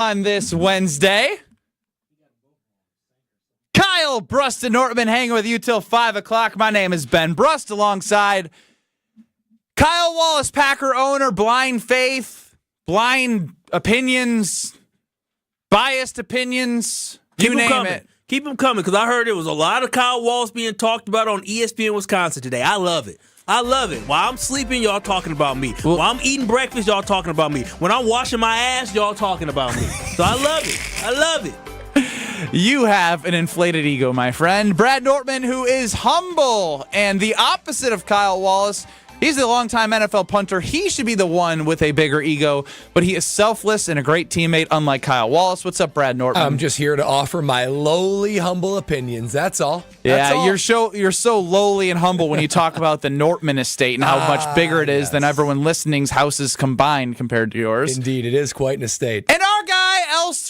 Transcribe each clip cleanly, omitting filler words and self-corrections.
On this Wednesday, Kyle Brust and Nortman hanging with you till 5 o'clock. My name is Ben Brust alongside Kyle Wallace, Packer owner, blind faith, blind opinions, biased opinions, you name it. Keep them coming, because I heard there was a lot of Kyle Wallace being talked about on ESPN Wisconsin today. I love it. I love it. While I'm sleeping, y'all talking about me. While I'm eating breakfast, y'all talking about me. When I'm washing my ass, y'all talking about me. So I love it. I love it. You have an inflated ego, my friend. Brad Nortman, who is humble and the opposite of Kyle Wallace. He's the longtime NFL punter. He should be the one with a bigger ego, but he is selfless and a great teammate, unlike Kyle Wallace. What's up, Brad Nortman? I'm just here to offer my lowly, humble opinions. That's all. Yeah, That's all. you're so lowly and humble when you talk about the Nortman estate and how much bigger it is than everyone listening's houses combined compared to yours. Indeed, it is quite an estate. And our guy, Alex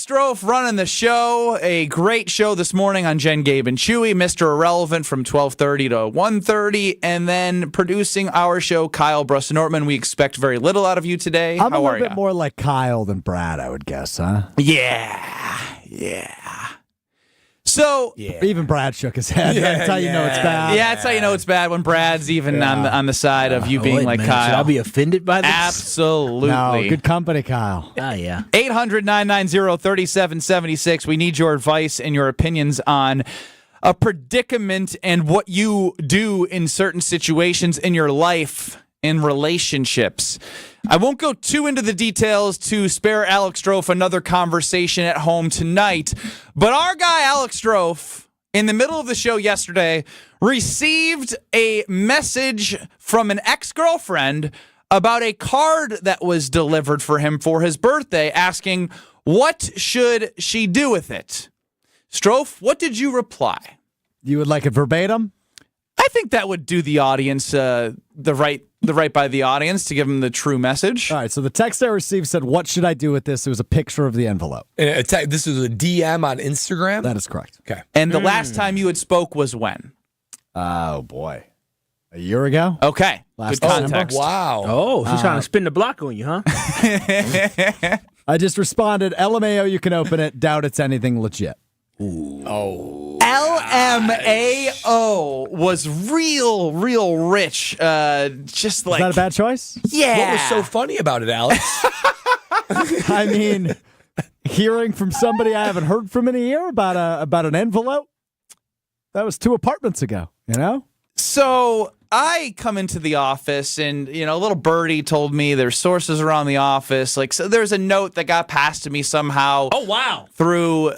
Strofe, running the show. A great show this morning on Jen, Gabe, and Chewy. Mr. Irrelevant from 12:30 to 1:30. And then producing our show, Kyle Brust and Nortman. We expect very little out of you today. I'm How a are little bit you? more like Kyle than Brad, I would guess, huh? Yeah. So, Even Brad shook his head. That's how you know it's bad. yeah, that's how you know it's bad when Brad's even on the side of you being like Kyle. Should I be offended by this? Absolutely. No, good company, Kyle. Yeah. 800-990-3776. We need your advice and your opinions on a predicament and what you do in certain situations in your life, in relationships. I won't go too into the details to spare Alex Strofe another conversation at home tonight, but our guy Alex Strofe, in the middle of the show yesterday, received a message from an ex-girlfriend about a card that was delivered for him for his birthday, asking, what should she do with it? Strofe, what did you reply? You would like it verbatim? I think that would do the audience the right by the audience to give them the true message. All right, so the text I received said, what should I do with this? It was a picture of the envelope. This is a DM on Instagram? That is correct. Okay. And the last time you had spoke was when? Oh, boy. A year ago? Okay. Last Good context. December? Wow. Oh, she's trying to spin the block on you, huh? I just responded, LMAO, you can open it. Doubt it's anything legit. LMAO was real rich. Just like. Is that a bad choice? Yeah. What was so funny about it, Alex? I mean, hearing from somebody I haven't heard from in a year about an envelope? That was 2 apartments ago, you know? So I come into the office and, a little birdie told me there's sources around the office. So there's a note that got passed to me somehow. Oh, wow. Through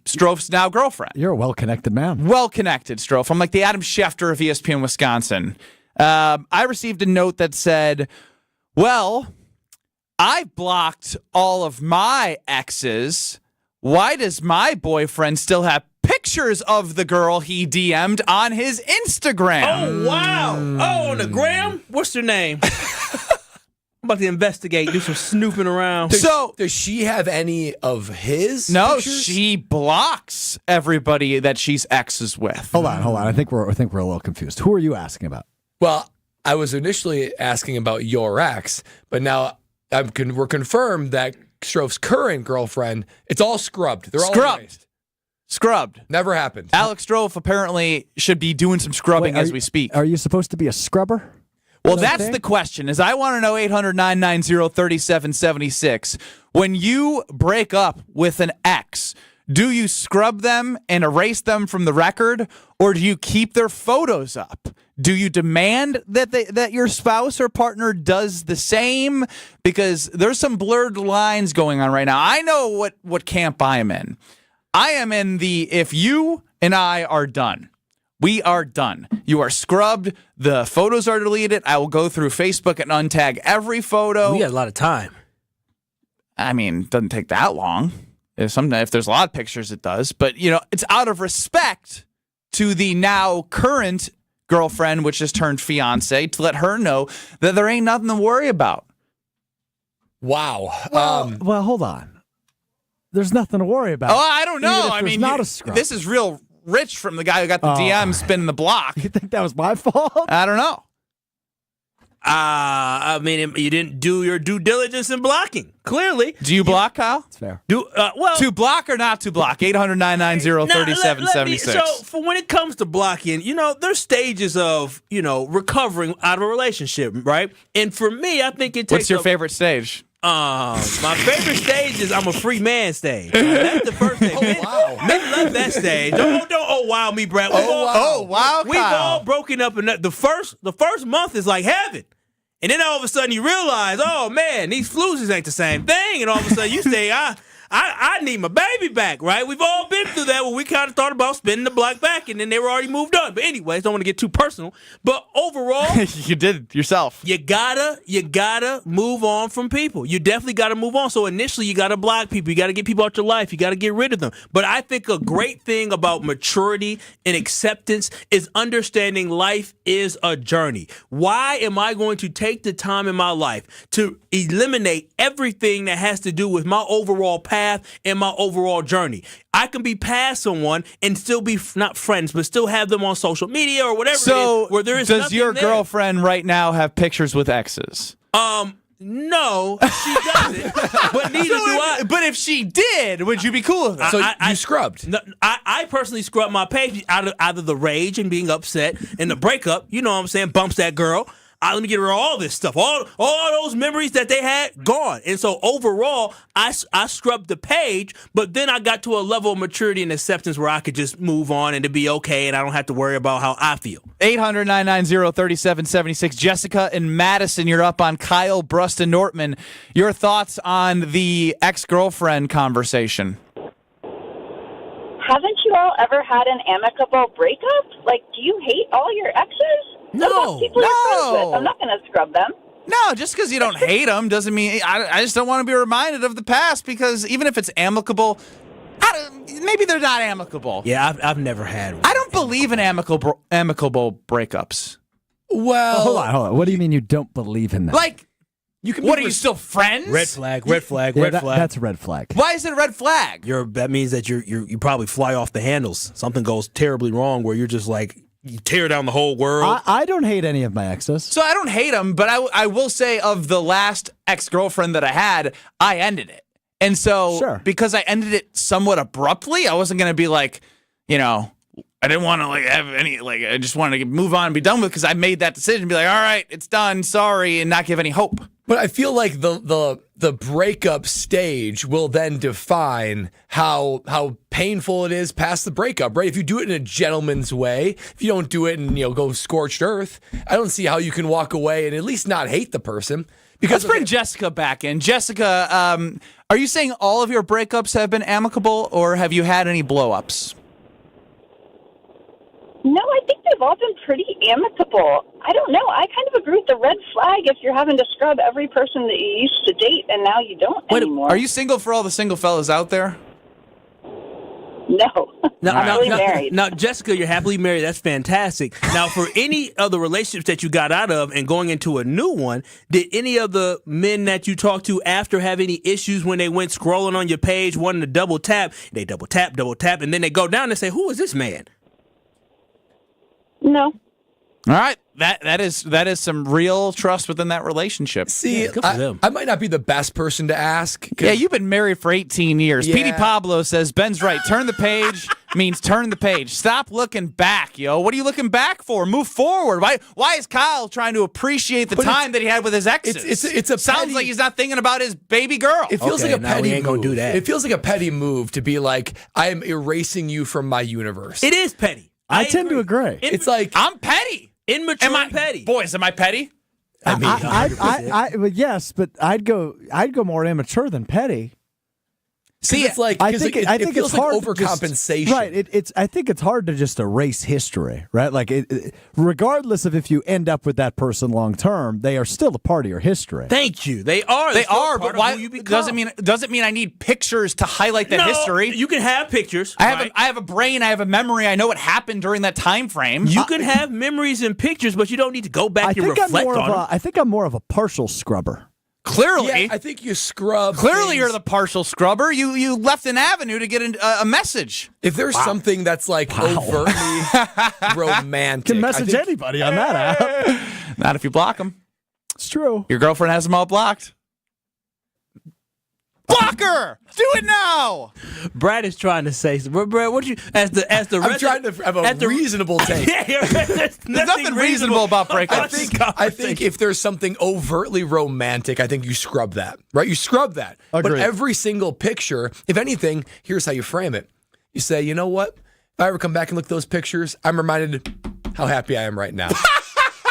Strofe's now girlfriend. You're a well-connected man. Well-connected, Strofe. I'm like the Adam Schefter of ESPN Wisconsin. I received a note that said, well, I blocked all of my exes. Why does my boyfriend still have pictures of the girl he DM'd on his Instagram? Oh, wow. Oh, on the gram? What's her name? I'm about to investigate, do some snooping around. Does she have any of his No, pictures? she blocks everybody that she's exes with. Hold on. I think we're a little confused. Who are you asking about? Well, I was initially asking about your ex, but now we're confirmed that Strofe's current girlfriend, it's all scrubbed. They're all erased. Scrubbed. Never happened. Alex Strofe apparently should be doing some scrubbing as we speak. Are you supposed to be a scrubber? Well, that's the question, is I want to know 800-990-3776. When you break up with an ex, do you scrub them and erase them from the record, or do you keep their photos up? Do you demand that your spouse or partner does the same? Because there's some blurred lines going on right now. I know what camp I am in. I am in the if you and I are done. We are done. You are scrubbed. The photos are deleted. I will go through Facebook and untag every photo. We got a lot of time. I mean, it doesn't take that long. If there's a lot of pictures, it does. But, it's out of respect to the now current girlfriend, which has turned fiance, to let her know that there ain't nothing to worry about. Wow. Well, hold on. There's nothing to worry about. Oh, I don't know. Even if I there's mean, not a scrub. this is real rich from the guy who got the DM spinning the block. You think that was my fault? I don't know. I mean, you didn't do your due diligence in blocking. Clearly. Do you block, Kyle? It's fair. To block or not to block? 800-990-3776. So for when it comes to blocking, there's stages of, recovering out of a relationship, right? And for me, I think it takes. What's your favorite stage? My favorite stage is I'm a free man stage. That's the first thing. Men love that stage. Don't wow me, Brad. Wow, We've all broken up, and the first month is like heaven. And then all of a sudden you realize, oh man, these floozies ain't the same thing. And all of a sudden you say, I need my baby back, right? We've all been through that when we kind of thought about spinning the block back, and then they were already moved on. But anyways, don't want to get too personal. But overall, you did it yourself. You gotta move on from people. You definitely gotta move on. So initially, you gotta block people. You gotta get people out your life. You gotta get rid of them. But I think a great thing about maturity and acceptance is understanding life is a journey. Why am I going to take the time in my life to eliminate everything that has to do with my overall path and my overall journey? I can be past someone and still be not friends, but still have them on social media or whatever. So, it is, where there is does your there. girlfriend right now have pictures with exes? No, she doesn't. But neither do I. But if she did, would you be cool with that? So you scrubbed. No, I personally scrubbed my page out of the rage and being upset and the breakup. You know what I'm saying? Bumps that girl. Let me get rid of all this stuff. All those memories that they had, gone. And so overall, I scrubbed the page, but then I got to a level of maturity and acceptance where I could just move on and to be okay, and I don't have to worry about how I feel. 800-990-3776. Jessica and Madison, you're up on Kyle Bruston Nortman. Your thoughts on the ex-girlfriend conversation? Haven't you all ever had an amicable breakup? Like, do you hate all your exes? No. What about people you're friends with? I'm not going to scrub them. No, just because you don't hate them doesn't mean I just don't want to be reminded of the past, because even if it's amicable, maybe they're not amicable. Yeah, I've never had one. I don't believe in amicable breakups. Well, Hold on. What do you mean you don't believe in that? Like, you can. what are you still friends? Red flag. Yeah, Flag. That's a red flag. Why is it a red flag? That means that you probably fly off the handles. Something goes terribly wrong where you're just like, you tear down the whole world. I don't hate any of my exes. So I don't hate them, but I will say of the last ex-girlfriend that I had, I ended it. And so because I ended it somewhat abruptly, I wasn't going to be like, I didn't want to have any, I just wanted to move on and be done with it because I made that decision and be like, all right, it's done, sorry, and not give any hope. But I feel like the breakup stage will then define how painful it is past the breakup, right? If you do it in a gentleman's way, if you don't do it and go scorched earth, I don't see how you can walk away and at least not hate the person. Because let's bring Jessica back in. Jessica, are you saying all of your breakups have been amicable, or have you had any blow-ups? No, I think they've all been pretty amicable. I don't know. I kind of agree with the red flag if you're having to scrub every person that you used to date and now you don't anymore. Are you single for all the single fellas out there? No. I'm happily married. Now, Jessica, you're happily married. That's fantastic. Now, for any of the relationships that you got out of and going into a new one, did any of the men that you talked to after have any issues when they went scrolling on your page, wanting to double tap? They double tap, and then they go down and say, who is this man? No. All right. That is some real trust within that relationship. See, good for them. I might not be the best person to ask. Yeah, you've been married for 18 years. Yeah. Petey Pablo says, Ben's right. Turn the page means turn the page. Stop looking back, yo. What are you looking back for? Move forward. Why is Kyle trying to appreciate the time that he had with his exes? It's a Sounds petty, like he's not thinking about his baby girl. It feels like a now we petty ain't move. gonna do that. It feels like a petty move to be like, I am erasing you from my universe. It is petty. I tend to agree. It's like I'm petty. Immature and petty. Boys, am I petty? I mean, but yes, but I'd go more immature than petty. See, it's like I think it feels it's hard like overcompensation. Right. I think it's hard to just erase history, right? Like, regardless of if you end up with that person long term, they are still a part of your history. Thank you. They are. They are, part but why? of who you become. Doesn't mean I need pictures to highlight that history. You can have pictures. I have a brain. I have a memory. I know what happened during that time frame. You can have memories and pictures, but you don't need to go back and reflect on them. I think I'm more of a partial scrubber. Clearly, Yeah, I think you scrub. Clearly, things. you're the partial scrubber. You left an avenue to get a message. If there's something that's like overtly romantic, Can message anybody on that app. Not if you block them. It's true. Your girlfriend has them all blocked. Block her! Do it now! Brad is trying to say, Brad, what you as the I'm trying to have a reasonable take. There's nothing reasonable about breakups. I think if there's something overtly romantic, I think you scrub that, right? You scrub that. Agreed. But every single picture, if anything, here's how you frame it. You say, you know what? If I ever come back and look at those pictures, I'm reminded how happy I am right now.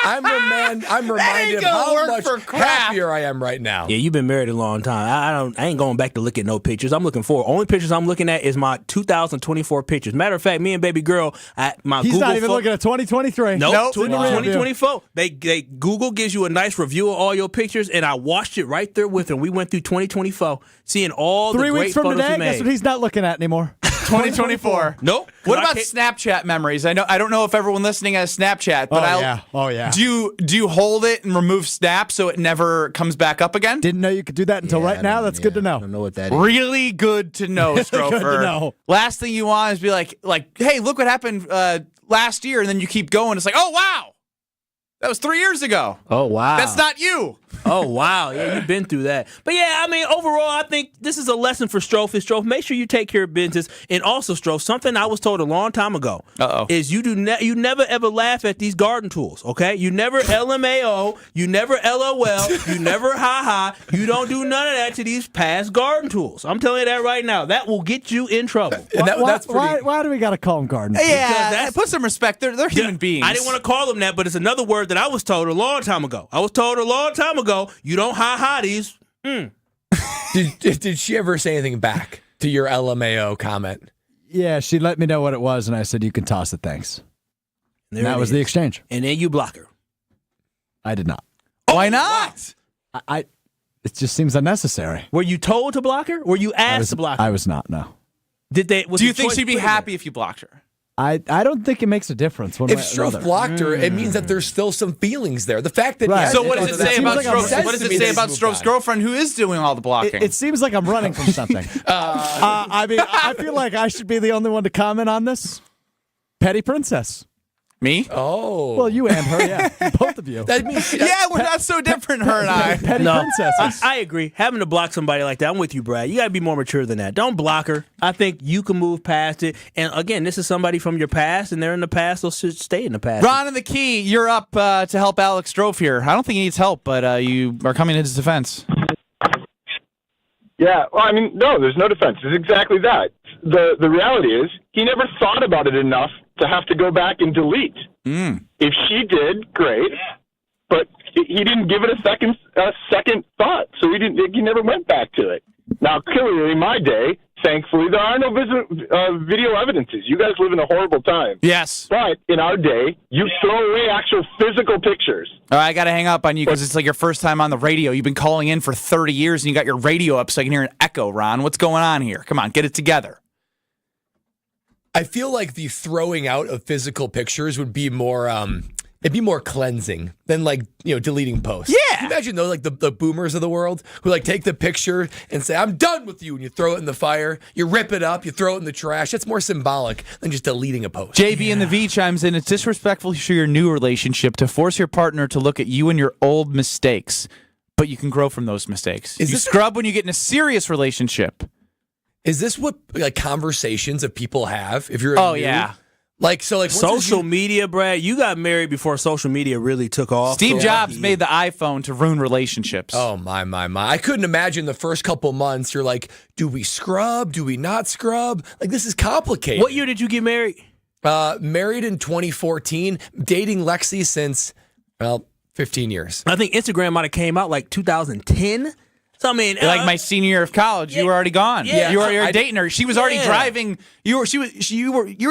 I'm reminded of how much happier I am right now. Yeah, you've been married a long time. I ain't going back to look at no pictures. I'm looking forward. Only pictures I'm looking at is my 2024 pictures. Matter of fact, me and baby girl at my He's Google not even looking at 2023. Nope, 2024. They Google gives you a nice review of all your pictures, and I watched it right there with her. We went through 2024, seeing all 3 the great weeks from photos today, we made. guess what he's not looking at anymore? 2024. Nope. What about Snapchat memories? I don't know if everyone listening has Snapchat, but Oh yeah. Do you hold it and remove Snap so it never comes back up again? Didn't know you could do that until right now. That's good to know. I don't know what that is. Really good to know, Strofer. Good to know. Last thing you want is be like, hey, look what happened last year, and then you keep going. It's like, oh wow, that was 3 years ago. Oh wow, That's not you. Oh, wow. Yeah, you've been through that. But, yeah, I mean, overall, I think this is a lesson for Strofe. Strofe, make sure you take care of business. And also, Strofe, something I was told a long time ago is you never, ever laugh at these garden tools, okay? You never LMAO. You never LOL. You never ha-ha. You don't do none of that to these past garden tools. I'm telling you that right now. That will get you in trouble. Why do we got to call them garden? Yeah, put some respect. They're human beings. I didn't want to call them that, but it's another word that I was told a long time ago. You don't ha-ha these. Did she ever say anything back to your LMAO comment? Yeah, she let me know what it was, and I said, you can toss it, thanks. And that was the exchange. And then you block her. I did not. Why not? It just seems unnecessary. Were you told to block her? Were you asked to block her? I was not, no. Do you think she'd be happy if you blocked her? I don't think it makes a difference. If Strofe blocked her, it means that there's still some feelings there. The fact that So what does it say about Strofe? What does it say about Strofe? Strofe's girlfriend who is doing all the blocking? It seems like I'm running from something. I mean, I feel like I should be the only one to comment on this. Petty princess. Me? Oh. Well, you and her, yeah. Both of you. That means Yeah, we're not so different, her and I. Petty princesses. I agree. Having to block somebody like that, I'm with you, Brad. You got to be more mature than that. Don't block her. I think you can move past it. And again, this is somebody from your past, and they're in the past. They'll stay in the past. Ron and the Key, you're up to help Alex Strofe here. I don't think he needs help, but you are coming to his defense. Yeah, well, I mean, no, there's no defense. It's exactly that. The reality is he never thought about it enough to have to go back and delete. If she did, great, but he didn't give it a second thought, so he never went back to it. Now, clearly, in my day, thankfully, there are no video evidences. You guys live in a horrible time. Yes. But in our day, you throw away actual physical pictures. All right, I got to hang up on you because it's like your first time on the radio. You've been calling in for 30 years, and you got your radio up so I can hear an echo, Ron. What's going on here? Come on, get it together. I feel like the throwing out of physical pictures would be more it'd be more cleansing than deleting posts. Yeah. Can you imagine those the boomers of the world who take the picture and say, I'm done with you, and you throw it in the fire, you rip it up, you throw it in the trash. That's more symbolic than just deleting a post. JB in the V chimes in, it's disrespectful to your new relationship to force your partner to look at you and your old mistakes, but you can grow from those mistakes. You scrub when you get in a serious relationship. Is this what conversations of people have if you're yeah. Social media, Brad, you got married before social media really took off. Steve Jobs made the iPhone to ruin relationships. Oh, my. I couldn't imagine the first couple months you're like, do we scrub? Do we not scrub? This is complicated. What year did you get married? Married in 2014, dating Lexi since, 15 years. I think Instagram might have came out 2010. So I mean, my senior year of college, you were already gone. Yeah. You were dating her. She was already driving. You were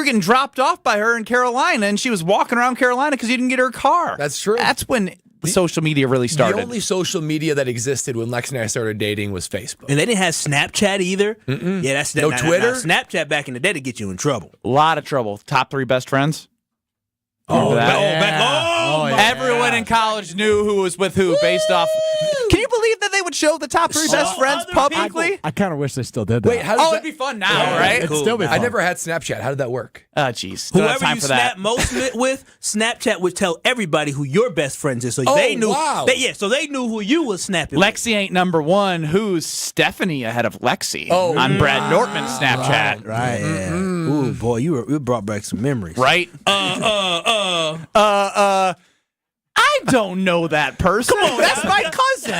getting dropped off by her in Carolina, and she was walking around Carolina because you didn't get her car. That's true. That's when social media really started. The only social media that existed when Lex and I started dating was Facebook, and they didn't have Snapchat either. Mm-mm. Yeah, that's no Twitter. Snapchat back in the day to get you in trouble. A lot of trouble. Top 3 best friends. Everyone in college knew who was with who based off. Can you believe that they would show the top 3 best friends publicly? I kind of wish they still did that. Wait, how does It'd be fun now, right? It'd still be fun. I never had Snapchat. How did that work? Oh, jeez. Whoever time you for that. snap most with, Snapchat would tell everybody who your best friends is. So they knew. Wow. So they knew who you was snapping. Lexi ain't number 1. Who's Stephanie ahead of Lexi on Brad Nortman's Snapchat? Right. Ooh, boy, you brought back some memories. Right? I don't know that person. Come on, that's my cousin.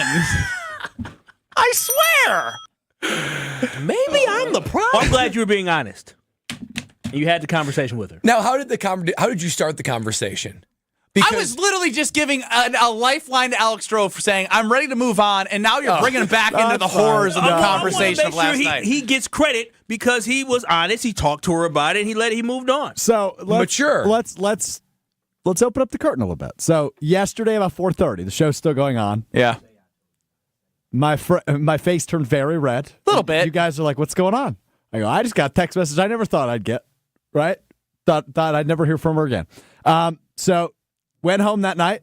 I swear. Maybe I'm the problem. I'm glad you were being honest. You had the conversation with her. Now, how did you start the conversation? I was literally just giving a lifeline to Alex Stroh for saying, I'm ready to move on, and now you're bringing him back into the horrors of the conversation of last night. He gets credit because he was honest. He talked to her about it, and he moved on. So Mature. Let's open up the curtain a little bit. So yesterday about 4:30, the show's still going on. Yeah. My face turned very red. A little bit. You guys are like, what's going on? I go, I just got a text message I never thought I'd get. Right? Thought I'd never hear from her again. So went home that night,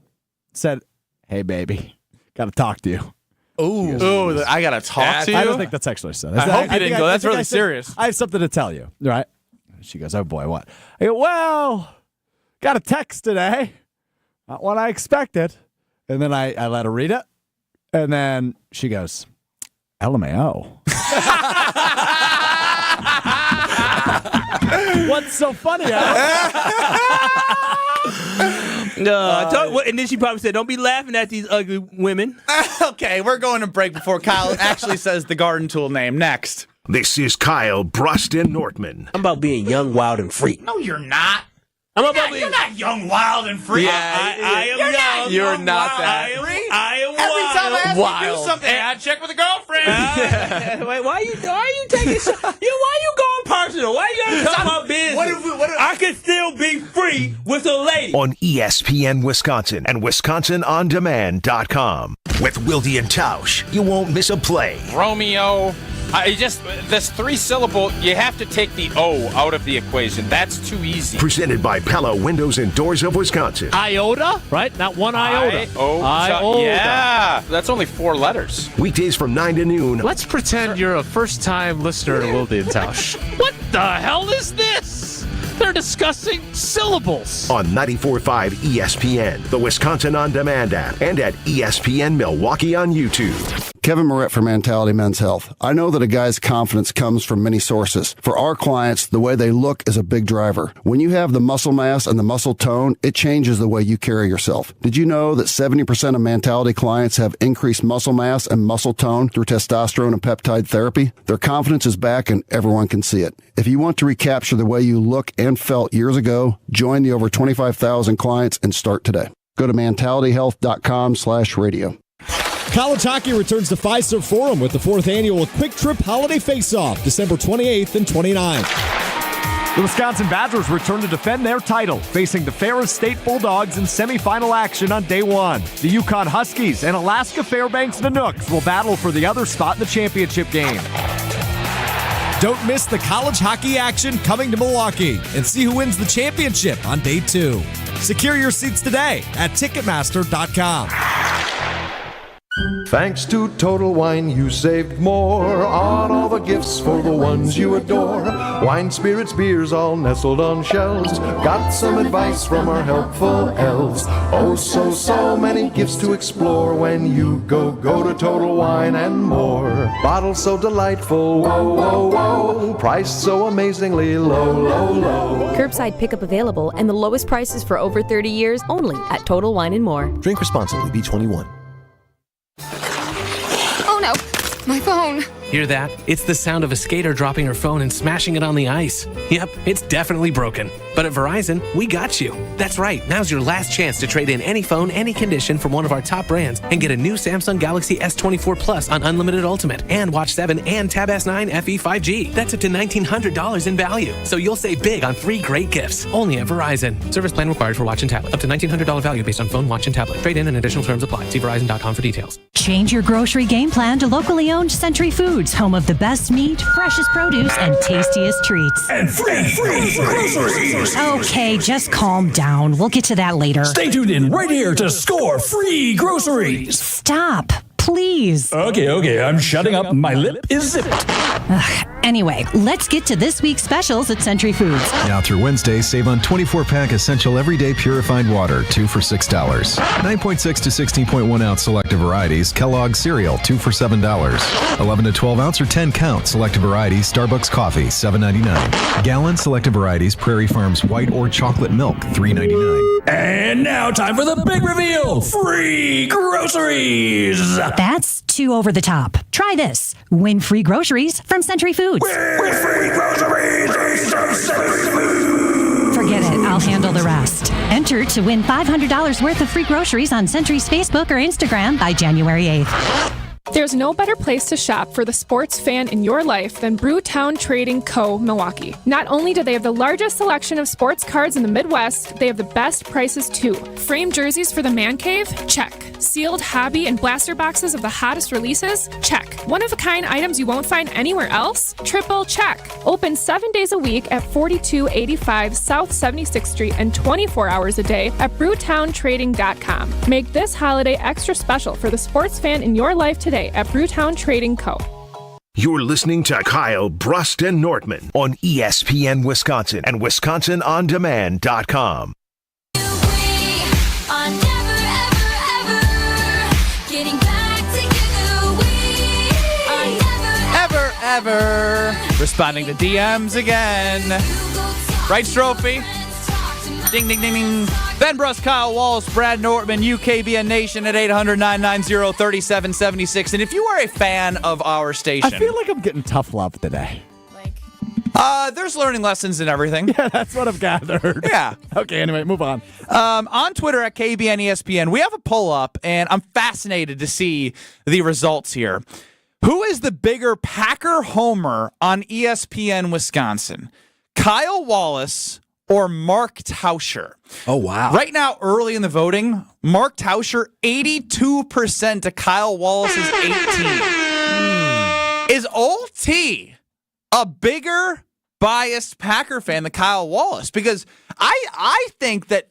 said, hey, baby, got to talk to you. Ooh, I got to talk to you? I don't think that's actually said. I hope you didn't go. That's really serious. I have something to tell you. Right? She goes, oh, boy, what? I go, well, got a text today. Not what I expected. And then I let her read it. And then she goes, LMAO. What's so funny? And then she probably said, don't be laughing at these ugly women. Okay, we're going to break before Kyle actually says the garden tool name. Next. This is Kyle Bruston Nortman. I'm about being young, wild, and free. No, you're not. You're not young, wild, and free. I am young. You're not that. I am Every wild. time I ask you to Wild. do something, I check with a girlfriend. Wait, why are you taking shit? Why you going personal? Why you gotta talk about business? I can still be free with a lady. On ESPN Wisconsin and WisconsinOnDemand.com. With Wilde and Tausch, you won't miss a play. Romeo. This 3-syllable, you have to take the O out of the equation. That's too easy. Presented by Pella Windows and Doors of Wisconsin. Iota, right? Not one iota. Iota. Yeah, that's only 4 letters. Weekdays from 9 to noon. Let's pretend you're a first-time listener to Wilde and Tausch. What the hell is this? They're discussing syllables. On 94.5 ESPN, the Wisconsin On Demand app, and at ESPN Milwaukee on YouTube. Kevin Moret for Mentality Men's Health. I know that a guy's confidence comes from many sources. For our clients, the way they look is a big driver. When you have the muscle mass and the muscle tone, it changes the way you carry yourself. Did you know that 70% of Mentality clients have increased muscle mass and muscle tone through testosterone and peptide therapy? Their confidence is back and everyone can see it. If you want to recapture the way you look and felt years ago, join the over 25,000 clients and start today. Go to mentalityhealth.com/radio. College hockey returns to Fiserv Forum with the 4th annual Quick Trip Holiday Face-Off, December 28th and 29th. The Wisconsin Badgers return to defend their title, facing the Ferris State Bulldogs in semifinal action on day 1. The Yukon Huskies and Alaska Fairbanks Nanooks will battle for the other spot in the championship game. Don't miss the college hockey action coming to Milwaukee and see who wins the championship on day 2. Secure your seats today at Ticketmaster.com. Thanks to Total Wine, you saved more on all the gifts for the ones you adore. Wine, spirits, beers, all nestled on shelves. Got some advice from our helpful elves. Oh, so many gifts to explore when you go to Total Wine and more. Bottles so delightful, whoa. Priced so amazingly low. Curbside pickup available and the lowest prices for over 30 years only at Total Wine and More. Drink responsibly, B21. Oh no, my phone. Hear that? It's the sound of a skater dropping her phone and smashing it on the ice. Yep, it's definitely broken. But at Verizon, we got you. That's right. Now's your last chance to trade in any phone, any condition from one of our top brands and get a new Samsung Galaxy S24 Plus on Unlimited Ultimate and Watch 7 and Tab S9 FE 5G. That's up to $1,900 in value. So you'll save big on 3 great gifts. Only at Verizon. Service plan required for watch and tablet. Up to $1,900 value based on phone, watch, and tablet. Trade in and additional terms apply. See Verizon.com for details. Change your grocery game plan to locally owned Century Foods, home of the best meat, freshest produce, and tastiest treats. And free groceries. Okay, just calm down. We'll get to that later. Stay tuned in right here to score free groceries. Stop, Please. Okay, I'm shutting up. My lip is zipped. Anyway, let's get to this week's specials at Century Foods. Now through Wednesday, save on 24-pack Essential Everyday Purified Water, 2 for $6. 9.6 to 16.1 ounce selective varieties, Kellogg's cereal, 2 for $7. 11 to 12 ounce or 10 count selective varieties, Starbucks coffee, $7.99. Gallon selective varieties, Prairie Farms white or chocolate milk, $3.99. And now time for the big reveal. Free groceries. That's too over the top. Try this. Win free groceries from Century Foods. With free groceries from Century Foods. Forget it. I'll handle the rest. Enter to win $500 worth of free groceries on Century's Facebook or Instagram by January 8th. There's no better place to shop for the sports fan in your life than Brewtown Trading Co. Milwaukee. Not only do they have the largest selection of sports cards in the Midwest, they have the best prices too. Framed jerseys for the man cave? Check. Sealed hobby and blaster boxes of the hottest releases? Check. One-of-a-kind items you won't find anywhere else? Triple check. Open 7 days a week at 4285 South 76th Street and 24 hours a day at BrewtownTrading.com. Make this holiday extra special for the sports fan in your life today at Brewtown Trading Co. You're listening to Kyle, Brust, and Nortman on ESPN Wisconsin and WisconsinOnDemand.com. Ever. Responding to DMs again. Right, Strophe? Ding, ding, ding, ding. Ben Brust, Kyle Wallace, Brad Nortman, UKBN Nation at 800-990-3776. And if you are a fan of our station... I feel like I'm getting tough love today. There's learning lessons and everything. Yeah, that's what I've gathered. Yeah. Okay, anyway, move on. On Twitter at KBN ESPN, we have a poll up, and I'm fascinated to see the results here. Who is the bigger Packer homer on ESPN Wisconsin? Kyle Wallace or Mark Tauscher? Oh, wow. Right now, early in the voting, Mark Tauscher, 82% to Kyle Wallace's 18%. Is Old T a bigger biased Packer fan than Kyle Wallace? Because I think that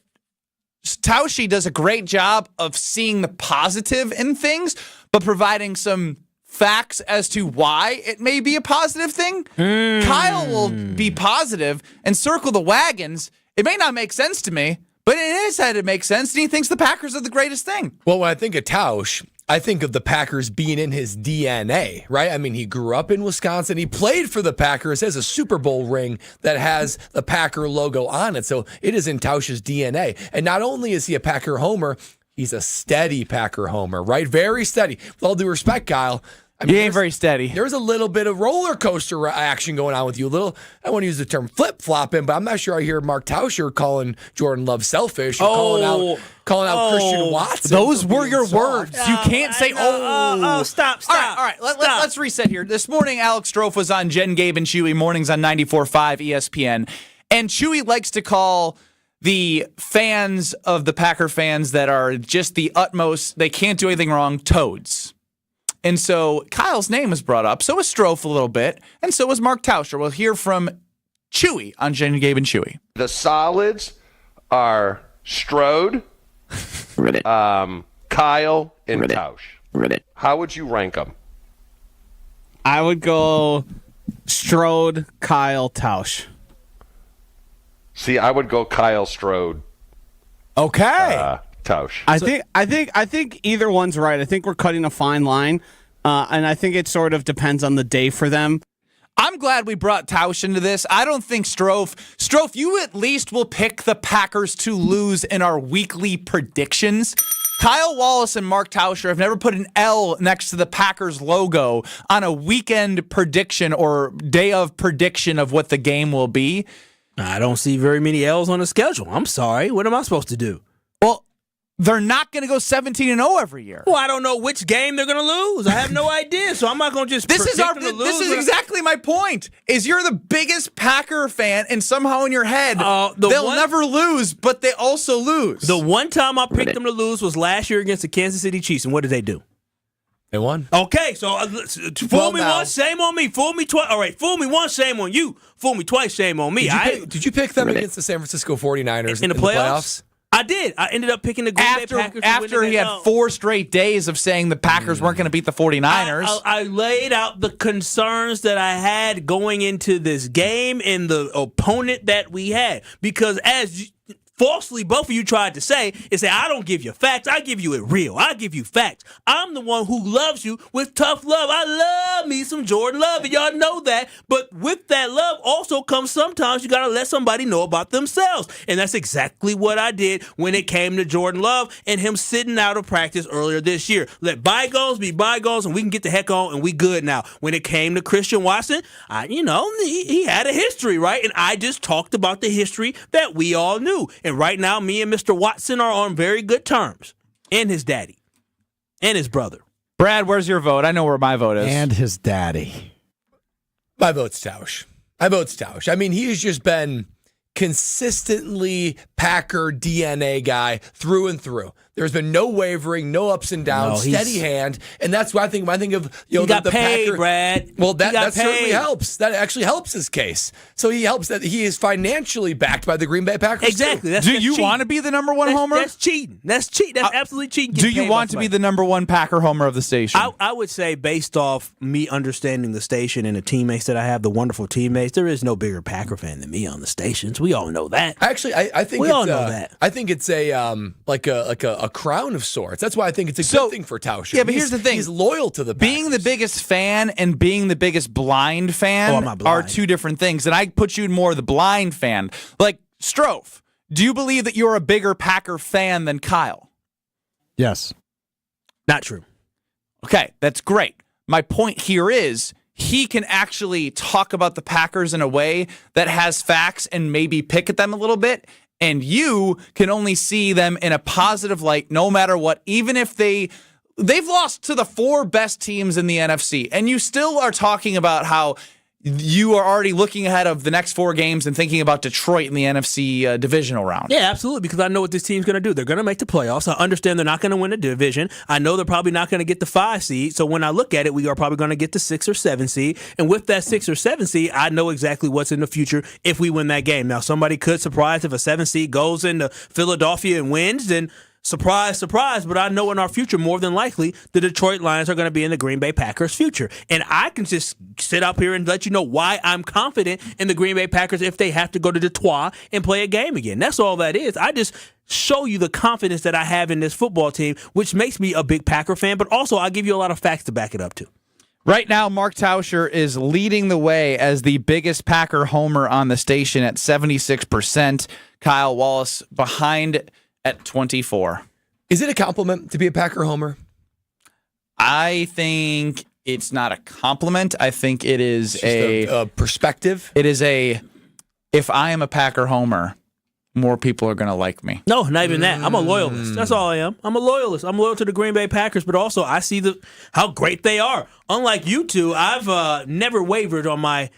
Tauscher does a great job of seeing the positive in things, but providing some facts as to why it may be a positive thing. Kyle will be positive and circle the wagons. It may not make sense to me, but in his head it makes sense, and he thinks the Packers are the greatest thing. Well, when I think of Tausch, I think of the Packers being in his DNA, right? I mean, he grew up in Wisconsin. He played for the Packers, has a Super Bowl ring that has the Packer logo on it. So it is in Tausch's DNA. And not only is he a Packer homer, he's a steady Packer homer, right? Very steady. With all due respect, Kyle, I mean, he ain't very steady. There's a little bit of roller coaster action going on with you. I don't want to use the term flip-flopping, but I'm not sure I hear Mark Tauscher calling Jordan Love selfish or calling out Christian Watson. Those were your words. You can't say, stop. All right. Let's reset here. This morning, Alex Strofe was on Jen, Gabe, and Chewy mornings on 94.5 ESPN. And Chewy likes to call the fans of the Packer fans that are just the utmost, they can't do anything wrong, toads. And so Kyle's name was brought up. So was Strofe a little bit. And so was Mark Tauscher. We'll hear from Chewy on Jen, Gabe, and Chewy. The solids are Strode, Kyle, and Tausch. How would you rank them? I would go Strode, Kyle, Tausch. See, I would go Kyle, Strode. Okay. Tausch. I think either one's right. I think we're cutting a fine line, and I think it sort of depends on the day for them. I'm glad we brought Tausch into this. I don't think Strofe, you at least will pick the Packers to lose in our weekly predictions. Kyle Wallace and Mark Tauscher have never put an L next to the Packers logo on a weekend prediction or day of prediction of what the game will be. I don't see very many L's on the schedule. I'm sorry. What am I supposed to do? Well, they're not going to go 17-0 every year. Well, I don't know which game they're going to lose. I have no idea, so I'm not going to just predict them to lose. This is exactly my point, is you're the biggest Packer fan, and somehow in your head, they'll never lose, but they also lose. The one time I picked them to lose was last year against the Kansas City Chiefs, and what did they do? They won. Okay, so fool me once, shame on me. Fool me twice. All right, fool me once, shame on you. Fool me twice, shame on me. Did you pick them against the San Francisco 49ers in the playoffs? I did. I ended up picking the Green Bay Packers. After he had 4 straight days of saying the Packers weren't going to beat the 49ers. I laid out the concerns that I had going into this game and the opponent that we had. Because as falsely both of you tried to say, I don't give you facts. I give you it real. I give you facts. I'm the one who loves you with tough love. I love me some Jordan Love, and y'all know that. But with that love also comes sometimes you got to let somebody know about themselves. And that's exactly what I did when it came to Jordan Love and him sitting out of practice earlier this year. Let bygones be bygones, and we can get the heck on, and we good now. When it came to Christian Watson, he had a history, right? And I just talked about the history that we all knew. And right now, me and Mr. Watson are on very good terms. And his daddy. And his brother. Brad, where's your vote? I know where my vote is. And his daddy. My vote's Tausch. I mean, he has just been consistently Packer DNA guy through and through. There's been no wavering, no ups and downs, steady hand, and that's what I think. When I think of he got the paid, Packer, Brad. Well, that certainly helps. That actually helps his case. So he helps that he is financially backed by the Green Bay Packers. Exactly. Do you want to be the number one homer? That's cheating. That's absolutely cheating. Do you want to be the number one Packer homer of the station? I would say, based off me understanding the station and the teammates that I have, the wonderful teammates, there is no bigger Packer fan than me on the stations. We all know that. Actually, I think we all know that. I think it's like a crown of sorts. That's why I think it's a good thing for Tausch. Yeah, but here's the thing: he's loyal to the Packers. Being the biggest fan and being the biggest blind fan are two different things. And I put you in more of the blind fan. Like Strofe, do you believe that you're a bigger Packer fan than Kyle? Yes. Not true. Okay, that's great. My point here is he can actually talk about the Packers in a way that has facts and maybe pick at them a little bit. And you can only see them in a positive light no matter what, even if they've lost to the 4 best teams in the NFC. And you still are talking about how you are already looking ahead of the next 4 games and thinking about Detroit in the NFC divisional round. Yeah, absolutely, because I know what this team's going to do. They're going to make the playoffs. I understand they're not going to win the division. I know they're probably not going to get the 5 seed. So when I look at it, we are probably going to get the 6 or 7 seed. And with that 6 or 7 seed, I know exactly what's in the future if we win that game. Now, somebody could surprise if a 7 seed goes into Philadelphia and wins, then surprise, surprise, but I know in our future, more than likely, the Detroit Lions are going to be in the Green Bay Packers' future. And I can just sit up here and let you know why I'm confident in the Green Bay Packers if they have to go to Detroit and play a game again. That's all that is. I just show you the confidence that I have in this football team, which makes me a big Packer fan, but also I give you a lot of facts to back it up, too. Right now, Mark Tauscher is leading the way as the biggest Packer homer on the station at 76%. Kyle Wallace behind at 24. Is it a compliment to be a Packer homer? I think it's not a compliment. I think it is a perspective. It is if I am a Packer homer, more people are going to like me. No, not even that. I'm a loyalist. That's all I am. I'm a loyalist. I'm loyal to the Green Bay Packers, but also I see how great they are. Unlike you two, I've never wavered on my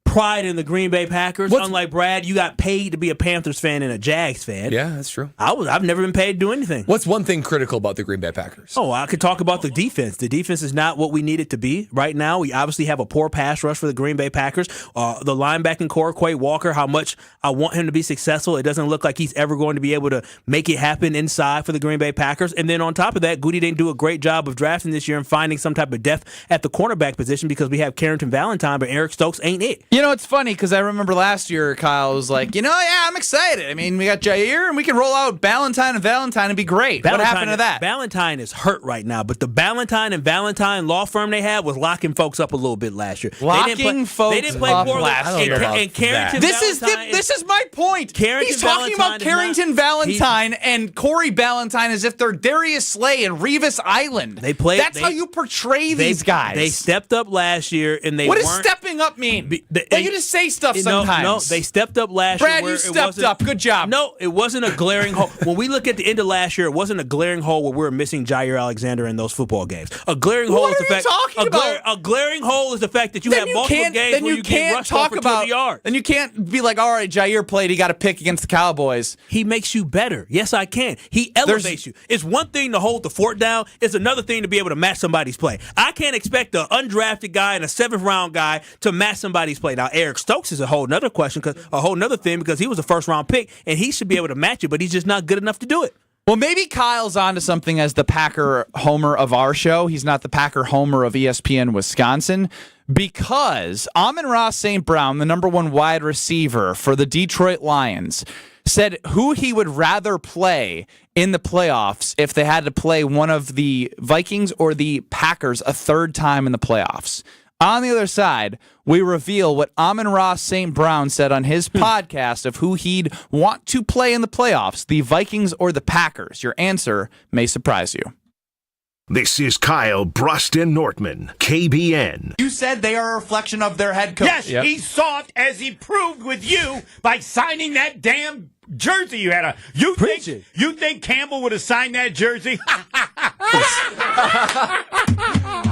pride in the Green Bay Packers. Unlike Brad, you got paid to be a Panthers fan and a Jags fan. Yeah, that's true. I've never been paid to do anything. What's one thing critical about the Green Bay Packers? Oh, I could talk about the defense. The defense is not what we need it to be right now. We obviously have a poor pass rush for the Green Bay Packers. The linebacking core, Quay Walker, how much I want him to be successful. It doesn't look like he's ever going to be able to make it happen inside for the Green Bay Packers. And then on top of that, Goody didn't do a great job of drafting this year and finding some type of depth at the cornerback position because we have Carrington Valentine, but Eric Stokes ain't it. You know, it's funny because I remember last year Kyle was like, I'm excited. I mean, we got Jair and we can roll out Ballantyne and Valentine and be great. What happened to that? Valentine is hurt right now, but the Ballantyne and Valentine law firm they had was locking folks up a little bit last year. Locking folks up last year. And Carrington this is my point. He's talking about Carrington Valentine and Corey Ballantyne as if they're Darius Slay and Revis Island. That's how you portray these guys. They stepped up last year and they What does stepping up mean? You just say stuff sometimes. No, they stepped up last year. Brad, you stepped up. Good job. No, it wasn't a glaring hole. When we look at the end of last year, it wasn't a glaring hole where we were missing Jair Alexander in those football games. A glaring hole is the fact. A glaring hole is the fact that you have multiple games where you get rushed off for 20 yards. Then you can't be like, all right, Jair played. He got a pick against the Cowboys. He makes you better. Yes, I can. He elevates you. It's one thing to hold the fort down. It's another thing to be able to match somebody's play. I can't expect an undrafted guy and a 7th round guy to match somebody's play. Now, Eric Stokes is a whole nother question, a whole nother thing, because he was a first-round pick, and he should be able to match it, but he's just not good enough to do it. Well, maybe Kyle's onto something as the Packer homer of our show. He's not the Packer homer of ESPN Wisconsin, because Amon-Ra St. Brown, the number one wide receiver for the Detroit Lions, said who he would rather play in the playoffs if they had to play one of the Vikings or the Packers a third time in the playoffs. On the other side, we reveal what Amon-Ra St. Brown said on his podcast of who he'd want to play in the playoffs, the Vikings or the Packers. Your answer may surprise you. This is Kyle Bruston Nortman, KBN. You said they are a reflection of their head coach. Yes, he saw it as he proved with you by signing that damn jersey you had on. You think Campbell would have signed that jersey?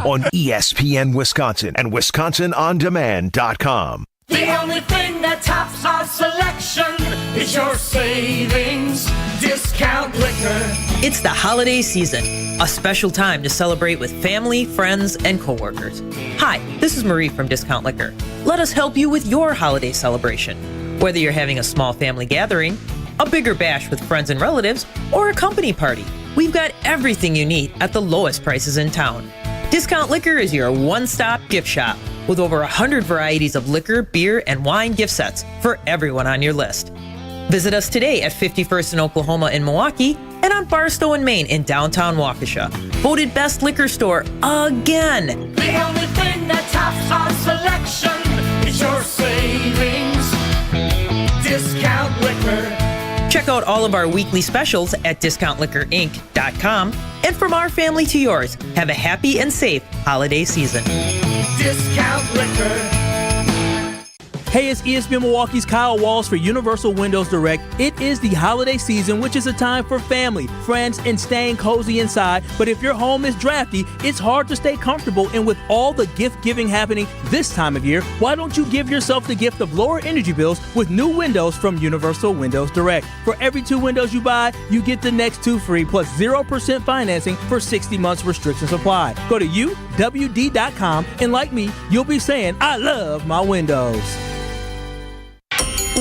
On ESPN Wisconsin and WisconsinOnDemand.com. The only thing that tops our selection is your savings discount liquor. It's the holiday season, a special time to celebrate with family, friends, and coworkers. Hi, this is Marie from Discount Liquor. Let us help you with your holiday celebration. Whether you're having a small family gathering, a bigger bash with friends and relatives, or a company party, we've got everything you need at the lowest prices in town. Discount Liquor is your one-stop gift shop with over 100 varieties of liquor, beer, and wine gift sets for everyone on your list. Visit us today at 51st in Oklahoma in Milwaukee and on Barstow in Maine in downtown Waukesha. Voted best liquor store again. The only thing that tops our selection is your savings discount liquor. Check out all of our weekly specials at DiscountLiquorInc.com. And from our family to yours, have a happy and safe holiday season. Discount Liquor. Hey, it's ESPN Milwaukee's Kyle Walls for Universal Windows Direct. It is the holiday season, which is a time for family, friends, and staying cozy inside. But if your home is drafty, it's hard to stay comfortable. And with all the gift giving happening this time of year, why don't you give yourself the gift of lower energy bills with new windows from Universal Windows Direct? For every 2 windows you buy, you get the next 2 free plus 0% financing for 60 months. Restrictions apply. Go to UWD.com, and like me, you'll be saying, I love my windows.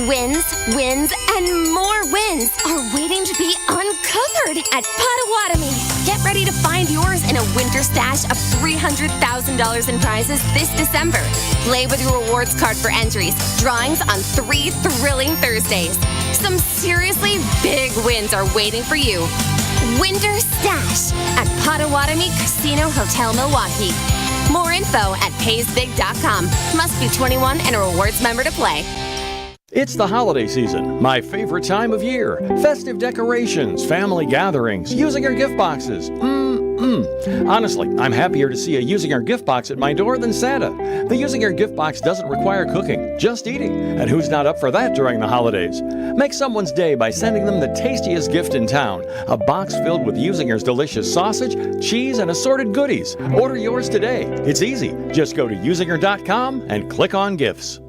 Wins, wins, and more wins are waiting to be uncovered at Potawatomi. Get ready to find yours in a winter stash of $300,000 in prizes this December. Play with your rewards card for entries, drawings on 3 thrilling Thursdays. Some seriously big wins are waiting for you. Winter Stash at Potawatomi Casino Hotel Milwaukee. More info at paysbig.com. Must be 21 and a rewards member to play. It's the holiday season, my favorite time of year. Festive decorations, family gatherings, using our gift boxes. Honestly, I'm happier to see a Using Our Gift Box at my door than Santa. The Using Our Gift Box doesn't require cooking, just eating. And who's not up for that during the holidays? Make someone's day by sending them the tastiest gift in town, a box filled with Using Our's delicious sausage, cheese, and assorted goodies. Order yours today. It's easy. Just go to usingar.com and click on gifts.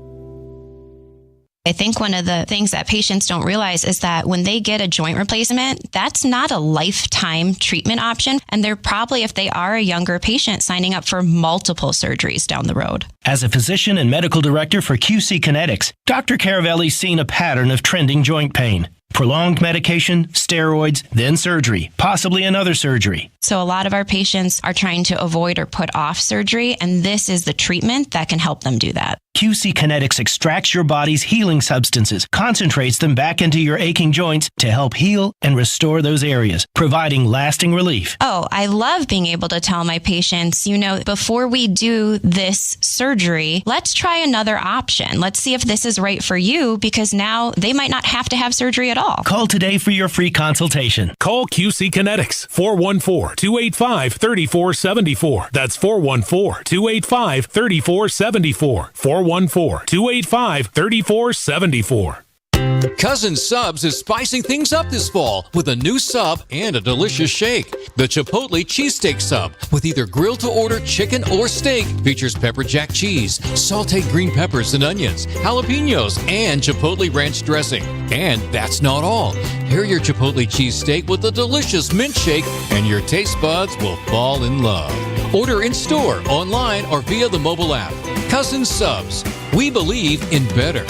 I think one of the things that patients don't realize is that when they get a joint replacement, that's not a lifetime treatment option. And they're probably, if they are a younger patient, signing up for multiple surgeries down the road. As a physician and medical director for QC Kinetics, Dr. Caravelli's seen a pattern of trending joint pain. Prolonged medication, steroids, then surgery, possibly another surgery. So a lot of our patients are trying to avoid or put off surgery, and this is the treatment that can help them do that. QC Kinetics extracts your body's healing substances, concentrates them back into your aching joints to help heal and restore those areas, providing lasting relief. Oh, I love being able to tell my patients, before we do this surgery, let's try another option. Let's see if this is right for you, because now they might not have to have surgery at all. Call today for your free consultation. Call QC Kinetics, 414-285-3474. That's 414-285-3474. 414-285-3474. Cousin Subs is spicing things up this fall with a new sub and a delicious shake. The Chipotle Cheesesteak Sub, with either grilled-to-order chicken or steak, features pepper jack cheese, sauteed green peppers and onions, jalapenos, and Chipotle ranch dressing. And that's not all. Pair your Chipotle cheesesteak with a delicious mint shake, and your taste buds will fall in love. Order in-store, online, or via the mobile app. Cousin Subs. We believe in better.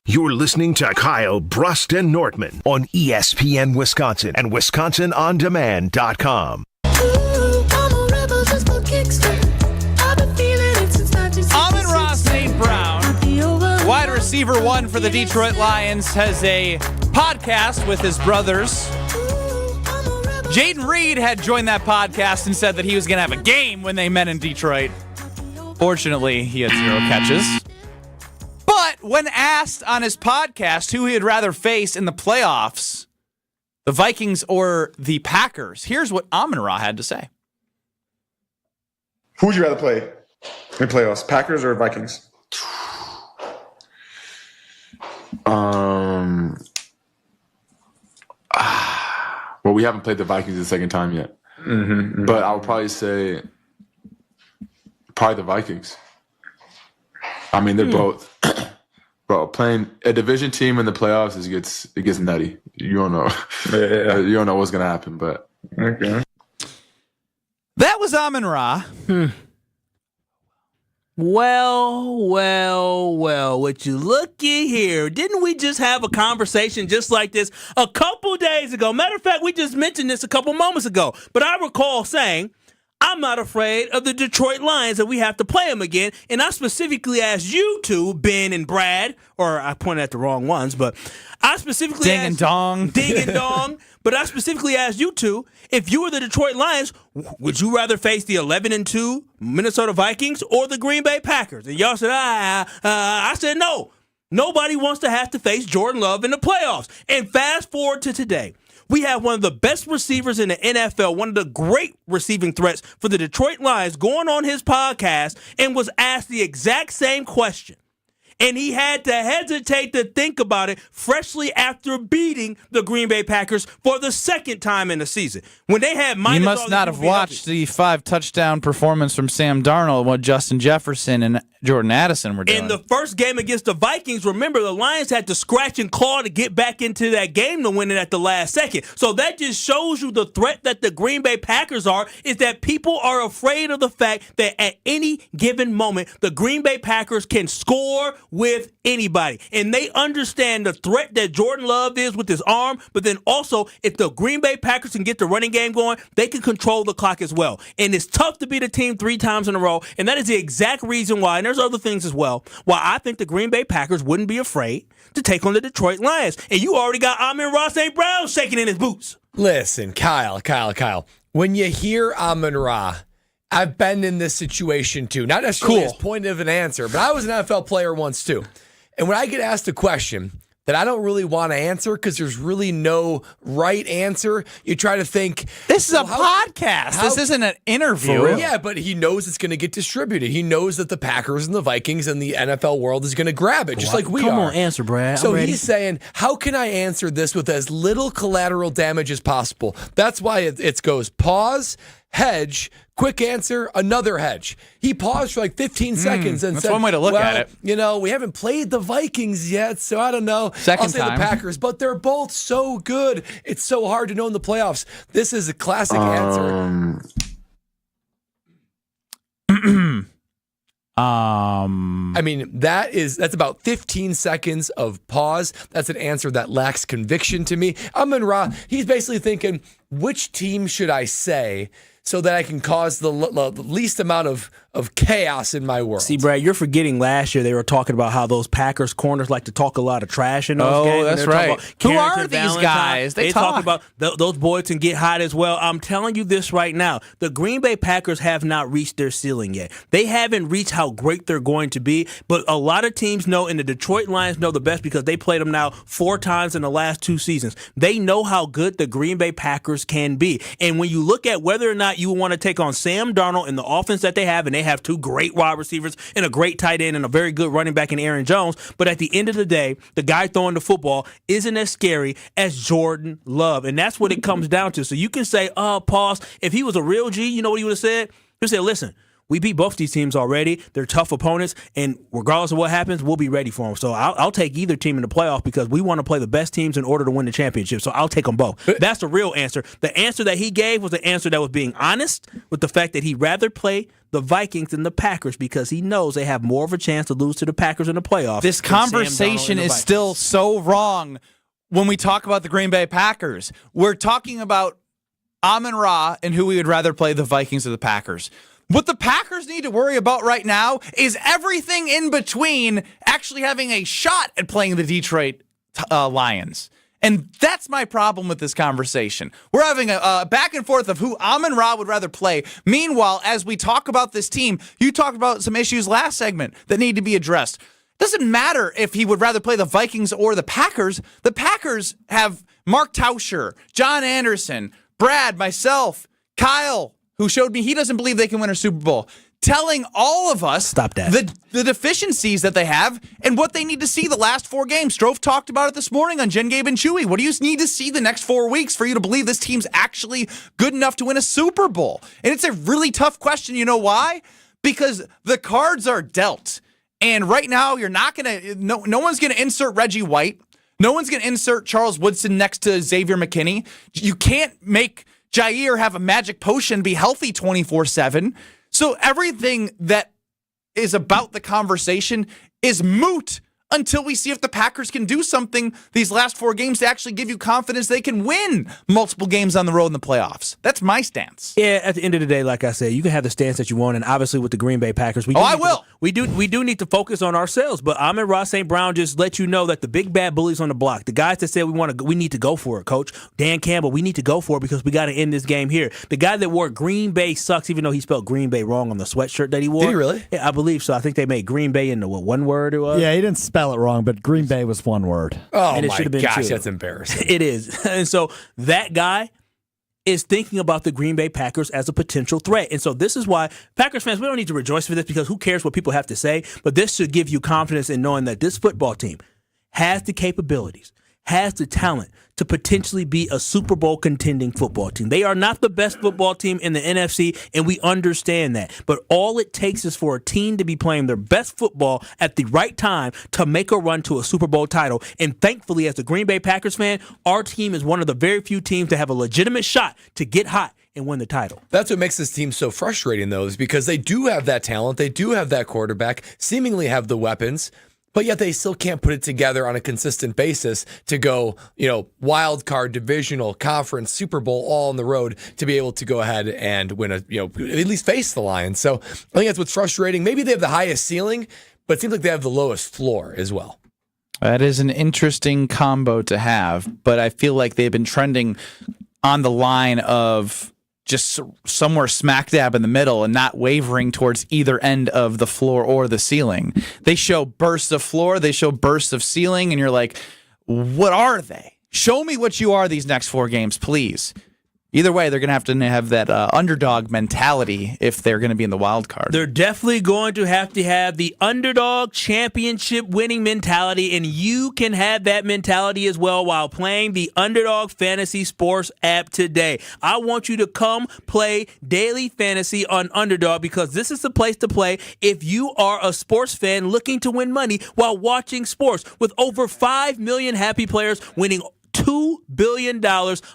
You're listening to Kyle, Brust, and Nortman on ESPN Wisconsin and WisconsinOnDemand.com. Amon-Ra St. Brown, wide receiver 1 for the Detroit Lions, has a podcast with his brothers. Jaden Reed had joined that podcast and said that he was going to have a game when they met in Detroit. Fortunately, he had 0 catches. But when asked on his podcast who he'd rather face in the playoffs, the Vikings or the Packers, here's what Amon-Ra had to say. Who would you rather play in playoffs, Packers or Vikings? Well, we haven't played the Vikings the second time yet. But I would probably say the Vikings. I mean, they're both. Bro, playing a division team in the playoffs it gets nutty. You don't know. You don't know what's gonna happen, but okay. That was Amon-Ra. Well, would you looky here? Didn't we just have a conversation just like this a couple days ago? Matter of fact, we just mentioned this a couple moments ago. But I recall saying, I'm not afraid of the Detroit Lions and we have to play them again. And I specifically asked you two, Ben and Brad, or I pointed at the wrong ones, but I specifically Ding and Dong. But I specifically asked you two, if you were the Detroit Lions, would you rather face the 11-2 Minnesota Vikings or the Green Bay Packers? And y'all said, I said no. Nobody wants to have to face Jordan Love in the playoffs. And fast forward to today. We have one of the best receivers in the NFL, one of the great receiving threats for the Detroit Lions, going on his podcast and was asked the exact same question. And he had to hesitate to think about it freshly after beating the Green Bay Packers for the second time in the season. When they had minus, you must not have watched the 5-touchdown performance from Sam Darnold, what Justin Jefferson and Jordan Addison were doing. In the first game against the Vikings, remember, the Lions had to scratch and claw to get back into that game to win it at the last second. So that just shows you the threat that the Green Bay Packers are, is that people are afraid of the fact that at any given moment, the Green Bay Packers can score with anybody. And they understand the threat that Jordan Love is with his arm, but then also if the Green Bay Packers can get the running game going, they can control the clock as well. And it's tough to beat a team 3 times in a row, and that is the exact reason why, and there's other things as well, why I think the Green Bay Packers wouldn't be afraid to take on the Detroit Lions. And you already got Amon-Ra St. Brown shaking in his boots. Listen, Kyle. When you hear Amon-Ra, I've been in this situation too. Not necessarily as pointed of an answer, but I was an NFL player once too. And when I get asked a question that I don't really want to answer because there's really no right answer, you try to think. This is a podcast. This isn't an interview. Yeah, but he knows it's going to get distributed. He knows that the Packers and the Vikings and the NFL world is going to grab it, just like we are. Come on, answer, Brad. So he's saying, how can I answer this with as little collateral damage as possible? That's why it goes pause, hedge, quick answer, another hedge. He paused for like 15 seconds and that's said, one way to look at it. You know, we haven't played the Vikings yet, so I don't know. I'll say the Packers, but they're both so good. It's so hard to know in the playoffs. This is a classic answer. I mean, that's about 15 seconds of pause. That's an answer that lacks conviction to me. Amon-Ra, he's basically thinking, which team should I say so that I can cause the least amount of chaos in my world? See, Brad, you're forgetting last year they were talking about how those Packers corners like to talk a lot of trash in those games. Oh, that's right. Who are these guys? They talk about those boys can get hot as well. I'm telling you this right now. The Green Bay Packers have not reached their ceiling yet. They haven't reached how great they're going to be, but a lot of teams know, and the Detroit Lions know the best because they played them now 4 times in the last 2 seasons. They know how good the Green Bay Packers can be. And when you look at whether or not you want to take on Sam Darnold and the offense that they have, and they have 2 great wide receivers and a great tight end and a very good running back in Aaron Jones, but at the end of the day, the guy throwing the football isn't as scary as Jordan Love. And that's what it comes down to. So you can say, pause. If he was a real G, you know what he would have said? He would say, listen, We beat both these teams already. They're tough opponents, and regardless of what happens, we'll be ready for them. So I'll take either team in the playoff because we want to play the best teams in order to win the championship. So I'll take them both. That's the real answer. The answer that he gave was the answer that was being honest with the fact that he'd rather play the Vikings than the Packers because he knows they have more of a chance to lose to the Packers in the playoffs. This conversation is still so wrong when we talk about the Green Bay Packers. We're talking about Amon-Ra and who we would rather play, the Vikings or the Packers. What the Packers need to worry about right now is everything in between actually having a shot at playing the Detroit Lions. And that's my problem with this conversation. We're having a back and forth of who Amon-Ra would rather play. Meanwhile, as we talk about this team, you talked about some issues last segment that need to be addressed. Doesn't matter if he would rather play the Vikings or the Packers. The Packers have Mark Tauscher, John Anderson, Brad, myself, Kyle, who showed me he doesn't believe they can win a Super Bowl, telling all of us the deficiencies that they have and what they need to see the last 4 games. Strofe talked about it this morning on Jen, Gabe, and Chewy. What do you need to see the next 4 weeks for you to believe this team's actually good enough to win a Super Bowl? And it's a really tough question. You know why? Because the cards are dealt. And right now, you're not going to, no one's going to insert Reggie White. No one's going to insert Charles Woodson next to Xavier McKinney. You can't make Jair have a magic potion, be healthy 24/7. So everything that is about the conversation is moot until we see if the Packers can do something these last 4 games to actually give you confidence they can win multiple games on the road in the playoffs. That's my stance. Yeah, at the end of the day, like I said, you can have the stance that you want, and obviously with the Green Bay Packers, we do need to focus on ourselves. But Amon-Ra St. Brown just let you know that the big bad bullies on the block, the guys that said we need to go for it, Coach Dan Campbell, we need to go for it because we got to end this game here. The guy that wore Green Bay sucks, even though he spelled Green Bay wrong on the sweatshirt that he wore. Did he really? Yeah, I believe so. I think they made Green Bay into one word it was. Yeah, he didn't spell it wrong, but Green Bay was one word. Oh, and it my should have been gosh, 2. that's embarrassing. It is. And so that guy is thinking about the Green Bay Packers as a potential threat. And so this is why Packers fans, we don't need to rejoice for this because who cares what people have to say, but this should give you confidence in knowing that this football team has the capabilities, has the talent to potentially be a Super Bowl contending football team. They are not the best football team in the NFC, and we understand that. But all it takes is for a team to be playing their best football at the right time to make a run to a Super Bowl title. And thankfully, as a Green Bay Packers fan, our team is one of the very few teams that have a legitimate shot to get hot and win the title. That's what makes this team so frustrating, though, is because they do have that talent. They do have that quarterback, seemingly have the weapons, but yet they still can't put it together on a consistent basis to go, wild card, divisional, conference, Super Bowl, all on the road to be able to go ahead and win at least face the Lions. So I think that's what's frustrating. Maybe they have the highest ceiling, but it seems like they have the lowest floor as well. That is an interesting combo to have, but I feel like they've been trending on the line of just somewhere smack dab in the middle and not wavering towards either end of the floor or the ceiling. They show bursts of floor, they show bursts of ceiling, and you're like, what are they? Show me what you are these next 4 games, please. Either way, they're going to have that underdog mentality if they're going to be in the wild card. They're definitely going to have the underdog championship winning mentality, and you can have that mentality as well while playing the Underdog Fantasy Sports app today. I want you to come play daily fantasy on Underdog because this is the place to play if you are a sports fan looking to win money while watching sports. With over 5 million happy players winning $2 billion,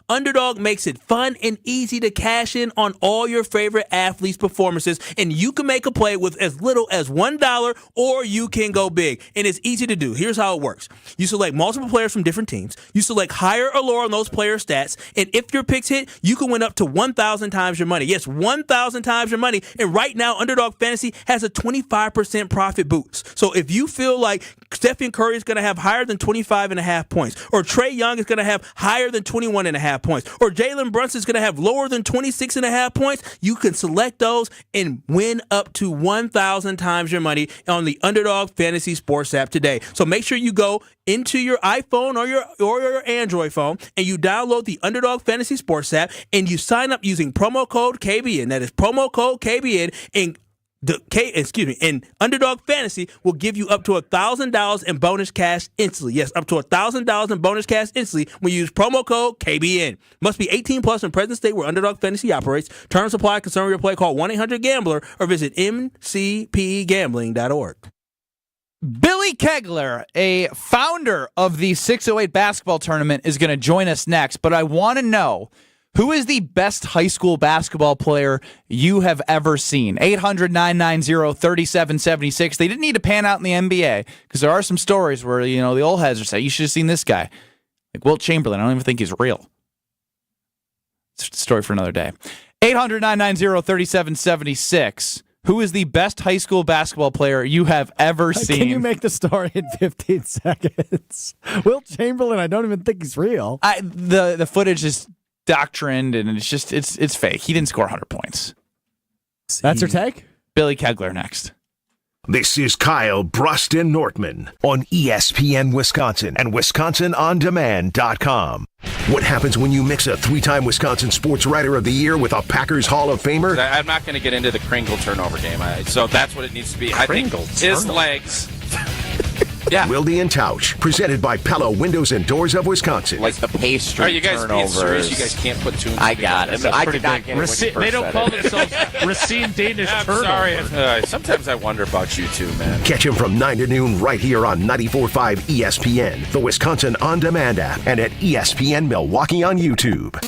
Underdog makes it fun and easy to cash in on all your favorite athletes' performances, and you can make a play with as little as $1 or you can go big, and it's easy to do. Here's how it works. You select multiple players from different teams. You select higher or lower on those player stats, and if your picks hit, you can win up to 1,000 times your money. Yes, 1,000 times your money, and right now, Underdog Fantasy has a 25% profit boost. So if you feel like Stephen Curry is going to have higher than 25.5 points, or Trae Young is going to have higher than 21.5 points, or Jalen Brunson is going to have lower than 26.5 points, you can select those and win up to 1,000 times your money on the Underdog Fantasy Sports app today. So make sure you go into your iPhone or your Android phone and you download the Underdog Fantasy Sports app and you sign up using promo code KBN. That is promo code KBN, and And Underdog Fantasy will give you up to $1,000 in bonus cash instantly. Yes, up to $1,000 in bonus cash instantly when you use promo code KBN. Must be 18 plus in present state where Underdog Fantasy operates. Terms apply. Concern your play. Call 1-800-GAMBLER or visit mcpgambling.org. Billy Kegler, a founder of the 608 basketball tournament, is going to join us next. But I want to know, who is the best high school basketball player you have ever seen? 800-990-3776. They didn't need to pan out in the NBA because there are some stories where, the old heads are saying, you should have seen this guy. Like Wilt Chamberlain. I don't even think he's real. It's a story for another day. 800-990-3776. Who is the best high school basketball player you have ever seen? Can you make the story in 15 seconds? Wilt Chamberlain, I don't even think he's real. The footage is doctrined, and it's fake. He didn't score 100 points. That's your take? Billy Kegler next. This is Kyle Bruston Nortman on ESPN Wisconsin and WisconsinOnDemand.com. What happens when you mix a 3-time Wisconsin Sports Writer of the Year with a Packers Hall of Famer? I'm not going to get into the Kringle turnover game, so that's what it needs to be. Kringle I think his legs. Yeah. Wilde and Tausch, presented by Pella Windows and Doors of Wisconsin. Like the pastry. Are you guys being serious? You guys can't put two and two I got it. I did not get it. They don't call themselves Racine Danish turnover. Sorry. Sometimes I wonder about you two, man. Catch him from 9 to noon right here on 94.5 ESPN, the Wisconsin On Demand app, and at ESPN Milwaukee on YouTube.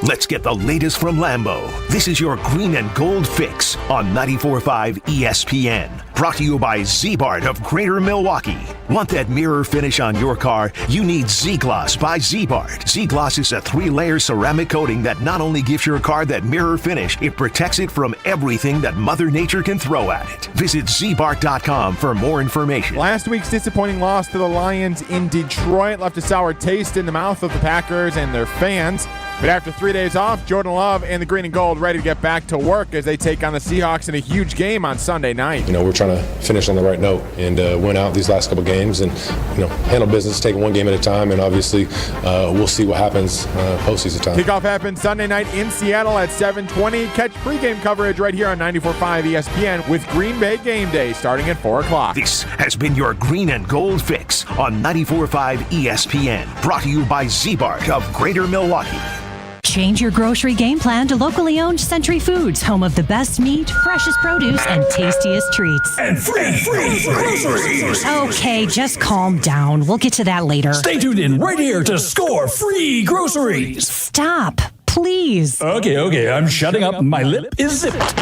Let's get the latest from Lambeau. This is your green and gold fix on 94.5 ESPN. Brought to you by Z-Bart of Greater Milwaukee. Want that mirror finish on your car? You need Z-Gloss by Z-Bart. Z-Gloss is a 3-layer ceramic coating that not only gives your car that mirror finish, it protects it from everything that Mother Nature can throw at it. Visit zbart.com for more information. Last week's disappointing loss to the Lions in Detroit left a sour taste in the mouth of the Packers and their fans. But after 3 days off, Jordan Love and the Green and Gold ready to get back to work as they take on the Seahawks in a huge game on Sunday night. We're trying to finish on the right note and win out these last couple games and, handle business, taking one game at a time. And obviously, we'll see what happens postseason time. Kickoff happens Sunday night in Seattle at 7:20. Catch pregame coverage right here on 94.5 ESPN with Green Bay Game Day starting at 4 o'clock. This has been your Green and Gold fix on 94.5 ESPN. Brought to you by Z-Bart of Greater Milwaukee. Change your grocery game plan to locally owned Century Foods, home of the best meat, freshest produce, and tastiest treats. And free groceries. Okay, just calm down. We'll get to that later. Stay tuned in right here to score free groceries. Stop, please. Okay, I'm shutting up. My lip is zipped.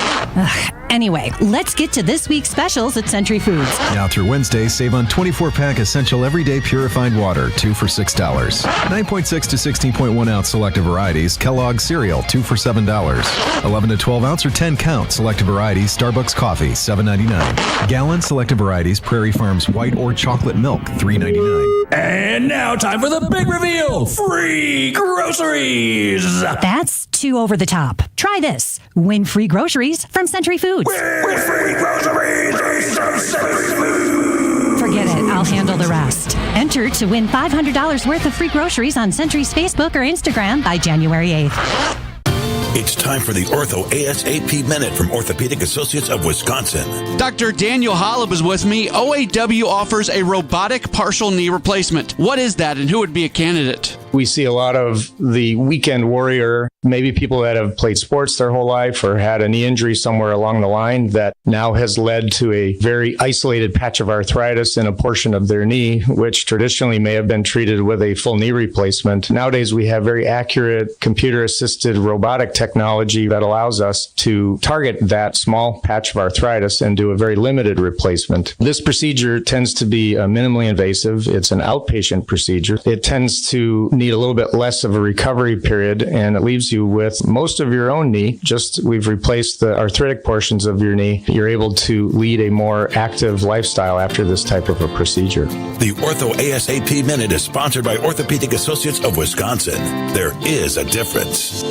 Anyway, let's get to this week's specials at Century Foods. Now through Wednesday, save on 24-pack Essential Everyday Purified Water, 2 for $6. 9.6 to 16.1 ounce selective varieties, Kellogg's cereal, 2 for $7. 11 to 12 ounce or 10 count selective varieties, Starbucks coffee, $7.99. Gallon selective varieties, Prairie Farms white or chocolate milk, $3.99. And now time for the big reveal. Free groceries. That's too over the top. Try this. Win free groceries from Century Foods. Win free groceries from Century Foods. Forget it. I'll handle the rest. Enter to win $500 worth of free groceries on Century's Facebook or Instagram by January 8th. It's time for the Ortho ASAP Minute from Orthopedic Associates of Wisconsin. Dr. Daniel Hollab is with me. OAW offers a robotic partial knee replacement. What is that, and who would be a candidate? We see a lot of the weekend warrior, maybe people that have played sports their whole life or had a knee injury somewhere along the line that now has led to a very isolated patch of arthritis in a portion of their knee, which traditionally may have been treated with a full knee replacement. Nowadays, we have very accurate computer-assisted robotic technology that allows us to target that small patch of arthritis and do a very limited replacement. This procedure tends to be minimally invasive. It's an outpatient procedure. It tends to need a little bit less of a recovery period, and it leaves you with most of your own knee. Just we've replaced the arthritic portions of your knee. You're able to lead a more active lifestyle after this type of a procedure. The Ortho ASAP Minute is sponsored by Orthopedic Associates of Wisconsin. There is a difference.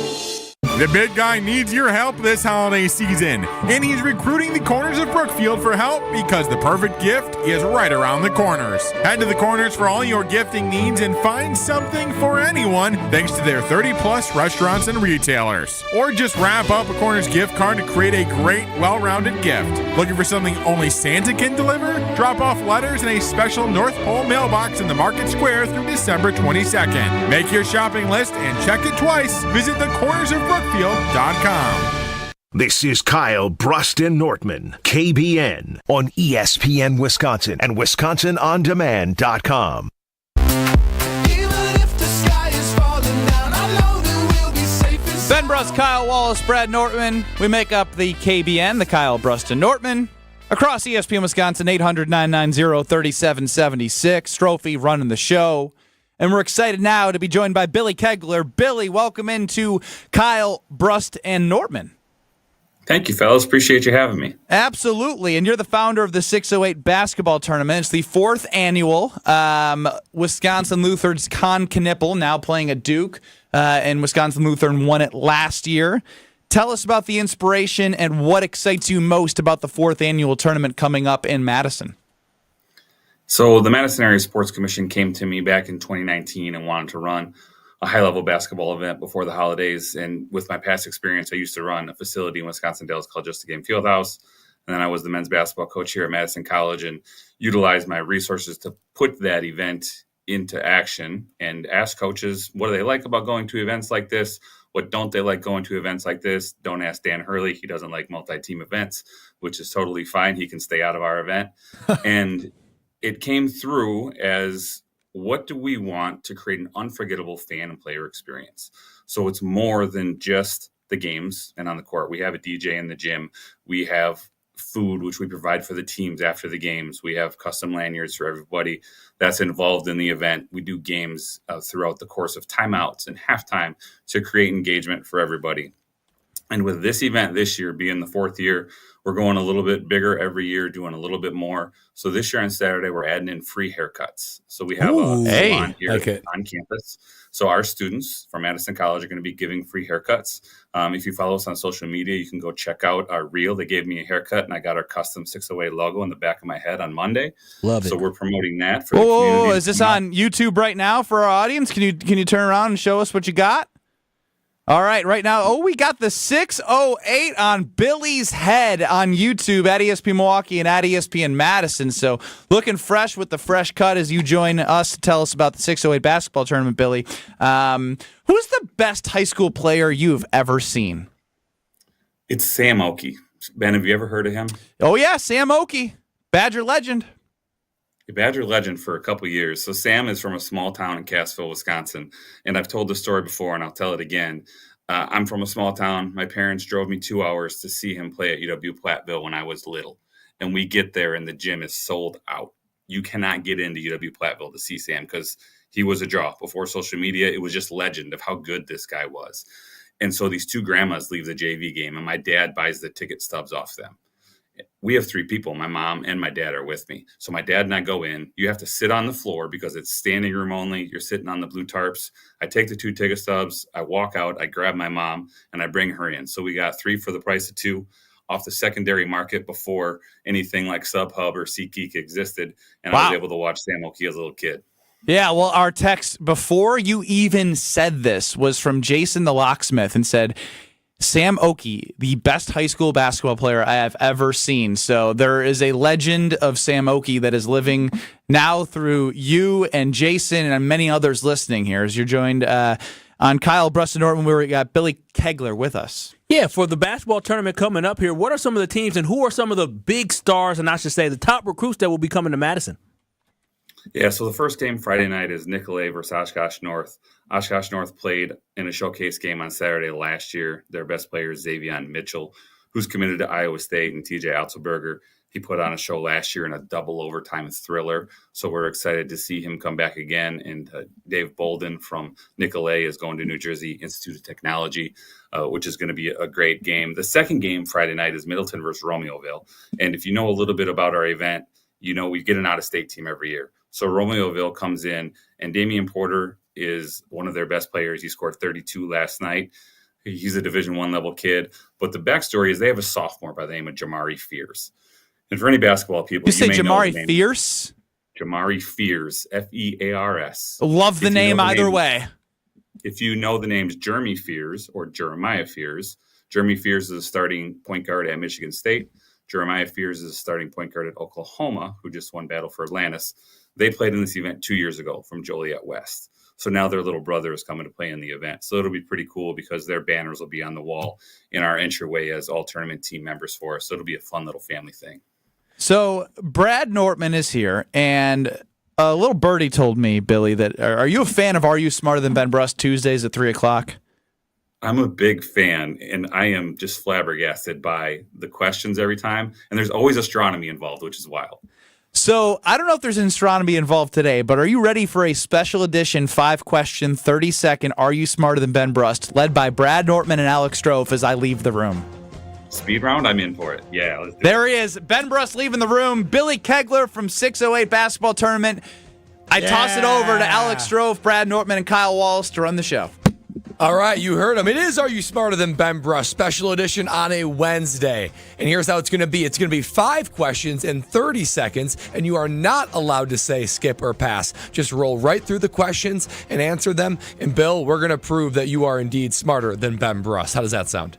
The big guy needs your help this holiday season, and he's recruiting the Corners of Brookfield for help because the perfect gift is right around the corners. Head to the Corners for all your gifting needs and find something for anyone thanks to their 30-plus restaurants and retailers. Or just wrap up a Corners gift card to create a great, well-rounded gift. Looking for something only Santa can deliver? Drop off letters in a special North Pole mailbox in the Market Square through December 22nd. Make your shopping list and check it twice. Visit thecornersofbrookfield.com. This is Kyle Bruston-Nortman, KBN, on ESPN Wisconsin and WisconsinOnDemand.com. Ben Brust, Kyle Wallace, Brad Nortman. We make up the KBN, the Kyle Bruston-Nortman. Across ESPN Wisconsin, 800-990-3776. Trophy running the show. And we're excited now to be joined by Billy Kegler. Billy, welcome into Kyle, Brust, and Nortman. Thank you, fellas. Appreciate you having me. Absolutely. And you're the founder of the 608 basketball tournament. It's the 4th annual Wisconsin Lutherans Con Knippel, now playing at Duke. And Wisconsin Lutheran won it last year. Tell us about the inspiration and what excites you most about the 4th annual tournament coming up in Madison. So the Madison Area Sports Commission came to me back in 2019 and wanted to run a high-level basketball event before the holidays. And with my past experience, I used to run a facility in Wisconsin Dells called Just a Game Fieldhouse. And then I was the men's basketball coach here at Madison College and utilized my resources to put that event into action and ask coaches, what do they like about going to events like this? What don't they like going to events like this? Don't ask Dan Hurley. He doesn't like multi-team events, which is totally fine. He can stay out of our event. And it came through as, what do we want to create an unforgettable fan and player experience? So it's more than just the games and on the court. We have a DJ in the gym. We have food, which we provide for the teams after the games. We have custom lanyards for everybody that's involved in the event. We do games throughout the course of timeouts and halftime to create engagement for everybody. And with this event this year being the 4th year, we're going a little bit bigger every year, doing a little bit more. So this year on Saturday, we're adding in free haircuts. So we have a salon here on campus. So our students from Madison College are going to be giving free haircuts. If you follow us on social media, you can go check out our reel. They gave me a haircut, and I got our custom 608 logo in the back of my head on Monday. Love it. So we're promoting that for the community. Is this on YouTube right now for our audience? Can you turn around and show us what you got? All right, right now, we got the 608 on Billy's head on YouTube at ESPN Milwaukee and at ESPN Madison. So looking fresh with the fresh cut as you join us to tell us about the 608 basketball tournament, Billy. Who's the best high school player you've ever seen? It's Sam Oakey. Ben, have you ever heard of him? Oh, yeah, Sam Oakey, Badger legend. A Badger legend for a couple years. So Sam is from a small town in Cassville, Wisconsin. And I've told this story before, and I'll tell it again. I'm from a small town. My parents drove me 2 hours to see him play at UW-Platteville when I was little. And we get there, and the gym is sold out. You cannot get into UW-Platteville to see Sam because he was a draw. Before social media, it was just legend of how good this guy was. And so these 2 grandmas leave the JV game, and my dad buys the ticket stubs off them. We have 3 people. My mom and my dad are with me. So my dad and I go in. You have to sit on the floor because it's standing room only. You're sitting on the blue tarps. I take the 2 ticket stubs. I walk out. I grab my mom, and I bring her in. So we got 3 for the price of 2 off the secondary market before anything like SubHub or SeatGeek existed. And I was able to watch Sam Oakey as a little kid. Yeah, well, our text before you even said this was from Jason the Locksmith and said, Sam Oakey, the best high school basketball player I have ever seen. So there is a legend of Sam Oakey that is living now through you and Jason and many others listening here as you're joined on Kyle Bruston-Nortman. We got Billy Kegler with us. Yeah, for the basketball tournament coming up here, what are some of the teams and who are some of the big stars and I should say the top recruits that will be coming to Madison? Yeah, so the first game Friday night is Nicolay versus Oshkosh North. Oshkosh North played in a showcase game on Saturday last year. Their best player is Xavion Mitchell, who's committed to Iowa State, and TJ Altzelberger. He put on a show last year in a double overtime thriller. So we're excited to see him come back again. And Dave Bolden from Nicolay is going to New Jersey Institute of Technology, which is going to be a great game. The second game Friday night is Middleton versus Romeoville. And if you know a little bit about our event, you know we get an out-of-state team every year. So Romeoville comes in, and Damian Porter is one of their best players. He scored 32 last night. He's a Division I level kid. But the backstory is they have a sophomore by the name of Jamari Fears. And for any basketball people, You say may know the Jamari name. Fierce? Jamari Fears, Fears. Love the name either way. If you know the names Jeremy Fears or Jeremiah Fears, Jeremy Fears is a starting point guard at Michigan State. Jeremiah Fears is a starting point guard at Oklahoma, who just won Battle for Atlantis. They played in this event 2 years ago from Joliet West. So now their little brother is coming to play in the event. So it'll be pretty cool because their banners will be on the wall in our entryway as all tournament team members for us. So it'll be a fun little family thing. So Brad Nortman is here, and a little birdie told me, Billy, that are you a fan of Are You Smarter Than Ben Brust Tuesdays at 3 o'clock? I'm a big fan, and I am just flabbergasted by the questions every time. And there's always astronomy involved, which is wild. So I don't know if there's an astronomy involved today, but are you ready for a special edition 5-question, 30-second Are You Smarter Than Ben Brust, led by Brad Nortman and Alex Strofe as I leave the room? Speed round, I'm in for it. Yeah, let's do There he is. Ben Brust leaving the room. Billy Kegler from 608 Basketball Tournament. I toss it over to Alex Strofe, Brad Nortman, and Kyle Wallace to run the show. All right, you heard him. It is Are You Smarter Than Ben Brust, special edition on a Wednesday. And here's how it's going to be. It's going to be 5 questions in 30 seconds, and you are not allowed to say skip or pass. Just roll right through the questions and answer them. And Bill, we're going to prove that you are indeed smarter than Ben Brust. How does that sound?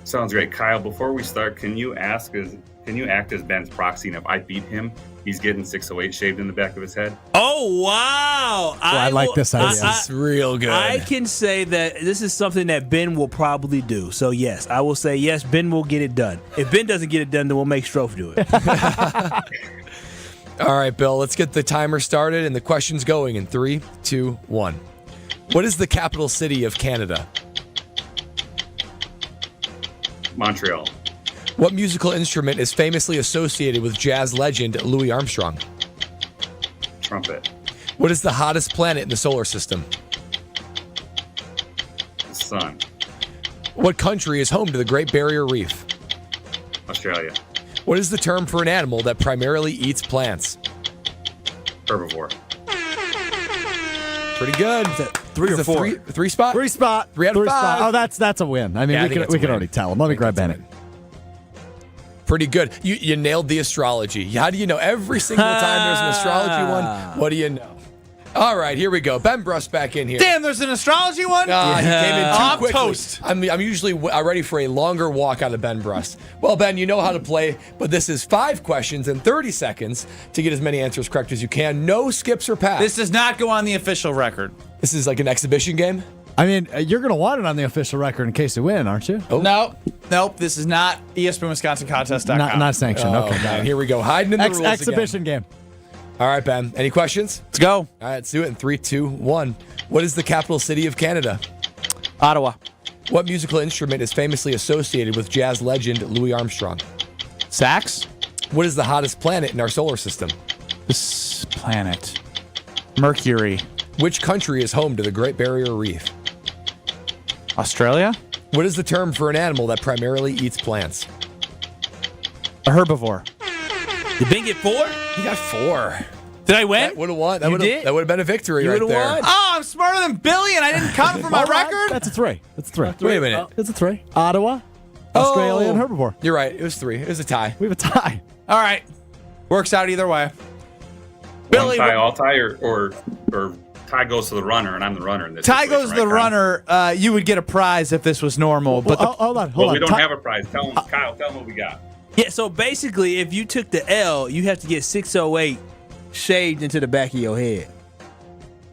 Sounds great. Kyle, before we start, can you act as Ben's proxy, and if I beat him, he's getting 608 shaved in the back of his head? Oh, wow. I like this idea. This is real good. I can say that this is something that Ben will probably do. So, yes, I will say, yes, Ben will get it done. If Ben doesn't get it done, then we'll make Strofe do it. All right, Bill, let's get the timer started and the questions going in 3, 2, 1. What is the capital city of Canada? Montreal. What musical instrument is famously associated with jazz legend Louis Armstrong? Trumpet. What is the hottest planet in the solar system? The sun. What country is home to the Great Barrier Reef? Australia. What is the term for an animal that primarily eats plants? Herbivore. Pretty good. Is that 3 or 4? Three spot? 3 spot. 3 out of 5. Oh, that's a win. I mean, Yeah, I we think can it's a win. already tell him. Let me grab Bennett. Pretty good. You nailed the astrology. How do you know? Every single time there's an astrology one, what do you know? All right, here we go. Ben Brust back in here. Damn, there's an astrology one? He came in too I'm quickly. toast. I'm usually ready for a longer walk out of Ben Brust. Well, Ben, you know how to play, but this is 5 questions in 30 seconds to get as many answers correct as you can. No skips or pass. This does not go on the official record. This is like an exhibition game? I mean, you're going to want it on the official record in case you win, aren't you? Oh. Nope. This is not ESPN Not sanctioned. Okay, got man, it. here we go. Hiding in the rules Exhibition again. game. All right, Ben. Any questions? Let's go. All right, let's do it in 3, 2, 1. What is the capital city of Canada? Ottawa. What musical instrument is famously associated with jazz legend Louis Armstrong? Sax. What is the hottest planet in our solar system? This planet. Mercury. Which country is home to the Great Barrier Reef? Australia. What is the term for an animal that primarily eats plants? A herbivore. Did Ben get 4? He got 4. Did I win? That would have won. That You would did? have been a victory You right would've there. won. Oh, I'm smarter than Billy, and I didn't count for my All right, record? That's a 3. That's a 3. Wait a minute. It's a 3. Ottawa, Australia, and herbivore. You're right. It was 3. It was a tie. We have a tie. All right. Works out either way. Billy, one tie, all tie, or tie goes to the runner, and I'm the runner in this. Tie goes to the runner. You would get a prize if this was normal. But hold on. Well, we don't have a prize. Kyle, tell him what we got. Yeah, so basically, if you took the L, you have to get 608 shaved into the back of your head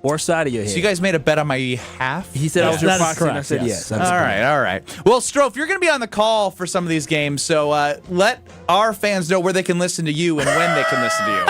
or side of your head. So you guys made a bet on my behalf? He said I was your that is proxy, and I correct, said yes. yes. All right. Well, Strofe, you're going to be on the call for some of these games, so let our fans know where they can listen to you and when they can listen to you.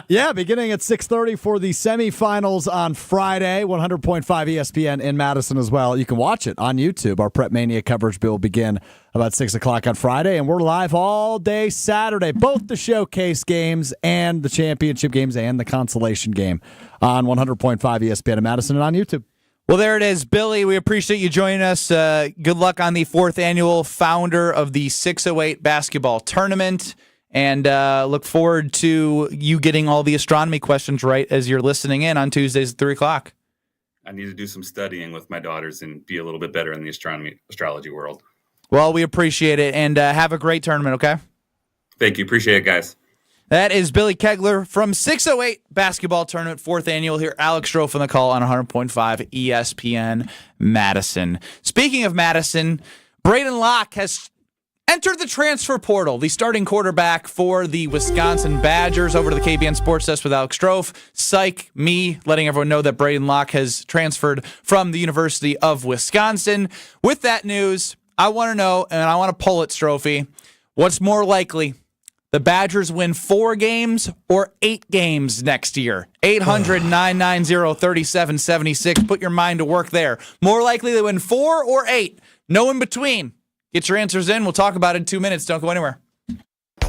Yeah, beginning at 6:30 for the semifinals on Friday, 100.5 ESPN in Madison as well. You can watch it on YouTube. Our Prep Mania coverage will begin about 6 o'clock on Friday, and we're live all day Saturday, both the showcase games and the championship games and the consolation game on 100.5 ESPN in Madison and on YouTube. Well, there it is, Billy. We appreciate you joining us. Good luck on the 4th annual founder of the 608 basketball tournament. And look forward to you getting all the astronomy questions right as you're listening in on Tuesdays at 3 o'clock. I need to do some studying with my daughters and be a little bit better in the astrology world. Well, we appreciate it, and have a great tournament, okay? Thank you. Appreciate it, guys. That is Billy Kegler from 608 Basketball Tournament, 4th Annual. Here, Alex Strofe on the call on 100.5 ESPN Madison. Speaking of Madison, Braden Locke has entered the transfer portal, the starting quarterback for the Wisconsin Badgers. Over to the KBN Sports Desk with Alex Strofe. Psych, me, letting everyone know that Braden Locke has transferred from the University of Wisconsin. With that news, I want to know, and I want to pull it, Strophe, what's more likely? The Badgers win 4 games or 8 games next year. 800-990-3776. Put your mind to work there. More likely they win 4 or 8. No in between. Get your answers in. We'll talk about it in 2 minutes. Don't go anywhere.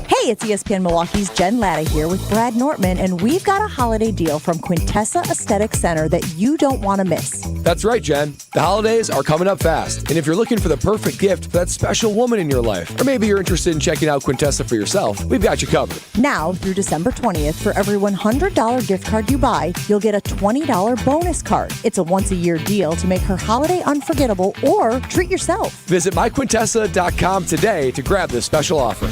Hey, it's ESPN Milwaukee's Jen Latta here with Brad Nortman, and we've got a holiday deal from Quintessa Aesthetic Center that you don't want to miss. That's right, Jen. The holidays are coming up fast, and if you're looking for the perfect gift for that special woman in your life, or maybe you're interested in checking out Quintessa for yourself, we've got you covered. Now, through December 20th, for every $100 gift card you buy, you'll get a $20 bonus card. It's a once-a-year deal to make her holiday unforgettable or treat yourself. Visit myquintessa.com today to grab this special offer.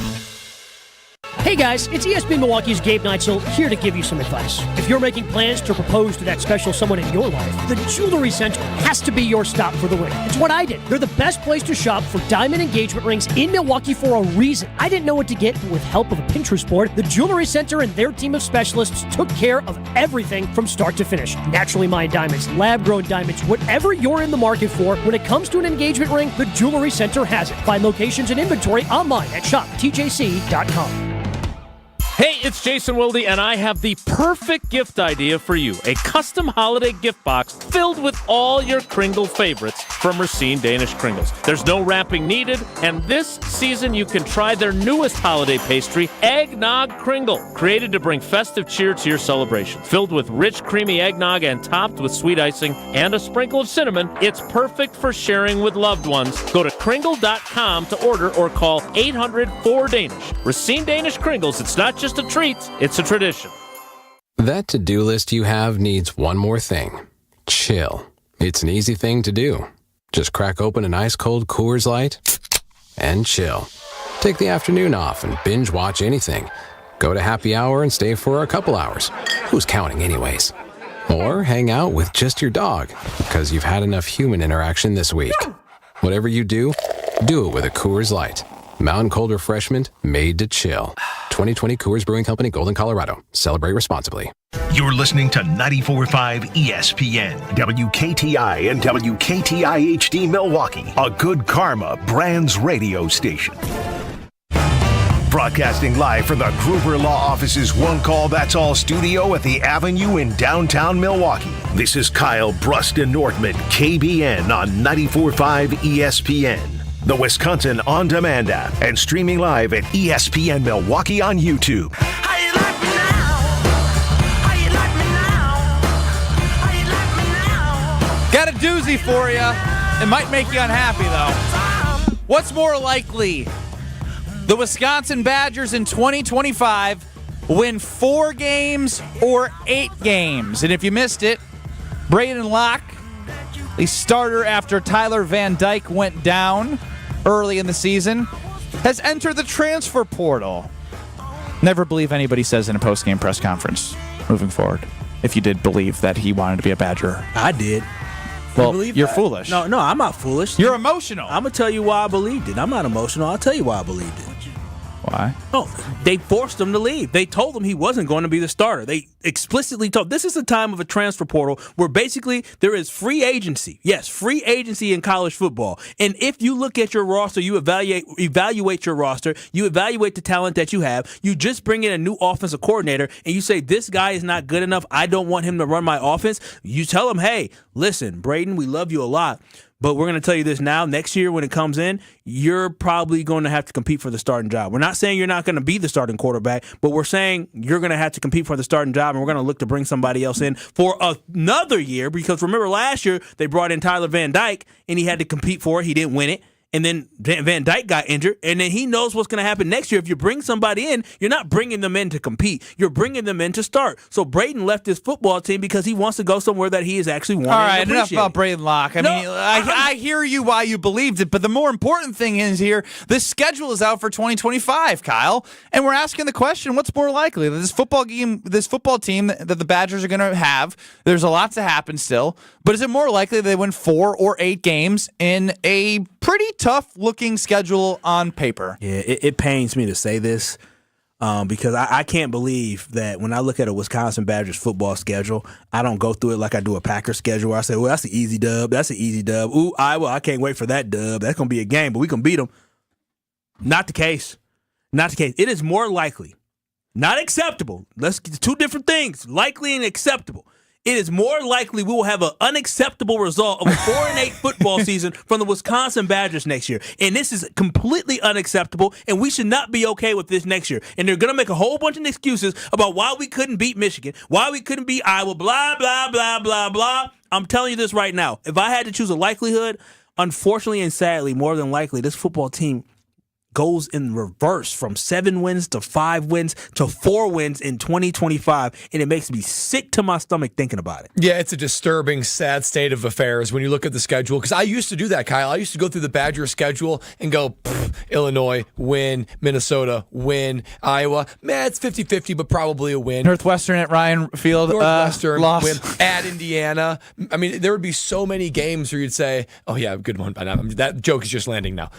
Hey guys, it's ESPN Milwaukee's Gabe Neitzel here to give you some advice. If you're making plans to propose to that special someone in your life, the Jewelry Center has to be your stop for the win. It's what I did. They're the best place to shop for diamond engagement rings in Milwaukee for a reason. I didn't know what to get, but with help of a Pinterest board, the Jewelry Center and their team of specialists took care of everything from start to finish. Naturally mined diamonds, lab-grown diamonds, whatever you're in the market for, when it comes to an engagement ring, the Jewelry Center has it. Find locations and inventory online at shoptjc.com. Hey, it's Jason Wilde, and I have the perfect gift idea for you. A custom holiday gift box filled with all your Kringle favorites from Racine Danish Kringles. There's no wrapping needed, and this season you can try their newest holiday pastry, Eggnog Kringle, created to bring festive cheer to your celebration. Filled with rich, creamy eggnog and topped with sweet icing and a sprinkle of cinnamon, it's perfect for sharing with loved ones. Go to Kringle.com to order or call 800-4DANISH. Racine Danish Kringles, it's not just a treat, it's a tradition. That to-do list you have needs one more thing. Chill. It's an easy thing to do. Just crack open an ice-cold Coors Light and chill. Take the afternoon off and binge watch anything. Go to happy hour and stay for a couple hours. Who's counting anyways? Or hang out with just your dog because you've had enough human interaction this week. Whatever you do it with a Coors Light. Mountain cold refreshment made to chill. 2020 Coors Brewing Company, Golden, Colorado. Celebrate responsibly. You're listening to 94.5 ESPN, WKTI and WKTI HD Milwaukee, a Good Karma Brands radio station. Broadcasting live from the Gruber Law Office's One Call That's All studio at the Avenue in downtown Milwaukee. This is Kyle Bruston Nortman, KBN on 94.5 ESPN. The Wisconsin On Demand app, and streaming live at ESPN Milwaukee on YouTube. Got a doozy for you. It might make you unhappy, though. What's more likely? The Wisconsin Badgers in 2025 win 4 games or 8 games. And if you missed it, Braden Locke, the starter after Tyler Van Dyke went down early in the season, has entered the transfer portal. Never believe anybody says in a post-game press conference moving forward, if you did believe that he wanted to be a Badger. I did. Well, you're foolish. No, I'm not foolish. You're emotional. I'm going to tell you why I believed it. I'm not emotional. I'll tell you why I believed it. Why? Oh, they forced him to leave. They told him he wasn't going to be the starter. They explicitly told. This is the time of a transfer portal where basically there is free agency. Yes, free agency in college football. And if you look at your roster, you evaluate your roster, you evaluate the talent that you have, you just bring in a new offensive coordinator, and you say, this guy is not good enough, I don't want him to run my offense. You tell him, hey, listen, Braden, we love you a lot, but we're going to tell you this now. Next year when it comes in, you're probably going to have to compete for the starting job. We're not saying you're not going to be the starting quarterback, but we're saying you're going to have to compete for the starting job, and we're going to look to bring somebody else in for another year, because remember last year they brought in Tyler Van Dyke, and he had to compete for it. He didn't win it. and then Van Dyke got injured, and then he knows what's going to happen next year. If you bring somebody in, you're not bringing them in to compete. You're bringing them in to start. So Braden left his football team because he wants to go somewhere that he is actually wanting. All right, enough about Braden Locke. I hear you why you believed it, but the more important thing is here, this schedule is out for 2025, Kyle, and we're asking the question, what's more likely? That this football team that the Badgers are going to have, there's a lot to happen still, but is it more likely they win 4 or 8 games in a pretty tough-looking schedule on paper? Yeah, it pains me to say this because I can't believe that when I look at a Wisconsin Badgers football schedule, I don't go through it like I do a Packers schedule where I say, well, that's an easy dub. That's an easy dub. Ooh, Iowa, I can't wait for that dub. That's going to be a game, but we can beat them. Not the case. Not the case. It is more likely, not acceptable. Let's get two different things, likely and acceptable. It is more likely we will have an unacceptable result of a 4-8 football season from the Wisconsin Badgers next year. And this is completely unacceptable, and we should not be okay with this next year. And they're going to make a whole bunch of excuses about why we couldn't beat Michigan, why we couldn't beat Iowa, blah, blah, blah, blah, blah. I'm telling you this right now. If I had to choose a likelihood, unfortunately and sadly, more than likely, this football team goes in reverse from 7 wins to 5 wins to 4 wins in 2025, and it makes me sick to my stomach thinking about it. Yeah, it's a disturbing, sad state of affairs when you look at the schedule, because I used to do that, Kyle. I used to go through the Badger schedule and go, Illinois, win, Minnesota, win, Iowa. Man, it's 50-50, but probably a win. Northwestern at Ryan Field, Northwestern, loss. win. At Indiana. I mean, there would be so many games where you'd say, oh, yeah, good one. That joke is just landing now.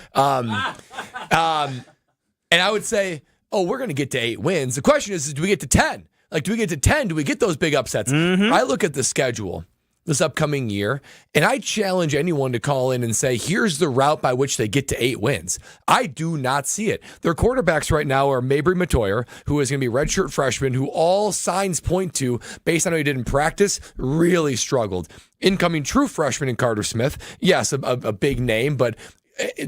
And I would say, oh, we're going to get to 8 wins. The question is do we get to 10? Like, do we get to 10? Do we get those big upsets? Mm-hmm. I look at the schedule this upcoming year, and I challenge anyone to call in and say, here's the route by which they get to 8 wins. I do not see it. Their quarterbacks right now are Mabry Matoyer, who is going to be a redshirt freshman, who all signs point to, based on how he did in practice, really struggled. Incoming true freshman in Carter Smith. Yes, a big name, but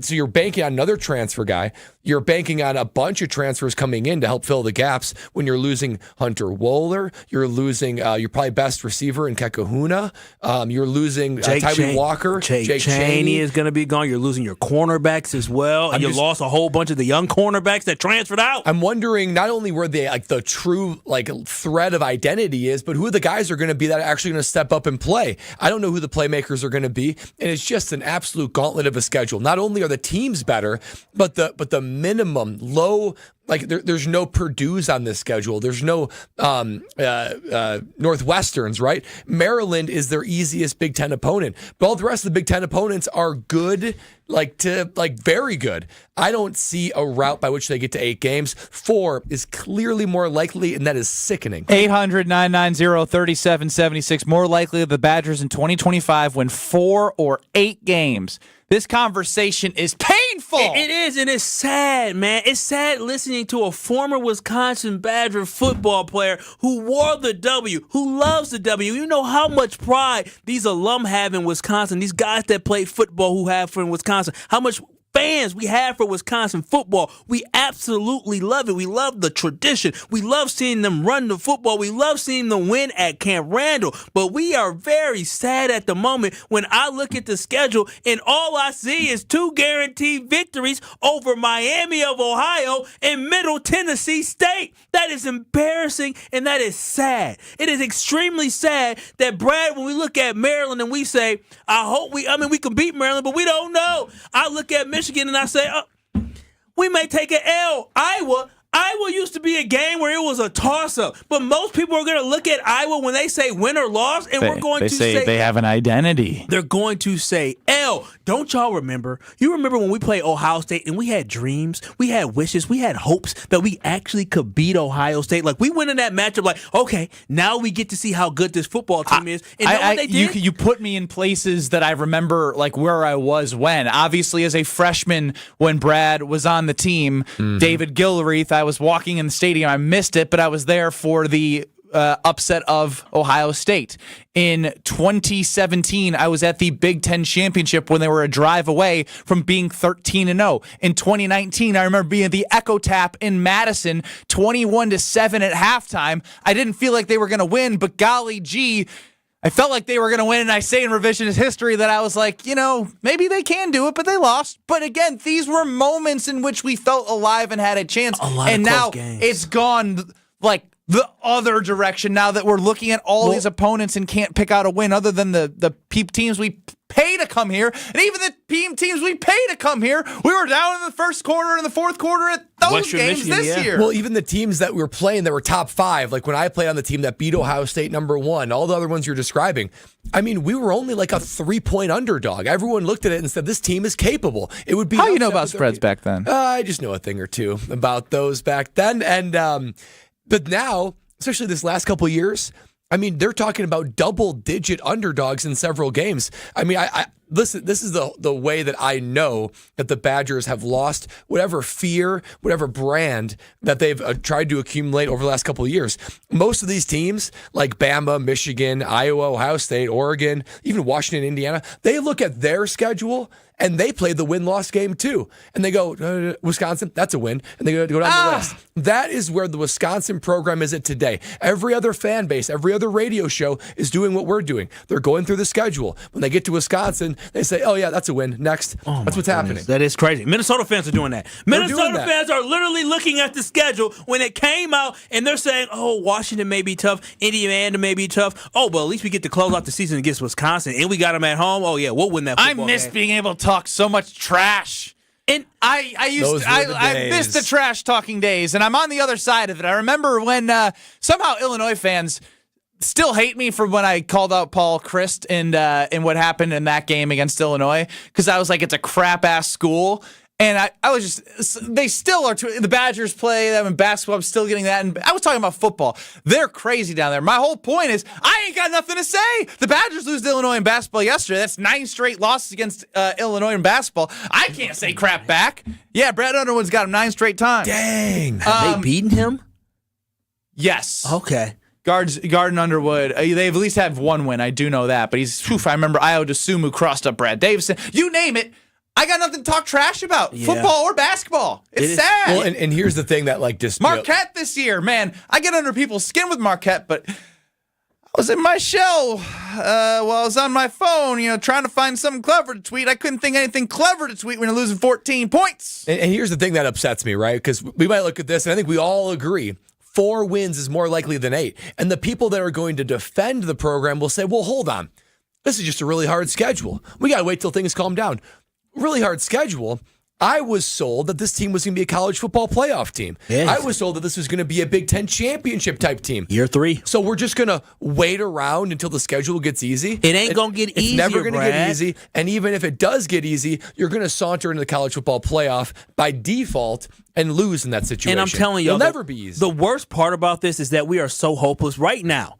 so you're banking on another transfer guy. You're banking on a bunch of transfers coming in to help fill the gaps when you're losing Hunter Wohler. You're losing your probably best receiver in Kekahuna. You're losing Tyree Walker. Jake Chaney is going to be gone. You're losing your cornerbacks as well. And you lost a whole bunch of the young cornerbacks that transferred out. I'm wondering not only where the true thread of identity is, but who the guys are going to be that are actually going to step up and play. I don't know who the playmakers are going to be, and it's just an absolute gauntlet of a schedule. Not only are the teams better, but the minimum low, there's no Purdue's on this schedule. There's no Northwesterns, right? Maryland is their easiest Big Ten opponent, but all the rest of the Big Ten opponents are good, very good. I don't see a route by which they get to 8 games. 4 is clearly more likely, and that is sickening. 800-990-3776. More likely the Badgers in 2025 win 4 or 8 games. This conversation is painful. It is, and it's sad, man. It's sad listening to a former Wisconsin Badger football player who wore the W, who loves the W. You know how much pride these alum have in Wisconsin, these guys that play football who have for Wisconsin, how much fans we have for Wisconsin football. We absolutely love it. We love the tradition. We love seeing them run the football. We love seeing them win at Camp Randall. But we are very sad at the moment when I look at the schedule and all I see is 2 guaranteed victories over Miami of Ohio and Middle Tennessee State. That is embarrassing and that is sad. It is extremely sad that, Brad, when we look at Maryland and we say, we can beat Maryland, but we don't know. I look at Michigan and I say, we may take an L. Iowa used to be a game where it was a toss-up, but most people are going to look at Iowa when they say win or loss, and we're going to say they have an identity. They're going to say L. Don't y'all remember? You remember when we played Ohio State and we had dreams, we had wishes, we had hopes that we actually could beat Ohio State? Like, we went in that matchup like, okay, now we get to see how good this football team is. And what they did? You put me in places that I remember, like where I was when. Obviously, as a freshman, when Brad was on the team, David Gilreath, I was walking in the stadium. I missed it, but I was there for the upset of Ohio State. In 2017, I was at the Big Ten Championship when they were a drive away from being 13-0. In 2019, I remember being at the Echo Tap in Madison, 21-7 at halftime. I didn't feel like they were going to win, but golly gee, I felt like they were going to win, and I say in revisionist history that I was like, maybe they can do it, but they lost. But again, these were moments in which we felt alive and had a chance. And now it's gone like the other direction now that we're looking at all these opponents and can't pick out a win other than the teams we pay to come here. And even the teams we pay to come here, we were down in the first quarter and the fourth quarter at those Western games Michigan, this year. Well, even the teams that we were playing that were top 5, like when I played on the team that beat Ohio State #1, all the other ones you're describing, I mean, we were only like a 3-point underdog. Everyone looked at it and said, this team is capable. It would be How do you know about spreads back then? I just know a thing or two about those back then. And but now, especially this last couple of years, I mean, they're talking about double-digit underdogs in several games. I mean, I listen, this is the way that I know that the Badgers have lost whatever fear, whatever brand that they've tried to accumulate over the last couple of years. Most of these teams, like Bama, Michigan, Iowa, Ohio State, Oregon, even Washington, Indiana, they look at their schedule and they play the win-loss game too. And they go, Wisconsin, that's a win. And they go down the list. That is where the Wisconsin program is at today. Every other fan base, every other radio show is doing what we're doing. They're going through the schedule. When they get to Wisconsin, they say, oh, yeah, that's a win. Next. That's what's happening. That is crazy. Minnesota fans are doing that. Minnesota fans are literally looking at the schedule when it came out, and they're saying, oh, Washington may be tough. Indiana may be tough. Oh, but at least we get to close out the season against Wisconsin, and we got them at home. Oh, yeah, we'll win that football I miss game. being able to talk so much trash. And I miss the trash talking days, and I'm on the other side of it. I remember when somehow Illinois fans still hate me for when I called out Paul Christ and what happened in that game against Illinois, because I was like, it's a crap ass school. And I was just, they still are, the Badgers play them in basketball. I'm still getting that. And I was talking about football. They're crazy down there. My whole point is, I ain't got nothing to say. The Badgers lose to Illinois in basketball yesterday. That's 9 straight losses against Illinois in basketball. I can't say crap back. Yeah, Brad Underwood's got him 9 straight times. Dang. Have they beaten him? Yes. Okay. Garden Underwood, they've at least have one win. I do know that. But I remember Io DeSumo crossed up Brad Davison. You name it. I got nothing to talk trash about, football or basketball. It's sad. Well, and here's the thing that just Marquette this year, man. I get under people's skin with Marquette, but I was in my shell while I was on my phone, trying to find something clever to tweet. I couldn't think of anything clever to tweet when you're losing 14 points. And here's the thing that upsets me, right? Because we might look at this, and I think we all agree 4 wins is more likely than 8. And the people that are going to defend the program will say, well, hold on. This is just a really hard schedule. We got to wait till things calm down. Really hard schedule. I was sold that this team was going to be a college football playoff team. Yes. I was told that this was going to be a Big Ten championship type team. Year 3. So we're just going to wait around until the schedule gets easy. It ain't going to get easy. It's never going to get easy. And even if it does get easy, you're going to saunter into the college football playoff by default and lose in that situation. And I'm telling you, it'll never be easy. The worst part about this is that we are so hopeless right now.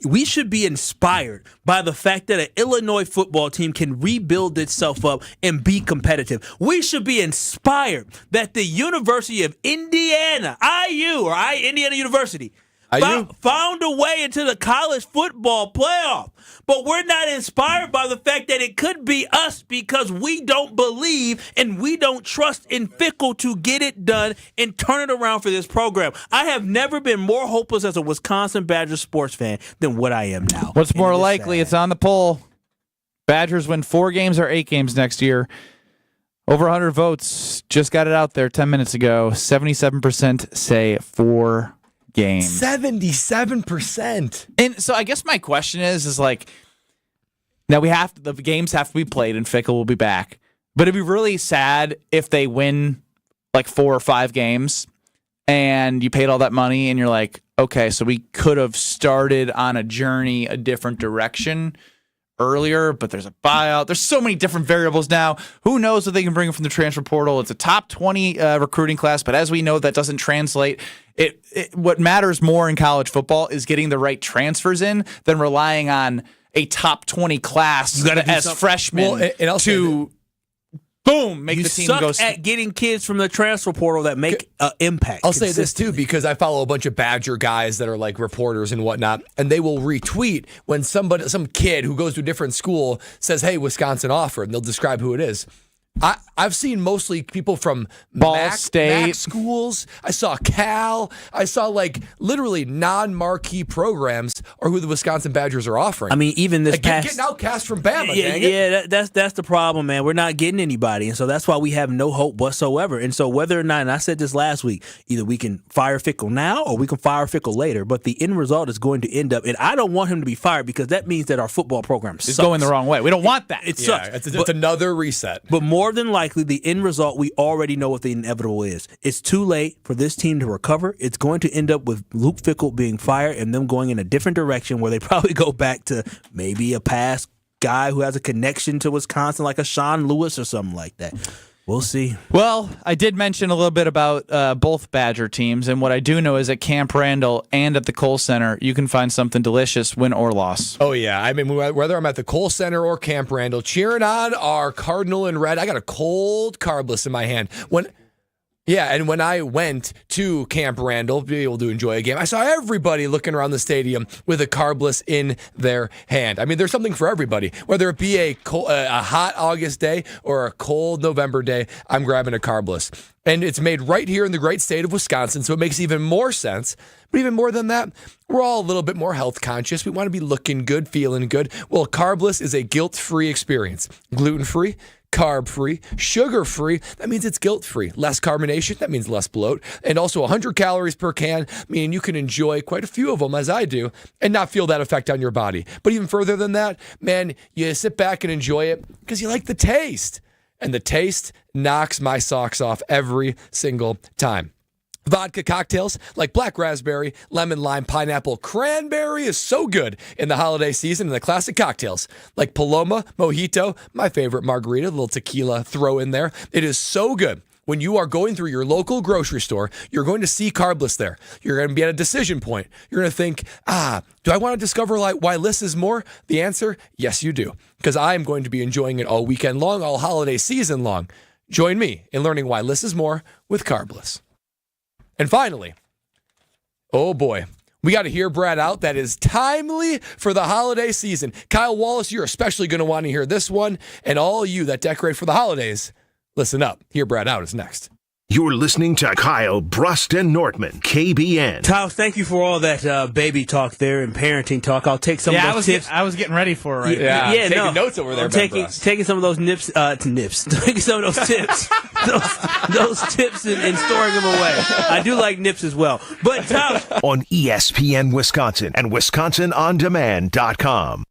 We should be inspired by the fact that an Illinois football team can rebuild itself up and be competitive. We should be inspired that the University of Indiana, Indiana University, found a way into the college football playoff. But we're not inspired by the fact that it could be us because we don't believe and we don't trust in Fickle to get it done and turn it around for this program. I have never been more hopeless as a Wisconsin Badgers sports fan than what I am now. What's more likely? It's on the poll. Badgers win 4 games or 8 games next year. Over 100 votes. Just got it out there 10 minutes ago. 77% say 4 games. 77%. And so I guess my question is like, now the games have to be played and Fickle will be back. But it'd be really sad if they win like 4 or 5 games and you paid all that money and you're like, okay, so we could have started on a journey a different direction earlier, but there's a buyout. There's so many different variables now. Who knows what they can bring from the transfer portal? It's a top 20 recruiting class, but as we know, that doesn't translate. What matters more in college football is getting the right transfers in than relying on a top 20 class as freshmen make the team go. You suck at getting kids from the transfer portal that make an impact. I'll say this too, because I follow a bunch of Badger guys that are like reporters and whatnot, and they will retweet when some kid who goes to a different school says, hey, Wisconsin offered, and they'll describe who it is. I've seen mostly people from Ball State Mac schools. I saw Cal. I saw literally non-marquee programs or who the Wisconsin Badgers are offering. I mean, even this getting outcast from Bama. That's the problem, man. We're not getting anybody, and so that's why we have no hope whatsoever. And so whether or not, and I said this last week, either we can fire Fickle now or we can fire Fickle later, but the end result is going to end up, and I don't want him to be fired because that means that our football program is going the wrong way. We don't want that. It sucks. It's another reset. But more than likely, the end result, we already know what the inevitable is. It's too late for this team to recover. It's going to end up with Luke Fickell being fired and them going in a different direction where they probably go back to maybe a past guy who has a connection to Wisconsin, like a Sean Lewis or something like that. We'll see. Well, I did mention a little bit about both Badger teams, and what I do know is at Camp Randall and at the Kohl Center, you can find something delicious, win or loss. Oh, yeah. I mean, whether I'm at the Kohl Center or Camp Randall, cheering on our Cardinal in red, I got a cold carbless in my hand. And when I went to Camp Randall, be able to enjoy a game, I saw everybody looking around the stadium with a carbless in their hand. I mean, there's something for everybody. Whether it be a hot August day or a cold November day, I'm grabbing a carbless. And it's made right here in the great state of Wisconsin, so it makes even more sense. But even more than that, we're all a little bit more health conscious. We want to be looking good, feeling good. Well, carbless is a guilt-free experience. Gluten-free, carb-free, sugar-free, that means it's guilt-free. Less carbonation, that means less bloat. And also 100 calories per can, meaning you can enjoy quite a few of them, as I do, and not feel that effect on your body. But even further than that, man, you sit back and enjoy it because you like the taste. And the taste knocks my socks off every single time. Vodka cocktails like black raspberry, lemon, lime, pineapple, cranberry is so good in the holiday season, and the classic cocktails like Paloma, Mojito, my favorite margarita, a little tequila throw in there. It is so good. When you are going through your local grocery store, you're going to see carbless there. You're going to be at a decision point. You're going to think, do I want to discover why less is more? The answer, yes, you do. Because I'm going to be enjoying it all weekend long, all holiday season long. Join me in learning why less is more with carbless. And finally, oh boy, we got to hear Brad out. That is timely for the holiday season. Kyle Wallace, you're especially going to want to hear this one. And all you that decorate for the holidays, listen up. Hear Brad out is next. You're listening to Kyle Bruston Nortman, KBN. Kyle, thank you for all that baby talk there and parenting talk. I'll take some of those tips. I was getting ready for it right now. Yeah, taking notes over there. Taking some of those nips. Taking some of those tips. those tips and storing them away. I do like nips as well. But Kyle, on ESPN Wisconsin and WisconsinOnDemand.com.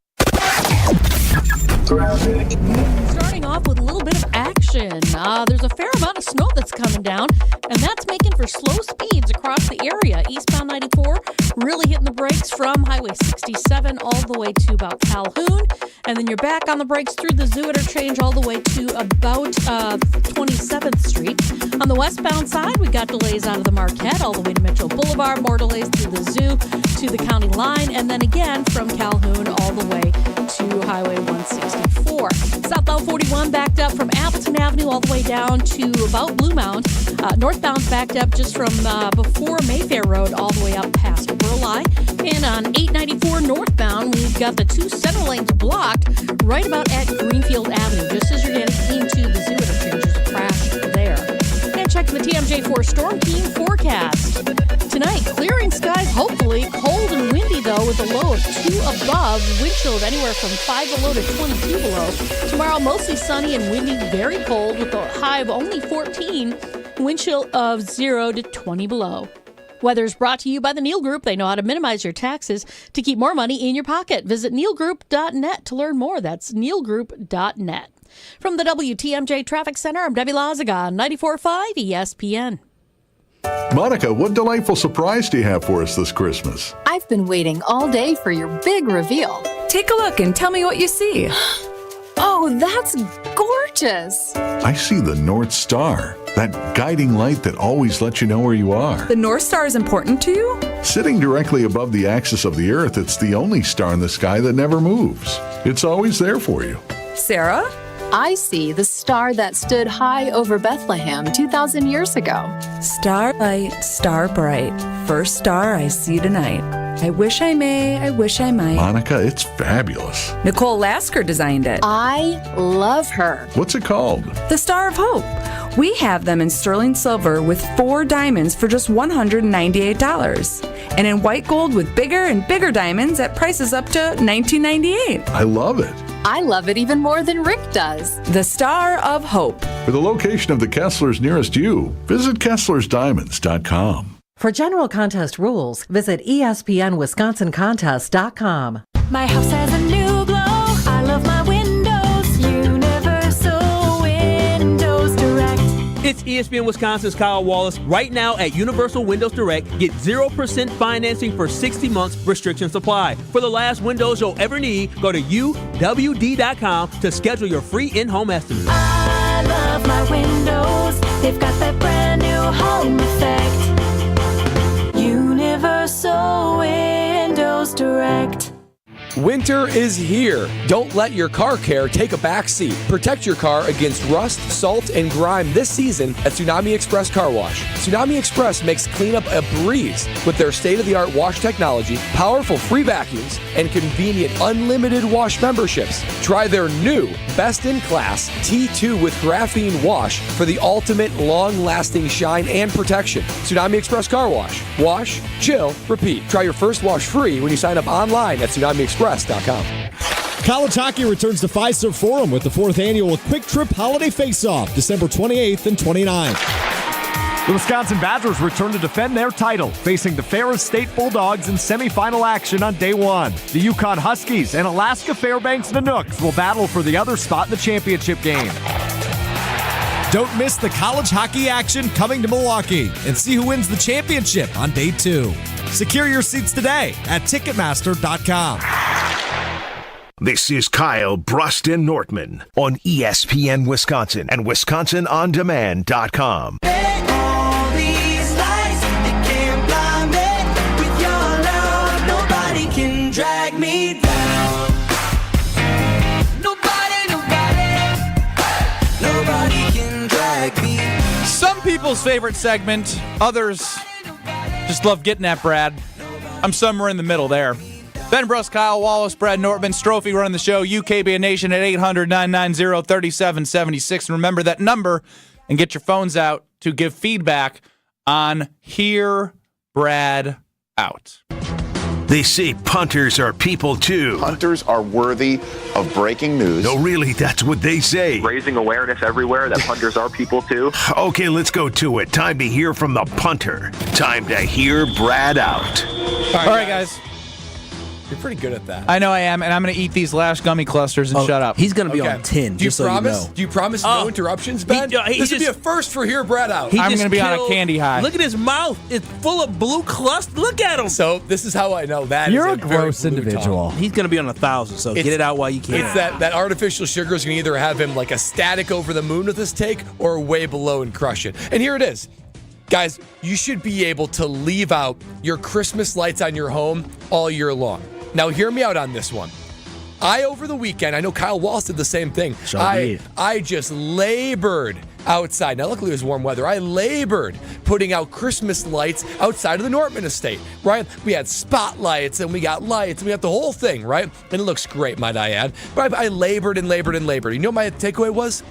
Starting off with a little bit of action. There's a fair amount of snow that's coming down, and that's making for slow speeds across the area. Eastbound 94 really hitting the brakes from Highway 67 all the way to about Calhoun, and then you're back on the brakes through the Zoo Interchange all the way to about 27th Street. On the westbound side, we got delays out of the Marquette all the way to Mitchell Boulevard, more delays through the Zoo to the county line, and then again from Calhoun all the way to Highway 164. Southbound 41 backed up from Appleton Avenue all the way down to about Blue Mound. Northbound's backed up just from before Mayfair Road all the way up past Burleigh. And on 894 northbound, we've got the two center lanes blocked right about at Greenfield Avenue. Just as you're getting into the Zoo Interchange, there's a crash there. And checking the TMJ4 Storm Team forecast. Tonight, clearing skies, hopefully. Cold and windy, though, with a low of 2 above. Wind chill of anywhere from 5 below to 22 below. Tomorrow, mostly sunny and windy, very cold, with a high of only 14. Wind chill of 0 to 20 below. Weather is brought to you by the Neal Group. They know how to minimize your taxes to keep more money in your pocket. Visit nealgroup.net to learn more. That's nealgroup.net. From the WTMJ Traffic Center, I'm Debbie Lazaga on 94.5 ESPN. Monica, what delightful surprise do you have for us this Christmas? I've been waiting all day for your big reveal. Take a look and tell me what you see. Oh, that's gorgeous. I see the North Star, that guiding light that always lets you know where you are. The North Star is important to you? Sitting directly above the axis of the Earth, it's the only star in the sky that never moves. It's always there for you. Sarah? I see the star that stood high over Bethlehem 2,000 years ago. Starlight, star bright, first star I see tonight. I wish I may, I wish I might. Monica, it's fabulous. Nicole Lasker designed it. I love her. What's it called? The Star of Hope. We have them in sterling silver with 4 diamonds for just $198. And in white gold with bigger and bigger diamonds at prices up to $19.98. I love it. I love it even more than Rick does. The Star of Hope. For the location of the Kesslers nearest you, visit KesslersDiamonds.com. For general contest rules, visit ESPNWisconsinContest.com. My house has a new glow. I love my windows. Universal Windows Direct. It's ESPN Wisconsin's Kyle Wallace. Right now at Universal Windows Direct, get 0% financing for 60 months, restrictions apply. For the last windows you'll ever need, go to UWD.com to schedule your free in-home estimate. I love my windows. They've got that brand new home effect. Universal Windows Direct. Winter is here. Don't let your car care take a backseat. Protect your car against rust, salt, and grime this season at Tsunami Express Car Wash. Tsunami Express makes cleanup a breeze with their state-of-the-art wash technology, powerful free vacuums, and convenient unlimited wash memberships. Try their new best-in-class T2 with graphene wash for the ultimate long-lasting shine and protection. Tsunami Express Car Wash. Wash, chill, repeat. Try your first wash free when you sign up online at TsunamiExpress.com. College hockey returns to Fiserv Forum with the 4th annual Quick Trip Holiday Face-Off, December 28th and 29th. The Wisconsin Badgers return to defend their title, facing the Ferris State Bulldogs in semifinal action on day 1. The Yukon Huskies and Alaska Fairbanks Nanooks will battle for the other spot in the championship game. Don't miss the college hockey action coming to Milwaukee and see who wins the championship on day 2. Secure your seats today at Ticketmaster.com. This is Kyle Bruston Nortman on ESPN Wisconsin and WisconsinOnDemand.com. All these lights, they can't blind me. With your love, nobody can drag me down. Nobody can drag me. Some people's favorite segment, others just love getting at Brad. I'm somewhere in the middle there. Ben Bruss, Kyle Wallace, Brad Nortman, Strophe running the show, UKBA Nation at 800-990-3776. And remember that number and get your phones out to give feedback on Hear Brad Out. They say punters are people too. Punters are worthy of breaking news. No, really, that's what they say. Raising awareness everywhere that punters are people too. Okay, let's go to it. Time to hear from the punter. Time to hear Brad out. All right, guys. You're pretty good at that. I know I am, and I'm going to eat these last gummy clusters and shut up. He's going to be on 10, Do you just so promise? you know. Do you promise no interruptions, Ben? This would be a first for Hear Brad Out. I'm going to be on a candy high. Look at his mouth. It's full of blue clusters. Look at him. So this is how I know that You're is a gross very blue individual. tongue. He's going to be on 1,000, so get it out while you can. It's that artificial sugar is going to either have him like ecstatic over the moon with this take or way below and crush it. And here it is. Guys, you should be able to leave out your Christmas lights on your home all year long. Now, hear me out on this one. Over the weekend, I know Kyle Wallace did the same thing. I just labored outside. Now, luckily, it was warm weather. I labored putting out Christmas lights outside of the Nortman estate, right? We had spotlights, and we got lights, and we got the whole thing, right? And it looks great, might I add. But I labored and labored and labored. You know what my takeaway was?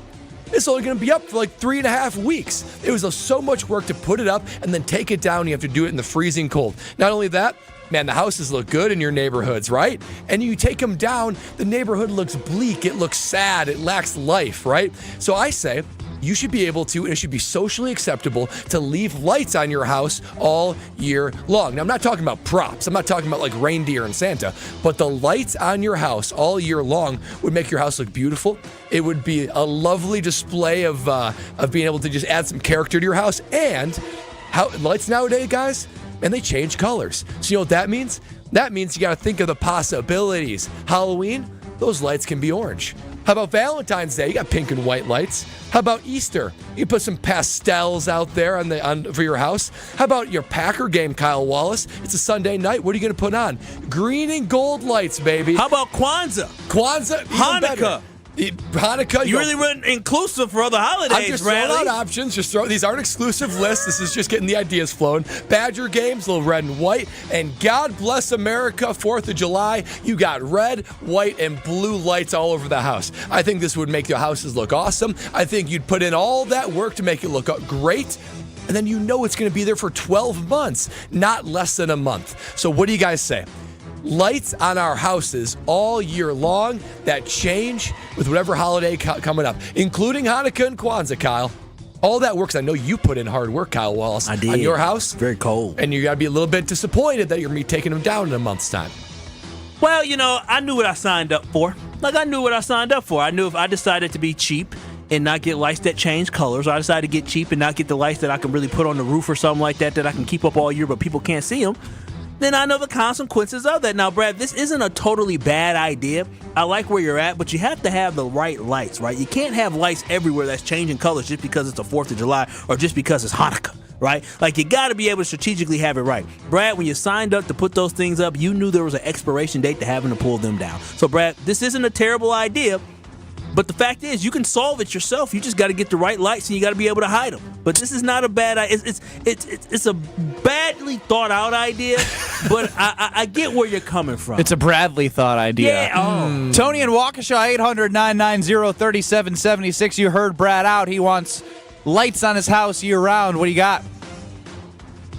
It's only going to be up for like 3.5 weeks. It was so much work to put it up and then take it down. You have to do it in the freezing cold. Not only that, man, the houses look good in your neighborhoods, right? And you take them down, the neighborhood looks bleak, it looks sad, it lacks life, right? So I say, you should be able to, and it should be socially acceptable to leave lights on your house all year long. Now, I'm not talking about props. I'm not talking about like reindeer and Santa, but the lights on your house all year long would make your house look beautiful. It would be a lovely display of being able to just add some character to your house. And how lights nowadays, guys, and they change colors. So you know what that means? That means you got to think of the possibilities. Halloween, those lights can be orange. How about Valentine's Day? You got pink and white lights. How about Easter? You put some pastels out there for your house. How about your Packer game, Kyle Wallace? It's a Sunday night. What are you going to put on? Green and gold lights, baby. How about Kwanzaa? Kwanzaa? Hanukkah? Hanukkah. You really weren't inclusive for other holidays, I'm just throwing Bradley. out options. These aren't exclusive lists. This is just getting the ideas flowing. Badger games, little red and white. And God bless America, 4th of July. You got red, white, and blue lights all over the house. I think this would make your houses look awesome. I think you'd put in all that work to make it look great. And then you know it's going to be there for 12 months, not less than a month. So what do you guys say? Lights on our houses all year long that change with whatever holiday coming up, including Hanukkah and Kwanzaa, Kyle. All that works. I know you put in hard work, Kyle Wallace, I did. on your house. Very cold. And you got to be a little bit disappointed that you're going to be taking them down in a month's time. Well, I knew what I signed up for. I knew what I signed up for. I knew if I decided to be cheap and not get lights that change colors, or I decided to get cheap and not get the lights that I can really put on the roof or something like that I can keep up all year but people can't see them, then I know the consequences of that. Now, Brad, this isn't a totally bad idea. I like where you're at, but you have to have the right lights, right? You can't have lights everywhere that's changing colors just because it's the 4th of July or just because it's Hanukkah, right? You got to be able to strategically have it right. Brad, when you signed up to put those things up, you knew there was an expiration date to having to pull them down. So, Brad, this isn't a terrible idea. But the fact is, you can solve it yourself. You just got to get the right lights, and you got to be able to hide them. But this is not a bad idea. It's a badly thought out idea, but I get where you're coming from. It's a Bradley thought idea. Yeah. Tony in Waukesha, 800-990-3776. You heard Brad out. He wants lights on his house year round. What do you got?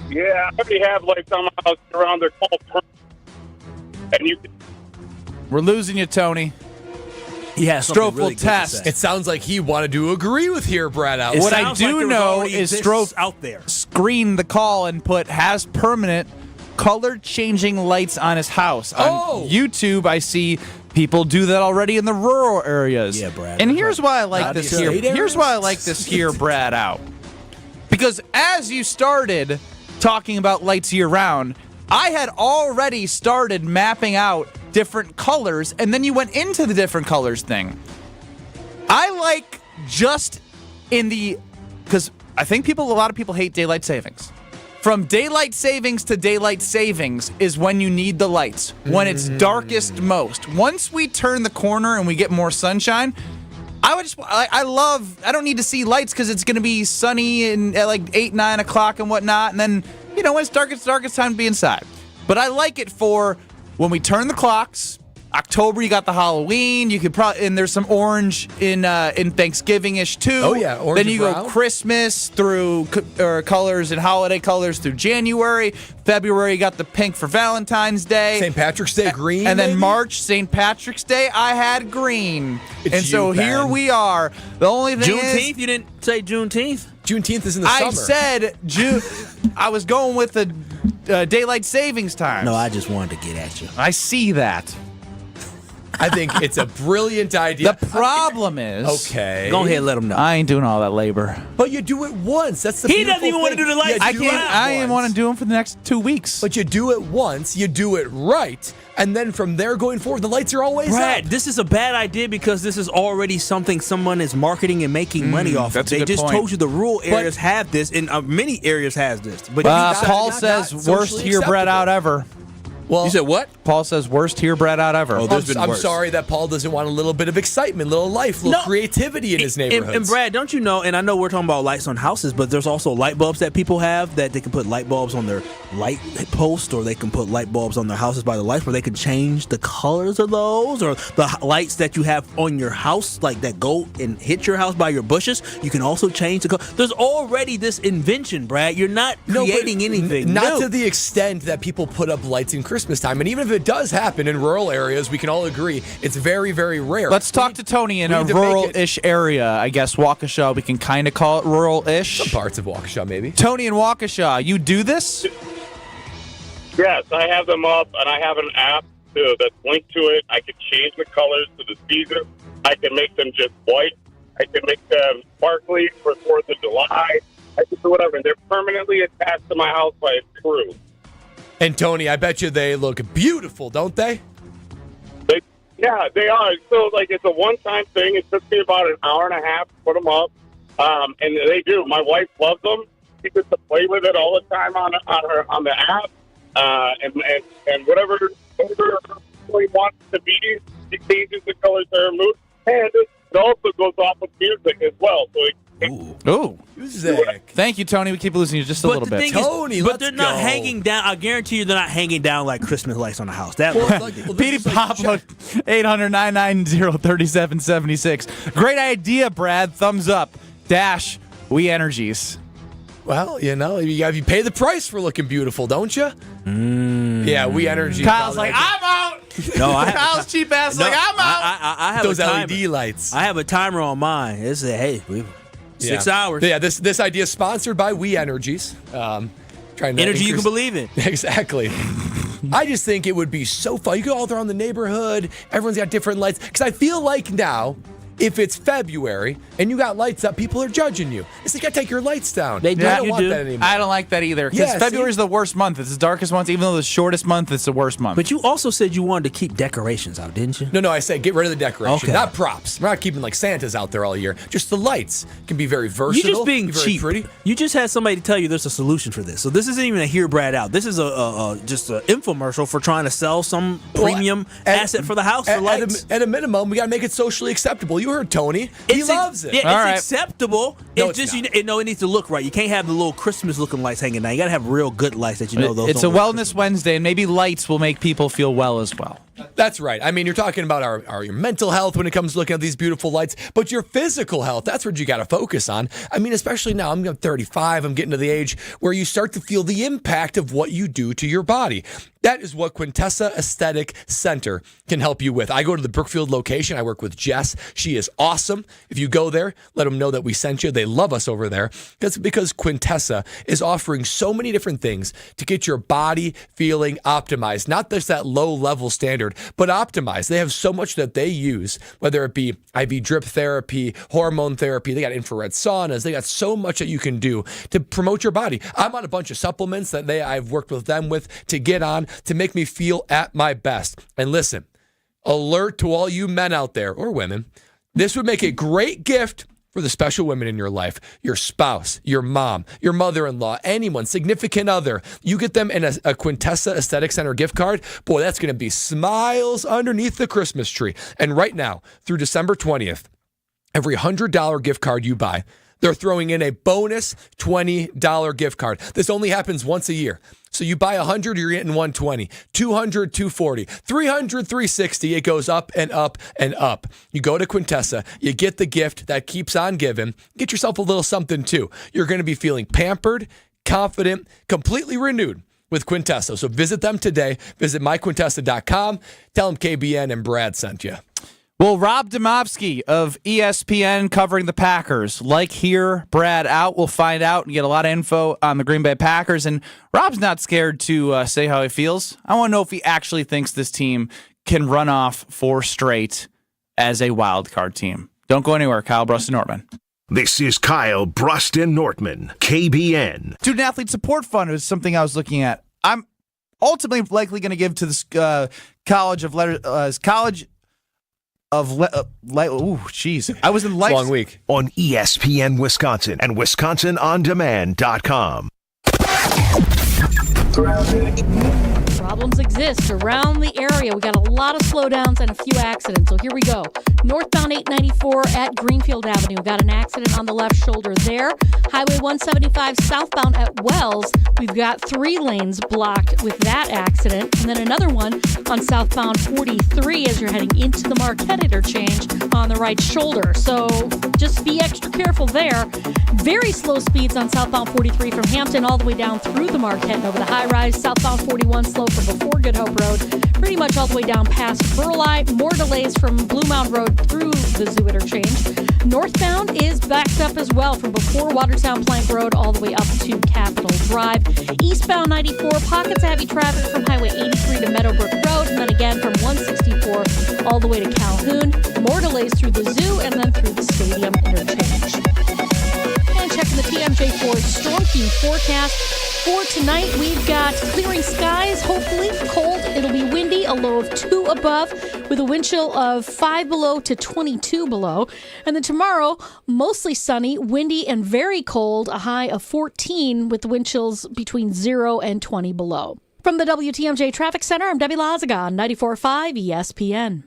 Yeah, I already have lights on my house around. They're called permanent. And you can... We're losing you, Tony. Yeah, Strofe will test. It sounds like he wanted to agree with here, Brad. Out. What I do know is Strofe out there screened the call and put has permanent color-changing lights on his house. On YouTube, I see people do that already in the rural areas. Yeah, Brad. And here's why I like this here. state areas? Here's why I like this here, Brad, out. Because as you started talking about lights year-round, I had already started mapping out different colors, and then you went into the different colors thing. I like just in the, because I think a lot of people hate daylight savings. From daylight savings to daylight savings is when you need the lights, when it's darkest most. Once we turn the corner and we get more sunshine, I don't need to see lights because it's going to be sunny and at 8, 9 o'clock and whatnot, and then, when it's darkest time to be inside. But I like it for when we turn the clocks. October, you got the Halloween. You could probably, and there's some orange in Thanksgiving-ish too. Oh yeah, orange. Then you and go brown. Christmas through colors and holiday colors through January. February, you got the pink for Valentine's Day. St. Patrick's Day, green. And then maybe? March, St. Patrick's Day, I had green. It's and so you, here Ben. we are. The only thing Juneteenth? is, You didn't say Juneteenth? Juneteenth is in the I summer. said June. I was going with the daylight savings time. No, I just wanted to get at you. I see that. I think it's a brilliant idea. The problem is, okay. Go ahead and let him know. I ain't doing all that labor. But you do it once. That's the He beautiful doesn't even want to thing. do the lights. I can't. I didn't want to do them for the next 2 weeks. But you do it once, you do it right, and then from there going forward, the lights are always Brad, up. this is a bad idea because this is already something someone is marketing and making money off of. that's a They good just point. told you the rural areas have this, and many areas has this. But Paul says worst socially here Brad out acceptable. ever. Well, you said what? Paul says worst here Brad out ever. Oh, there's been I'm worse. sorry that Paul doesn't want a little bit of excitement, little life, little creativity in his neighborhood. And Brad, don't you know, and I know we're talking about lights on houses, but there's also light bulbs that people have that they can put light bulbs on their light post, or they can put light bulbs on their houses by the lights where they can change the colors of those, or the lights that you have on your house, like that go and hit your house by your bushes. You can also change the color. There's already this invention, Brad. You're not creating anything Not new. to the extent that people put up lights in Christmas time. And even if it does happen in rural areas, we can all agree it's very, very rare. Let's talk to Tony in we a need to make rural-ish area. I guess Waukesha, we can kind of call it rural-ish. Some parts of Waukesha, maybe. Tony in Waukesha, you do this? Yes, I have them up, and I have an app too that's linked to it. I can change the colors to the season. I can make them just white. I can make them sparkly for 4th of July. I can do whatever. And they're permanently attached to my house by a screw. And Tony, I bet you they look beautiful, don't they? Yeah, they are. So, it's a one-time thing. It took me about an hour and a half to put them up, and they do. My wife loves them. She gets to play with it all the time on the app, and whatever she wants to be, she changes the colors to her mood. And it also goes off with music as well. So Oh, Music. thank you, Tony. We keep losing you just a little the bit. thing Tony, is, but let's they're not go. hanging down. I guarantee you, they're not hanging down like Christmas lights on the house. That Petey Pop, 800-990-3776. Great idea, Brad. Thumbs up. Dash, we energies. Well, you pay the price for looking beautiful, don't you? Yeah, we energy. Kyle's like, I'm out. No, I have Kyle's cheap ass like, I'm out. I have those a timer. LED lights. I have a timer on mine. It's hey, 6 hours. Yeah, this idea is sponsored by We Energies. Trying to Energy you can believe in. Exactly. I just think it would be so fun. You go all around the neighborhood. Everyone's got different lights. Because I feel like now, if it's February and you got lights up, people are judging you. It's like, you gotta take your lights down. They do. I don't You want do. that anymore. I don't like that either. Because Yeah, February is the worst month. It's the darkest month. Even though the shortest month, it's the worst month. But you also said you wanted to keep decorations out, didn't you? No, I said get rid of the decoration, Okay. not props. We're not keeping like Santas out there all year. Just the lights can be very versatile. You're just being be very cheap. pretty. You just had somebody to tell you there's a solution for this. So this isn't even a hear Brad out. This is just an infomercial for trying to sell some premium asset for the house for lights. At a minimum, we got to make it socially acceptable. You heard Tony. He loves it. Yeah, All it's right. acceptable. No, it's it's just not. it needs to look right. You can't have the little Christmas looking lights hanging down. You got to have real good lights that you know those. It's a don't look Wellness Wednesday, and maybe lights will make people feel well as well. That's right. I mean, you're talking about your mental health when it comes to looking at these beautiful lights, but your physical health, that's what you got to focus on. I mean, especially now, I'm 35, I'm getting to the age where you start to feel the impact of what you do to your body. That is what Quintessa Aesthetic Center can help you with. I go to the Brookfield location. I work with Jess. She is awesome. If you go there, let them know that we sent you. They love us over there. That's because Quintessa is offering so many different things to get your body feeling optimized. Not just that low level standard, but optimized. They have so much that they use, whether it be IV drip therapy, hormone therapy. They got infrared saunas. They got so much that you can do to promote your body. I'm on a bunch of supplements that I've worked with them with to get on to make me feel at my best. And listen, alert to all you men out there or women, this would make a great gift for the special women in your life, your spouse, your mom, your mother-in-law, anyone, significant other. You get them in a Quintessa Aesthetic Center gift card. Boy, that's going to be smiles underneath the Christmas tree. And right now, through December 20th, every $100 gift card you buy, they're throwing in a bonus $20 gift card. This only happens once a year. So you buy 100, you're getting 120, 200, 240, 300, 360. It goes up and up and up. You go to Quintessa, you get the gift that keeps on giving. Get yourself a little something too. You're going to be feeling pampered, confident, completely renewed with Quintessa. So visit them today. Visit myquintessa.com. Tell them KBN and Brad sent you. Well, Rob Domofsky of ESPN covering the Packers. Like here, Brad out. We'll find out and get a lot of info on the Green Bay Packers. And Rob's not scared to say how he feels. I want to know if he actually thinks this team can run off 4 straight as a wild card team. Don't go anywhere. Kyle Bruston-Nortman. This is Kyle Bruston-Nortman, KBN. Student Athlete Support Fund is something I was looking at. I'm ultimately likely going to give to this College of jeez. I was in life. Long week. On ESPN Wisconsin and WisconsinOnDemand.com. Problems exist around the area. We got a lot of slowdowns and a few accidents. So here we go. Northbound 894 at Greenfield Avenue. Got an accident on the left shoulder there. Highway 175 southbound at Wells. We've got 3 lanes blocked with that accident. And then another one on southbound 43 as you're heading into the Marquette interchange on the right shoulder. So just be extra careful there. Very slow speeds on southbound 43 from Hampton all the way down through the Marquette and over the high rise. Southbound 41 slow from before Good Hope Road, pretty much all the way down past Burleigh. More delays from Blue Mound Road through the Zoo interchange. Northbound is backed up as well from before Watertown Plank Road all the way up to Capitol Drive. Eastbound 94, pockets of heavy traffic from Highway 83 to Meadowbrook Road, and then again from 164 all the way to Calhoun. More delays through the Zoo and then through the Stadium interchange. And checking the TMJ4 Storm Team forecast. For tonight, we've got clearing skies, hopefully cold. It'll be windy, a low of 2 above, with a wind chill of 5 below to 22 below. And then tomorrow, mostly sunny, windy, and very cold, a high of 14, with the wind chills between 0 and 20 below. From the WTMJ Traffic Center, I'm Debbie Lazaga on 94.5 ESPN.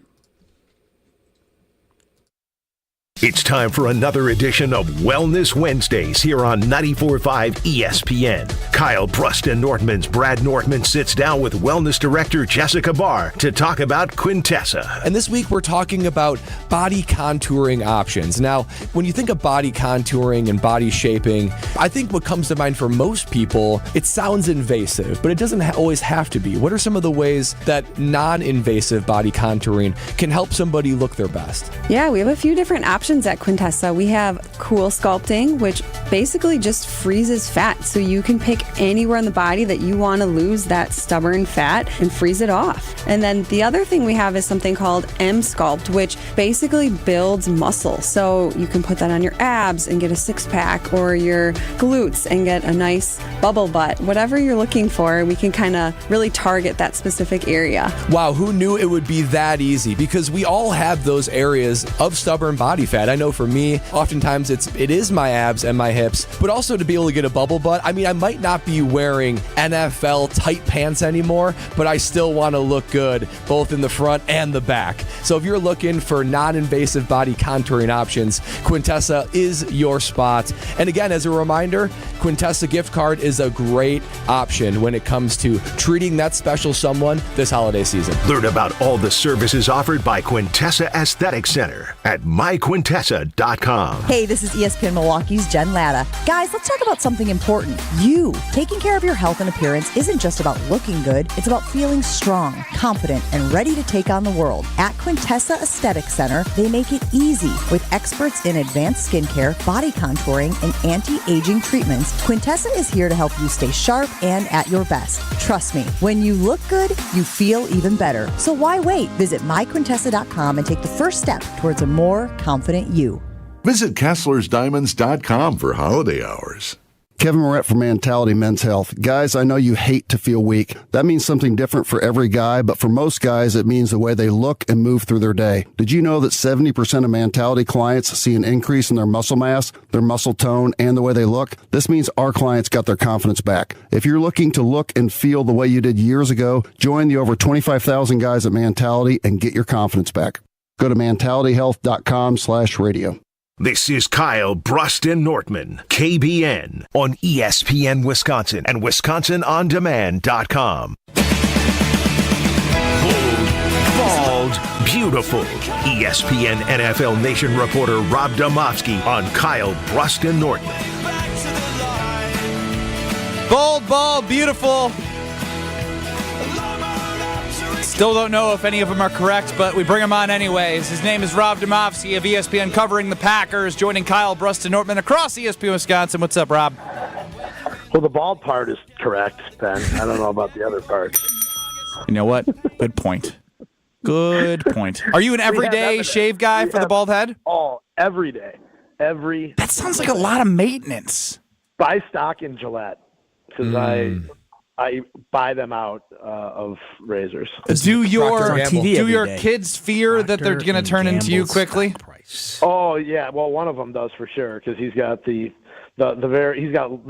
It's time for another edition of Wellness Wednesdays here on 94.5 ESPN. Kyle Bruston-Nortman's Brad Nortman sits down with Wellness Director Jessica Barr to talk about Quintessa. And this week we're talking about body contouring options. Now, when you think of body contouring and body shaping, I think what comes to mind for most people, it sounds invasive, but it doesn't always have to be. What are some of the ways that non-invasive body contouring can help somebody look their best? Yeah, we have a few different options at Quintessa. We have Cool Sculpting, which basically just freezes fat. So you can pick anywhere on the body that you want to lose that stubborn fat and freeze it off. And then the other thing we have is something called M Sculpt, which basically builds muscle. So you can put that on your abs and get a six-pack, or your glutes and get a nice bubble butt. Whatever you're looking for, we can kind of really target that specific area. Wow, who knew it would be that easy? Because we all have those areas of stubborn body fat. I know for me, oftentimes it is my abs and my hips, but also to be able to get a bubble butt. I mean, I might not be wearing NFL tight pants anymore, but I still want to look good both in the front and the back. So if you're looking for non-invasive body contouring options, Quintessa is your spot. And again, as a reminder, Quintessa gift card is a great option when it comes to treating that special someone this holiday season. Learn about all the services offered by Quintessa Aesthetic Center at myquintessa.com. Hey, this is ESPN Milwaukee's Jen Latta. Guys, let's talk about something important. You. Taking care of your health and appearance isn't just about looking good. It's about feeling strong, confident, and ready to take on the world. At Quintessa Aesthetic Center, they make it easy. With experts in advanced skincare, body contouring, and anti-aging treatments, Quintessa is here to help you stay sharp and at your best. Trust me, when you look good, you feel even better. So why wait? Visit myquintessa.com and take the first step towards a more confident you. Visit KesslersDiamonds.com for holiday hours. Kevin Moret from Mentality Men's Health. Guys, I know you hate to feel weak. That means something different for every guy, but for most guys, it means the way they look and move through their day. Did you know that 70% of Mentality clients see an increase in their muscle mass, their muscle tone, and the way they look? This means our clients got their confidence back. If you're looking to look and feel the way you did years ago, join the over 25,000 guys at Mentality and get your confidence back. Go to mentalityhealth.com/radio. This is Kyle Bruston-Nortman, KBN, on ESPN Wisconsin and WisconsinOnDemand.com. Bold, bald, beautiful. ESPN NFL Nation reporter Rob Domofsky on Kyle Bruston-Nortman. Bold, bald, beautiful. Still don't know if any of them are correct, but we bring him on anyways. His name is Rob Domofsky of ESPN covering the Packers, joining Kyle Bruston-Nortman across ESPN Wisconsin. What's up, Rob? Well, the bald part is correct, Ben. I don't know about the other parts. You know what? Good point. Good point. Are you an everyday shave guy for the bald head? Oh, every day. That sounds like a lot of maintenance. Buy stock in Gillette, because I buy them out of razors. Do your kids fear that they're going to turn into you quickly? Oh yeah, well one of them does for sure, because he's got they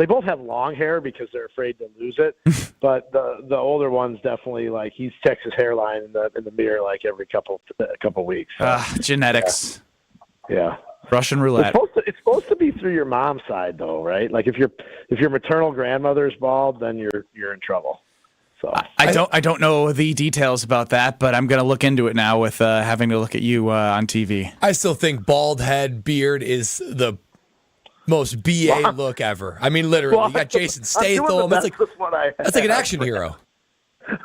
both have long hair because they're afraid to lose it, but the older one's definitely like he checks his hairline in the mirror like every couple weeks. So, genetics. Yeah. Russian roulette. It's supposed to be through your mom's side, though, right? Like if your maternal grandmother's bald, then you're in trouble. So I don't know the details about that, but I'm going to look into it now with having to look at you on TV. I still think bald head beard is the most BA look ever. I mean, literally, you got Jason Statham. That's like an action hero.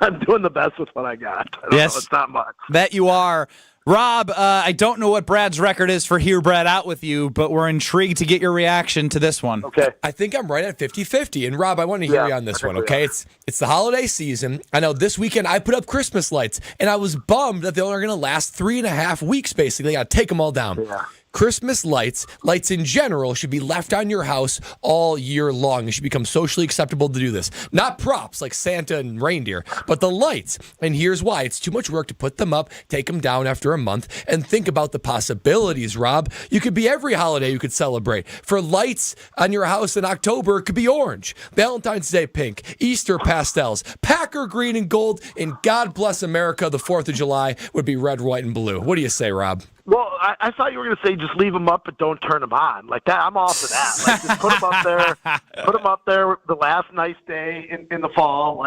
I'm doing the best with what I got. I don't know, it's not much. That you are. Rob, I don't know what Brad's record is for Hear Brad Out With You, but we're intrigued to get your reaction to this one. Okay. I think I'm right at 50-50. And Rob, I want to hear you on this one, okay? It's the holiday season. I know this weekend I put up Christmas lights, and I was bummed that they only are going to last 3.5 weeks, basically. I got to take them all down. Yeah. Christmas lights in general, should be left on your house all year long. It should become socially acceptable to do this. Not props like Santa and reindeer, but the lights. And here's why. It's too much work to put them up, take them down after a month, and think about the possibilities, Rob. You could be every holiday you could celebrate. For lights on your house in October, it could be orange. Valentine's Day pink. Easter pastels. Packer green and gold. And God bless America, the 4th of July would be red, white, and blue. What do you say, Rob? Well, I thought you were going to say just leave them up, but don't turn them on. Like that, I'm all for that. Like just put them up there. Put them up there the last nice day in the fall,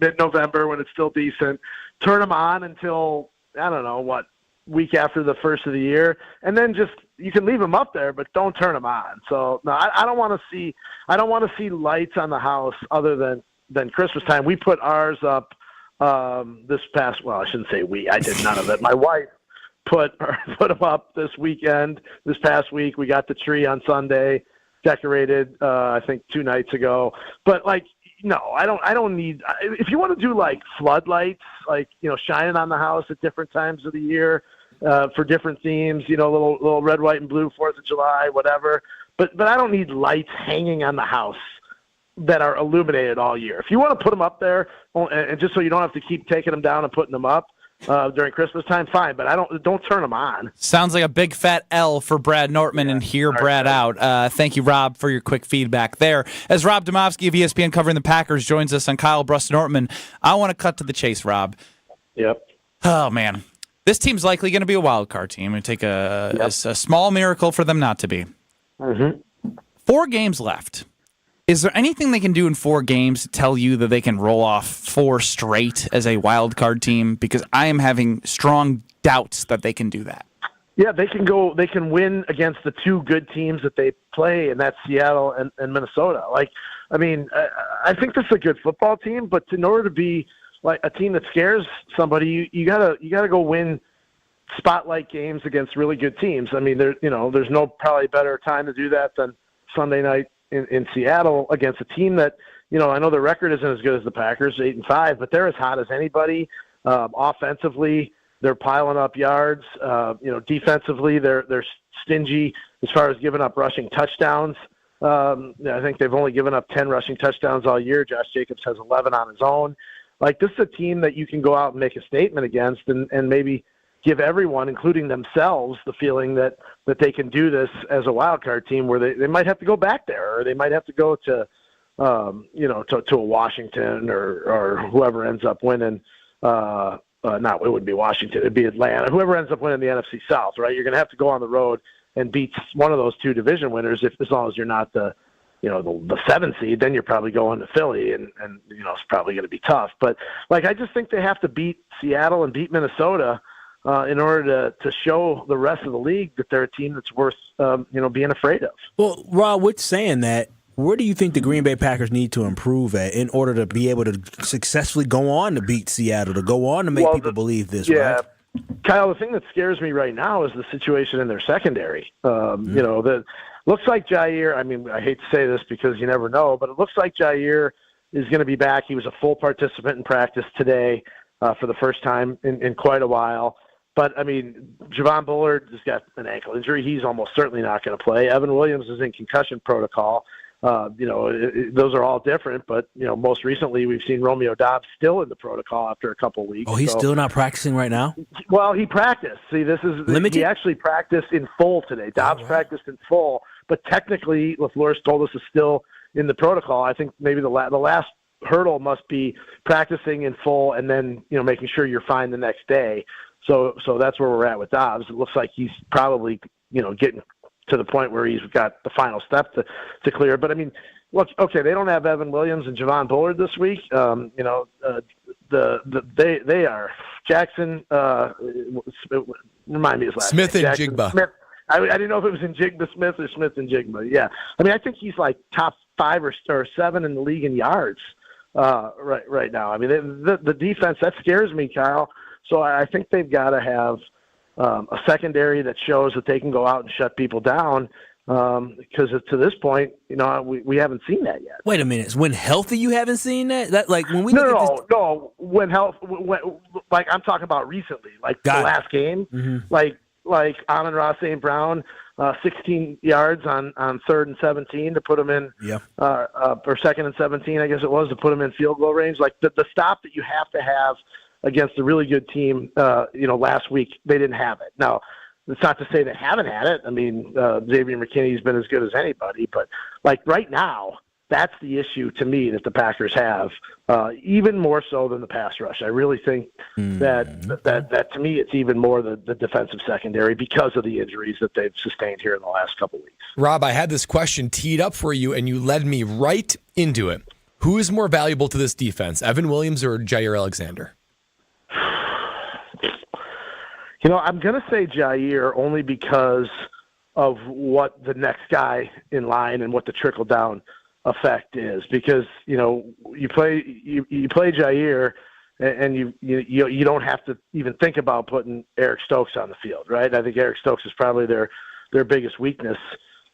mid-November when it's still decent. Turn them on until I don't know what week after the first of the year, and then just you can leave them up there, but don't turn them on. So no, I don't want to see. I don't want to see lights on the house other than Christmas time. We put ours up this past. Well, I shouldn't say we. I did none of it. My wife put them up this past week. We got the tree on Sunday, decorated, I think 2 nights ago. But no, I don't need, if you want to do floodlights, shining on the house at different times of the year, for different themes, little red, white, and blue, 4th of July, whatever. But I don't need lights hanging on the house that are illuminated all year. If you want to put them up there, and just so you don't have to keep taking them down and putting them up, during Christmas time, fine, but don't turn them on. Sounds like a big fat L for Brad Nortman, and hear Brad out. Thank you, Rob, for your quick feedback there. As Rob Domofsky of ESPN covering the Packers joins us on Kyle Brust Nortman, I want to cut to the chase, Rob. Yep. Oh, man. This team's likely going to be a wild card team. It would take a small miracle for them not to be. Mm-hmm. 4 games left. Is there anything they can do in 4 games to tell you that they can roll off 4 straight as a wild card team? Because I am having strong doubts that they can do that. Yeah, they can win against the 2 good teams that they play, and that's Seattle and Minnesota. I think this is a good football team, but in order to be a team that scares somebody, you gotta go win spotlight games against really good teams. There's no probably better time to do that than Sunday night in Seattle against a team that, I know their record isn't as good as the Packers, 8-5, but they're as hot as anybody. Offensively, they're piling up yards. Defensively, they're stingy as far as giving up rushing touchdowns. I think they've only given up 10 rushing touchdowns all year. Josh Jacobs has 11 on his own. This is a team that you can go out and make a statement against and maybe give everyone, including themselves, the feeling that they can do this as a wild card team, where they might have to go back there, or they might have to go to a Washington or whoever ends up winning. It wouldn't be Washington, it'd be Atlanta. Whoever ends up winning the NFC South, right? You're going to have to go on the road and beat one of those 2 division winners. As long as you're not the 7th seed, then you're probably going to Philly, and it's probably going to be tough. But I just think they have to beat Seattle and beat Minnesota in order to show the rest of the league that they're a team that's worth being afraid of. Well, Rob, with saying that, where do you think the Green Bay Packers need to improve at in order to be able to successfully go on to beat Seattle, to go on to make people believe this? Yeah, right? Kyle, the thing that scares me right now is the situation in their secondary. That looks like Jair. I hate to say this because you never know, but it looks like Jair is going to be back. He was a full participant in practice today for the first time in quite a while. But, Javon Bullard has got an ankle injury. He's almost certainly not going to play. Evan Williams is in concussion protocol. Those are all different. But, most recently we've seen Romeo Doubs still in the protocol after a couple of weeks. Oh, he's still not practicing right now? Well, he practiced. See, he actually practiced in full today. Doubs practiced in full. But technically, LaFleur told us is still in the protocol. I think maybe the last hurdle must be practicing in full and then, making sure you're fine the next day. So that's where we're at with Dobbs. It looks like he's probably, getting to the point where he's got the final step to clear. But look, okay, they don't have Evan Williams and Javon Bullard this week. They are Jackson. Remind me his last Smith name. and Jackson Jigba. Smith. I didn't know if it was in Jigba Smith or Smith and Jigba. Yeah, I think he's like top 5 or 7 in the league in yards right now. The defense that scares me, Kyle. So I think they've got to have a secondary that shows that they can go out and shut people down. Because to this point, we haven't seen that yet. Wait a minute. When healthy, you haven't seen that? When we no. When I'm talking about recently, the last game, like Amon-Ra St. Brown, 16 yards on 3rd and 17 to put him in, or 2nd and 17, I guess it was, to put him in field goal range. The stop that you have to have against a really good team, last week, they didn't have it. Now, it's not to say they haven't had it. Xavier McKinney's been as good as anybody, but right now, That's the issue to me that the Packers have, even more so than the pass rush. I really think that to me it's even more the defensive secondary because of the injuries that they've sustained here in the last couple weeks. Rob, I had this question teed up for you, and you led me right into it. Who is more valuable to this defense, Evan Williams or Jair Alexander? I'm going to say Jair only because of what the next guy in line and what the trickle-down effect is. Because, you play Jair and you don't have to even think about putting Eric Stokes on the field, right? I think Eric Stokes is probably their biggest weakness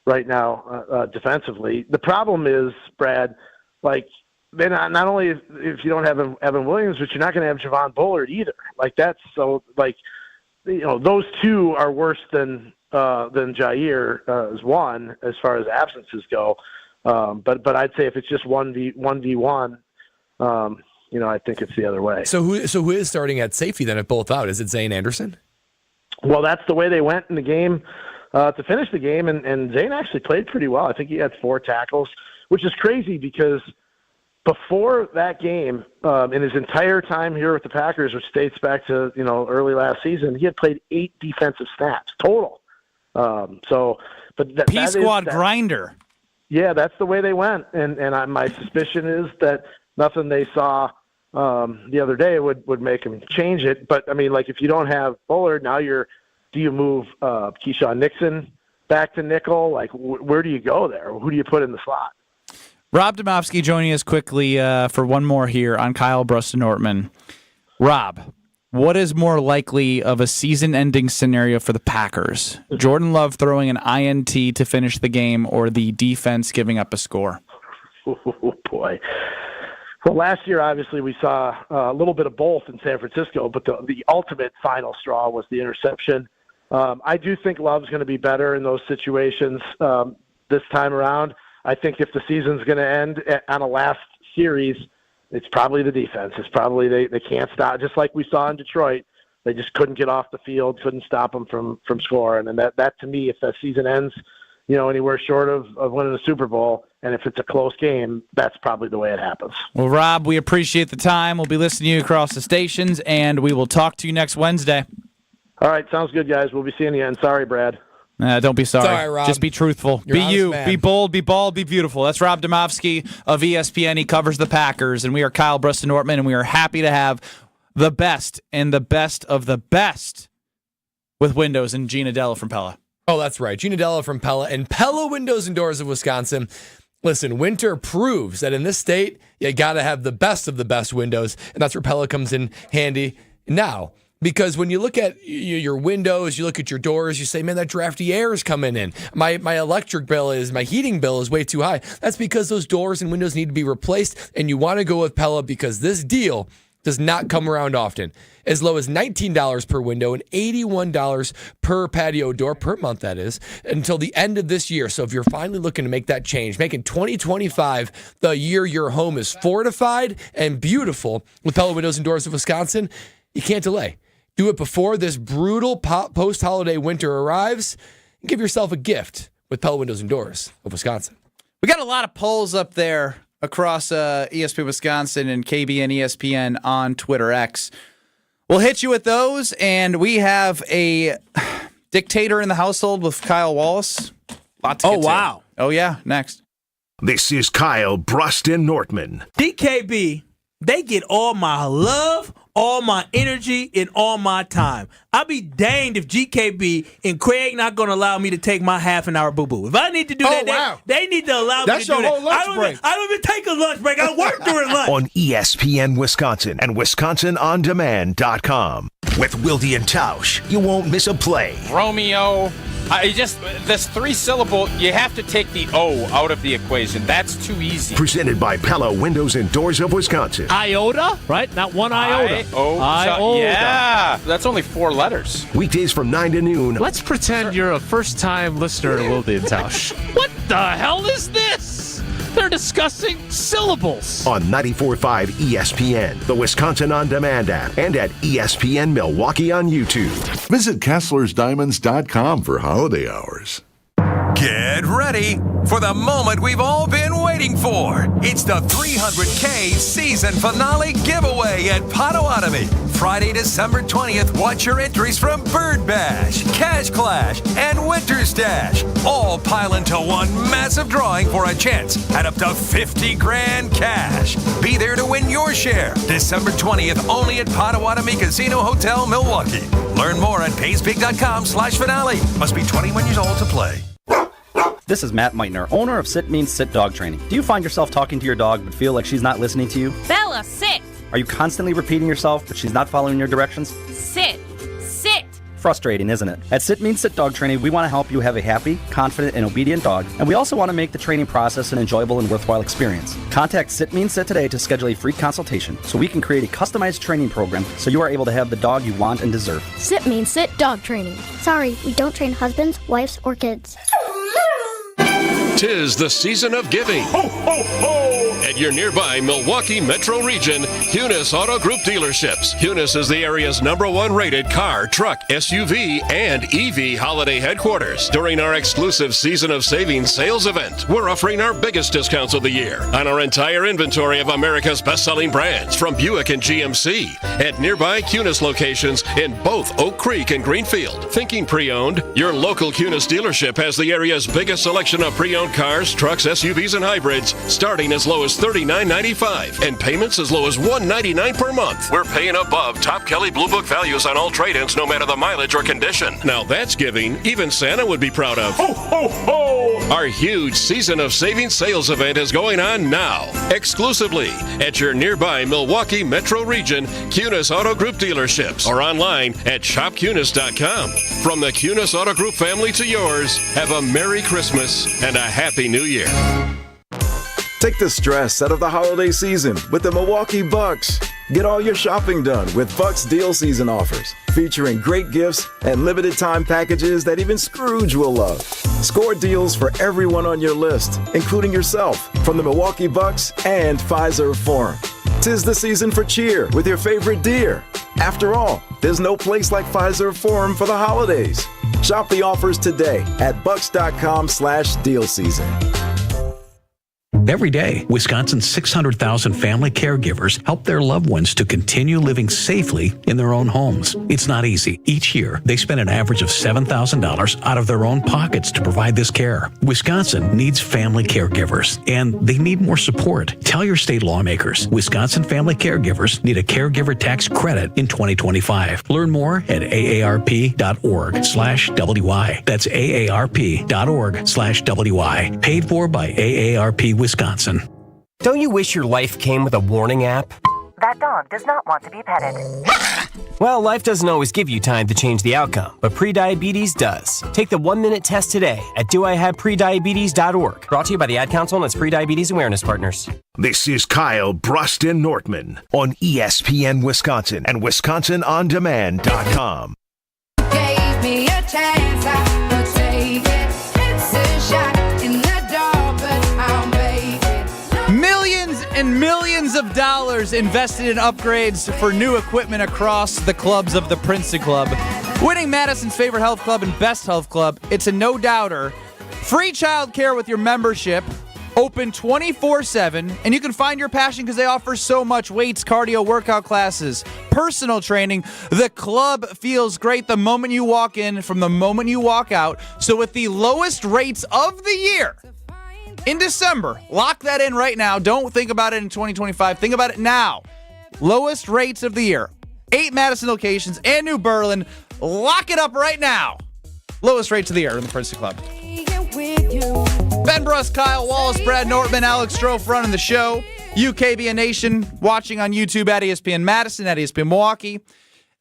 right now defensively. The problem is, Brad, they're not only if you don't have Evan Williams, but you're not going to have Javon Bullard either. Those two are worse than Jair as one as far as absences go. But I'd say if it's just 1v1, I think it's the other way. So who is starting at safety then if both out? Is it Zane Anderson? Well, that's the way they went in the game to finish the game, and Zane actually played pretty well. I think he had 4 tackles, which is crazy because before that game, in his entire time here with the Packers, which dates back to early last season, he had played 8 defensive snaps total. P squad grinder. Yeah, that's the way they went, and my suspicion is that nothing they saw the other day would make him change it. But I mean, if you don't have Bullard, now do you move Keyshawn Nixon back to nickel? Where do you go there? Who do you put in the slot? Rob Domofsky joining us quickly for one more here on Kyle Bruston-Ortman. Rob, what is more likely of a season-ending scenario for the Packers? Jordan Love throwing an INT to finish the game or the defense giving up a score? Oh, boy. Well, last year, obviously, we saw a little bit of both in San Francisco, but the ultimate final straw was the interception. I do think Love's going to be better in those situations this time around. I think if the season's going to end on a last series, it's probably the defense. It's probably they can't stop. Just like we saw in Detroit, they just couldn't get off the field, couldn't stop them from scoring. And that to me, if that season ends, anywhere short of winning the Super Bowl, and if it's a close game, that's probably the way it happens. Well, Rob, we appreciate the time. We'll be listening to you across the stations, and we will talk to you next Wednesday. All right, sounds good, guys. We'll be seeing you. And sorry, Brad. Don't be sorry. Sorry, Rob. Just be truthful. You're be you. man. Be bold. Be bald. Be beautiful. That's Rob Domofsky of ESPN. He covers the Packers, and we are Kyle Bruston-Ortman, and we are happy to have the best and the best of the best with Windows and Gina Della from Pella. Oh, that's right. Gina Della from Pella and Pella Windows and Doors of Wisconsin. Listen, winter proves that in this state, you got to have the best of the best windows, and that's where Pella comes in handy now. Because when you look at your windows, you look at your doors, you say, man, that drafty air is coming in. My electric bill my heating bill is way too high. That's because those doors and windows need to be replaced, and you want to go with Pella because this deal does not come around often. As low as $19 per window and $81 per patio door per month, that is, until the end of this year. So if you're finally looking to make that change, making 2025 the year your home is fortified and beautiful with Pella Windows and Doors of Wisconsin, you can't delay. Do it before this brutal post-holiday winter arrives and give yourself a gift with Pella Windows and Doors of Wisconsin. We got a lot of polls up there across ESPN Wisconsin and KBN ESPN on Twitter X. We'll hit you with those, and we have a dictator in the household with Kyle Wallace. Lot to get to. Wow. Oh, yeah, next. This is Kyle Bruston-Ortman. DKB, they get all my love, all my energy, and all my time. I'll be danged if GKB and Craig not going to allow me to take my half-an-hour boo-boo. If I need to do that, they need to allow me to do that. That's your whole lunch break. I don't even take a lunch break. I work during lunch. On ESPN Wisconsin and WisconsinOnDemand.com. With Wilde and Tausch, you won't miss a play. Romeo. This 3-syllable, you have to take the O out of the equation. That's too easy. Presented by Pella Windows and Doors of Wisconsin. Iota, right? Not one iota. Iota. Yeah, that's only 4 letters. Weekdays from 9 to noon. Let's pretend you're a first-time listener to Wilde and Tausch. What the hell is this? They're discussing syllables. On 94.5 ESPN, the Wisconsin On Demand app, and at ESPN Milwaukee on YouTube. Visit Kessler'sDiamonds.com for holiday hours. Get ready for the moment we've all been waiting waiting for. It's the 300K season finale giveaway at Potawatomi. Friday, December 20th, watch your entries from Bird Bash, Cash Clash, and Winter Stash. All pile into one massive drawing for a chance at up to 50 grand cash. Be there to win your share. December 20th, only at Potawatomi Casino Hotel, Milwaukee. Learn more at paysbig.com/finale. Must be 21 years old to play. This is Matt Meitner, owner of Sit Means Sit Dog Training. Do you find yourself talking to your dog but feel like she's not listening to you? Bella, sit! Are you constantly repeating yourself but she's not following your directions? Sit! Sit! Frustrating, isn't it? At Sit Means Sit Dog Training, we want to help you have a happy, confident, and obedient dog, and we also want to make the training process an enjoyable and worthwhile experience. Contact Sit Means Sit today to schedule a free consultation so we can create a customized training program so you are able to have the dog you want and deserve. Sit Means Sit Dog Training. Sorry, we don't train husbands, wives, or kids. 'Tis the season of giving. Ho, ho, ho! At your nearby Milwaukee Metro Region, Hunis Auto Group dealerships. Hunis is the area's #1 rated car, truck, SUV, and EV holiday headquarters. During our exclusive Season of Savings sales event, we're offering our biggest discounts of the year on our entire inventory of America's best-selling brands from Buick and GMC at nearby Hunis locations in both Oak Creek and Greenfield. Thinking pre-owned? Your local Hunis dealership has the area's biggest selection of pre-owned cars, trucks, SUVs, and hybrids, starting as low as $39.95 and payments as low as $199 per month. We're paying above top Kelly Blue Book values on all trade-ins, no matter the mileage or condition. Now that's giving even Santa would be proud of. Ho, ho, ho! Our huge Season of Savings sales event is going on now, exclusively at your nearby Milwaukee Metro Region Hunis Auto Group dealerships or online at shophunis.com. From the Hunis Auto Group family to yours, have a Merry Christmas and a Happy New Year. Take the stress out of the holiday season with the Milwaukee Bucks. Get all your shopping done with Bucks Deal Season offers, featuring great gifts and limited time packages that even Scrooge will love. Score deals for everyone on your list, including yourself, from the Milwaukee Bucks and Pfizer Forum. 'Tis the season for cheer with your favorite deer. After all, there's no place like Pfizer Forum for the holidays. Shop the offers today at bucks.com/deal season. Every day, Wisconsin's 600,000 family caregivers help their loved ones to continue living safely in their own homes. It's not easy. Each year, they spend an average of $7,000 out of their own pockets to provide this care. Wisconsin needs family caregivers, and they need more support. Tell your state lawmakers, Wisconsin family caregivers need a caregiver tax credit in 2025. Learn more at aarp.org/WI. That's aarp.org/WI. Paid for by AARP Wisconsin. Don't you wish your life came with a warning app? That dog does not want to be petted. Well, life doesn't always give you time to change the outcome, but prediabetes does. Take the 1-minute test today at doihaveprediabetes.org. Brought to you by the Ad Council and its Prediabetes Awareness Partners. This is Kyle Bruston Nortman on ESPN Wisconsin and WisconsinOnDemand.com. Gave me a chance, I would take it. It's a shot in the dark, but I'll make it. Millions and millions of dollars invested in upgrades for new equipment across the clubs of the Princeton Club. Winning Madison's favorite health club and best health club, it's a no-doubter. Free childcare with your membership. Open 24/7, and you can find your passion because they offer so much: weights, cardio, workout classes, personal training. The club feels great the moment you walk in, from the moment you walk out. So with the lowest rates of the year in December, lock that in right now. Don't think about it in 2025. Think about it now. Lowest rates of the year. 8 Madison locations and New Berlin. Lock it up right now. Lowest rates of the year in the Princeton Club. Ben Bruss, Kyle Wallace, Brad Nortman, Alex Strofe running the show. UKBN Nation watching on YouTube at ESPN Madison, at ESPN Milwaukee.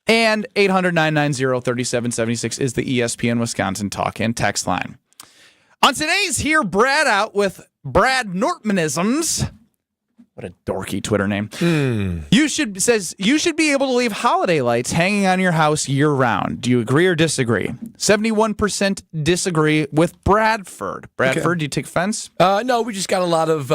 And 800-990-3776 is the ESPN Wisconsin talk and text line. On today's Hear Brad Out with Brad Nortmanisms. What a dorky Twitter name. You should be able to leave holiday lights hanging on your house year-round. Do you agree or disagree? 71% disagree with Bradford. Bradford, do you take offense? No, we just got a lot of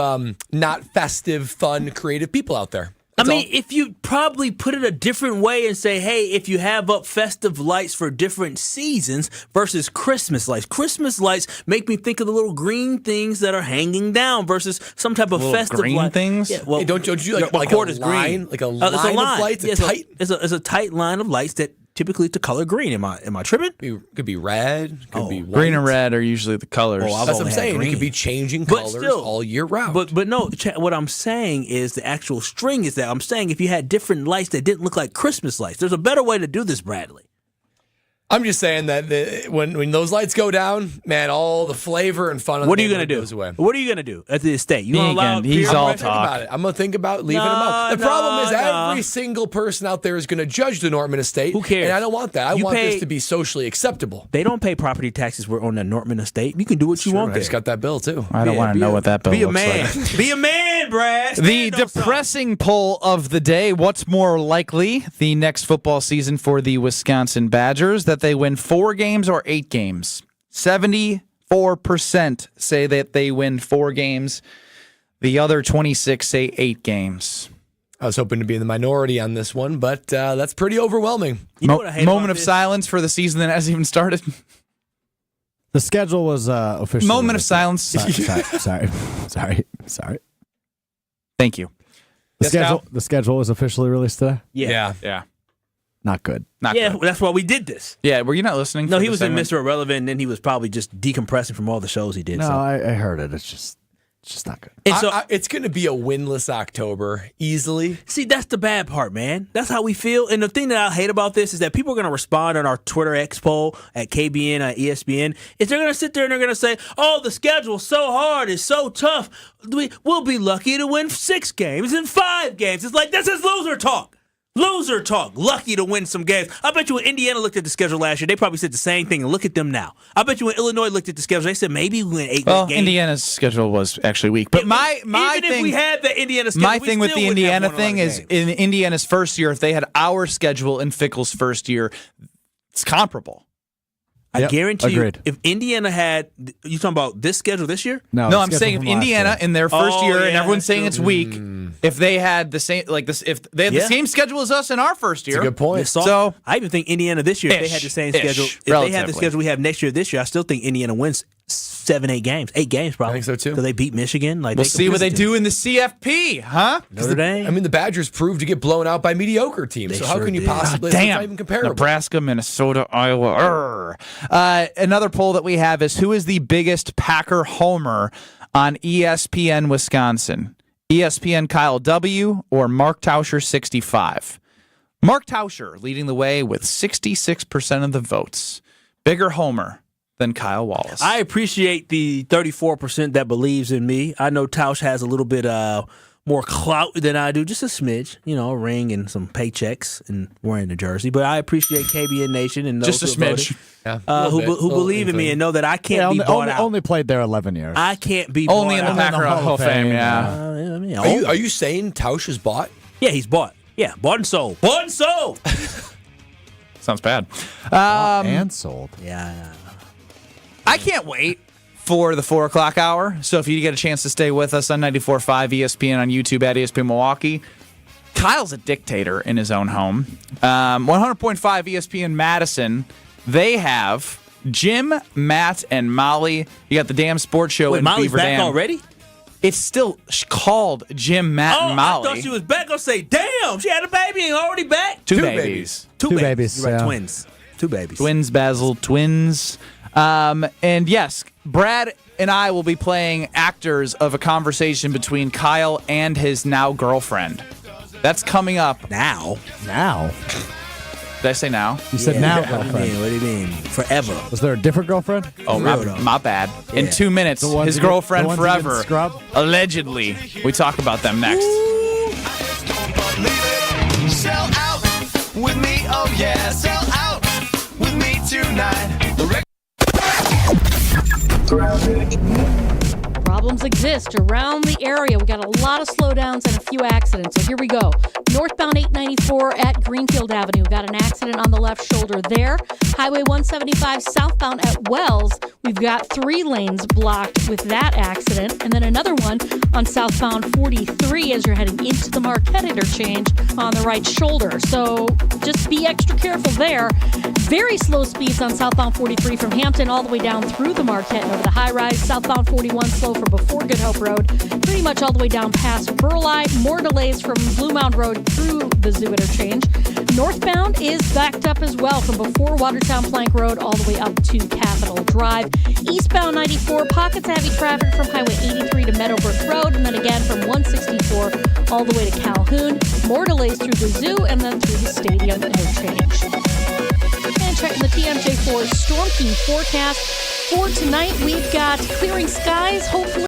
not festive, fun, creative people out there. If you probably put it a different way and say, hey, if you have up festive lights for different seasons versus Christmas lights make me think of the little green things that are hanging down versus some type of festive green light. things? Yeah, well, Hey, don't you like a court is line, green. like a It's line of lights? Yeah, it's a tight line of lights that typically to color green. Am I tripping? Could be red. Could be white. Green and red are usually the colors. That's what I'm saying. It could be changing colors all year round. But no, what I'm saying is the actual string is that I'm saying if you had different lights that didn't look like Christmas lights, there's a better way to do this, Bradley. I'm just saying that when those lights go down, man, all the flavor and fun of What the are you going to neighborhood do? goes away. What are you going to do at the estate? You gonna allow he's beer all breakfast? talk. I'm going to think about leaving them out. The problem is every single person out there is going to judge the Norman estate. Who cares? And I don't want that. I want this to be socially acceptable. They don't pay property taxes on the Norman estate. You can do what you want I there. just got that bill, too. I don't want to know what that bill Be a looks man. like. Be a man, Brad. The Stand on something. depressing poll of the day, what's more likely the next football season for the Wisconsin Badgers, that they win 4 games or 8 games? 74% say that they win 4 games. The other 26 say 8 games. I was hoping to be in the minority on this one, but that's pretty overwhelming. You know what I hate Moment about of this? silence for the season that hasn't even started. The schedule was officially Moment of released. silence. Sorry. Thank you. The schedule was officially released today. Yeah. Not good. Not Yeah, good. that's why we did this. Yeah, were you not listening? No, for he the was in segment? Mr. Irrelevant, and then he was probably just decompressing from all the shows he did. No, so. I heard it. It's just not good. And so, It's going to be a winless October, easily. see, that's the bad part, man. That's how we feel. And the thing that I hate about this is that people are going to respond on our Twitter X poll at KBN, at ESPN, is they're going to sit there and they're going to say, oh, the schedule's so hard, it's so tough. We'll be lucky to win 6 games and 5 games. It's like, this is loser talk. Loser talk. Lucky to win some games. I bet you when Indiana looked at the schedule last year, they probably said the same thing, and look at them now. I bet you when Illinois looked at the schedule, they said maybe we win 8 games. Indiana's schedule was actually weak. But my even thing, if we had the Indiana schedule, my we thing with still the wouldn't have Indiana won a lot thing of is, games. in Indiana's first year, if they had our schedule in Fickle's first year, it's comparable. I guarantee agreed. you, if Indiana had, you talking about this schedule this year? No, the I'm schedule saying if from last Indiana year. in their first year, and yeah, everyone's that's saying true. it's weak, if they had the same, like this, if they had the Yeah. same schedule as us in our first year, That's a good point. So I even think Indiana this year, if they had the same schedule, if they had the relatively. schedule we have next year, this year, I still think Indiana wins 7, 8 games. 8 games, probably. I think so, too. Because they beat Michigan. Like we'll see what they do in the CFP, huh? Notre Dame. I mean, the Badgers proved to get blown out by mediocre teams. They So how sure can you did. possibly? It's Damn, not even comparable. Nebraska, Minnesota, Iowa. Another poll that we have is who is the biggest Packer homer on ESPN Wisconsin? ESPN Kyle W. or Mark Tauscher 65? Mark Tauscher leading the way with 66% of the votes. Bigger homer than Kyle Wallace. I appreciate the 34% that believes in me. I know Tausch has a little bit more clout than I do, just a smidge, a ring and some paychecks and wearing the jersey. But I appreciate KBN Nation and those Just a who voted, smidge. who believe in me and know that I can't be bought out. Only played there 11 years. I can't be Only bought in the out. Packer Hall of Fame, yeah. Are you saying Tausch is bought? Yeah, he's bought. Yeah, bought and sold. Bought and sold. Sounds bad. And sold. Yeah. I can't wait for the 4 o'clock hour. So if you get a chance to stay with us on 94.5 ESPN on YouTube at ESPN Milwaukee, Kyle's a dictator in his own home. 100.5 ESPN Madison, they have Jim, Matt, and Molly. You got the Damn Sports Show Wait, in Molly's Beaver back Dam. already? It's still called Jim, Matt, and Molly. I thought she was back. I'll say, damn, she had a baby and already back. Two babies. Two babies. You're right, yeah. twins. 2 babies. Twins, Basil, twins. And yes, Brad and I will be playing actors of a conversation between Kyle and his now girlfriend. That's coming up. Now? Did I say now? You said now, What do girlfriend. you mean? Forever. Was there a different girlfriend? Oh, my bad. In Yeah. 2 minutes, The ones his who get- girlfriend the ones who get forever. scrubbed? Allegedly. We talk about them next. Sell out with me, oh yeah, sell out with me tonight. Problems exist around the area. We got a lot of slowdowns and a few accidents. So here we go. Northbound 894 at Greenfield Avenue. Got an accident on the left shoulder there. Highway 175 southbound at Wells, we've got 3 lanes blocked with that accident. And then another one on southbound 43 as you're heading into the Marquette interchange on the right shoulder. So just be extra careful there. Very slow speeds on southbound 43 from Hampton all the way down through the Marquette and over the high rise. Southbound 41 slow from before Good Hope Road, pretty much all the way down past Burleigh. More delays from Blue Mound Road through the Zoo interchange. Northbound is backed up as well from before Watertown Plank Road all the way up to Capitol Drive. Eastbound 94, pockets of heavy traffic from Highway 83 to Meadowbrook Road, and then again from 164 all the way to Calhoun. More delays through the Zoo and then through the Stadium interchange. And checking the TMJ4 Storm Team forecast. For tonight, we've got clearing skies, hopefully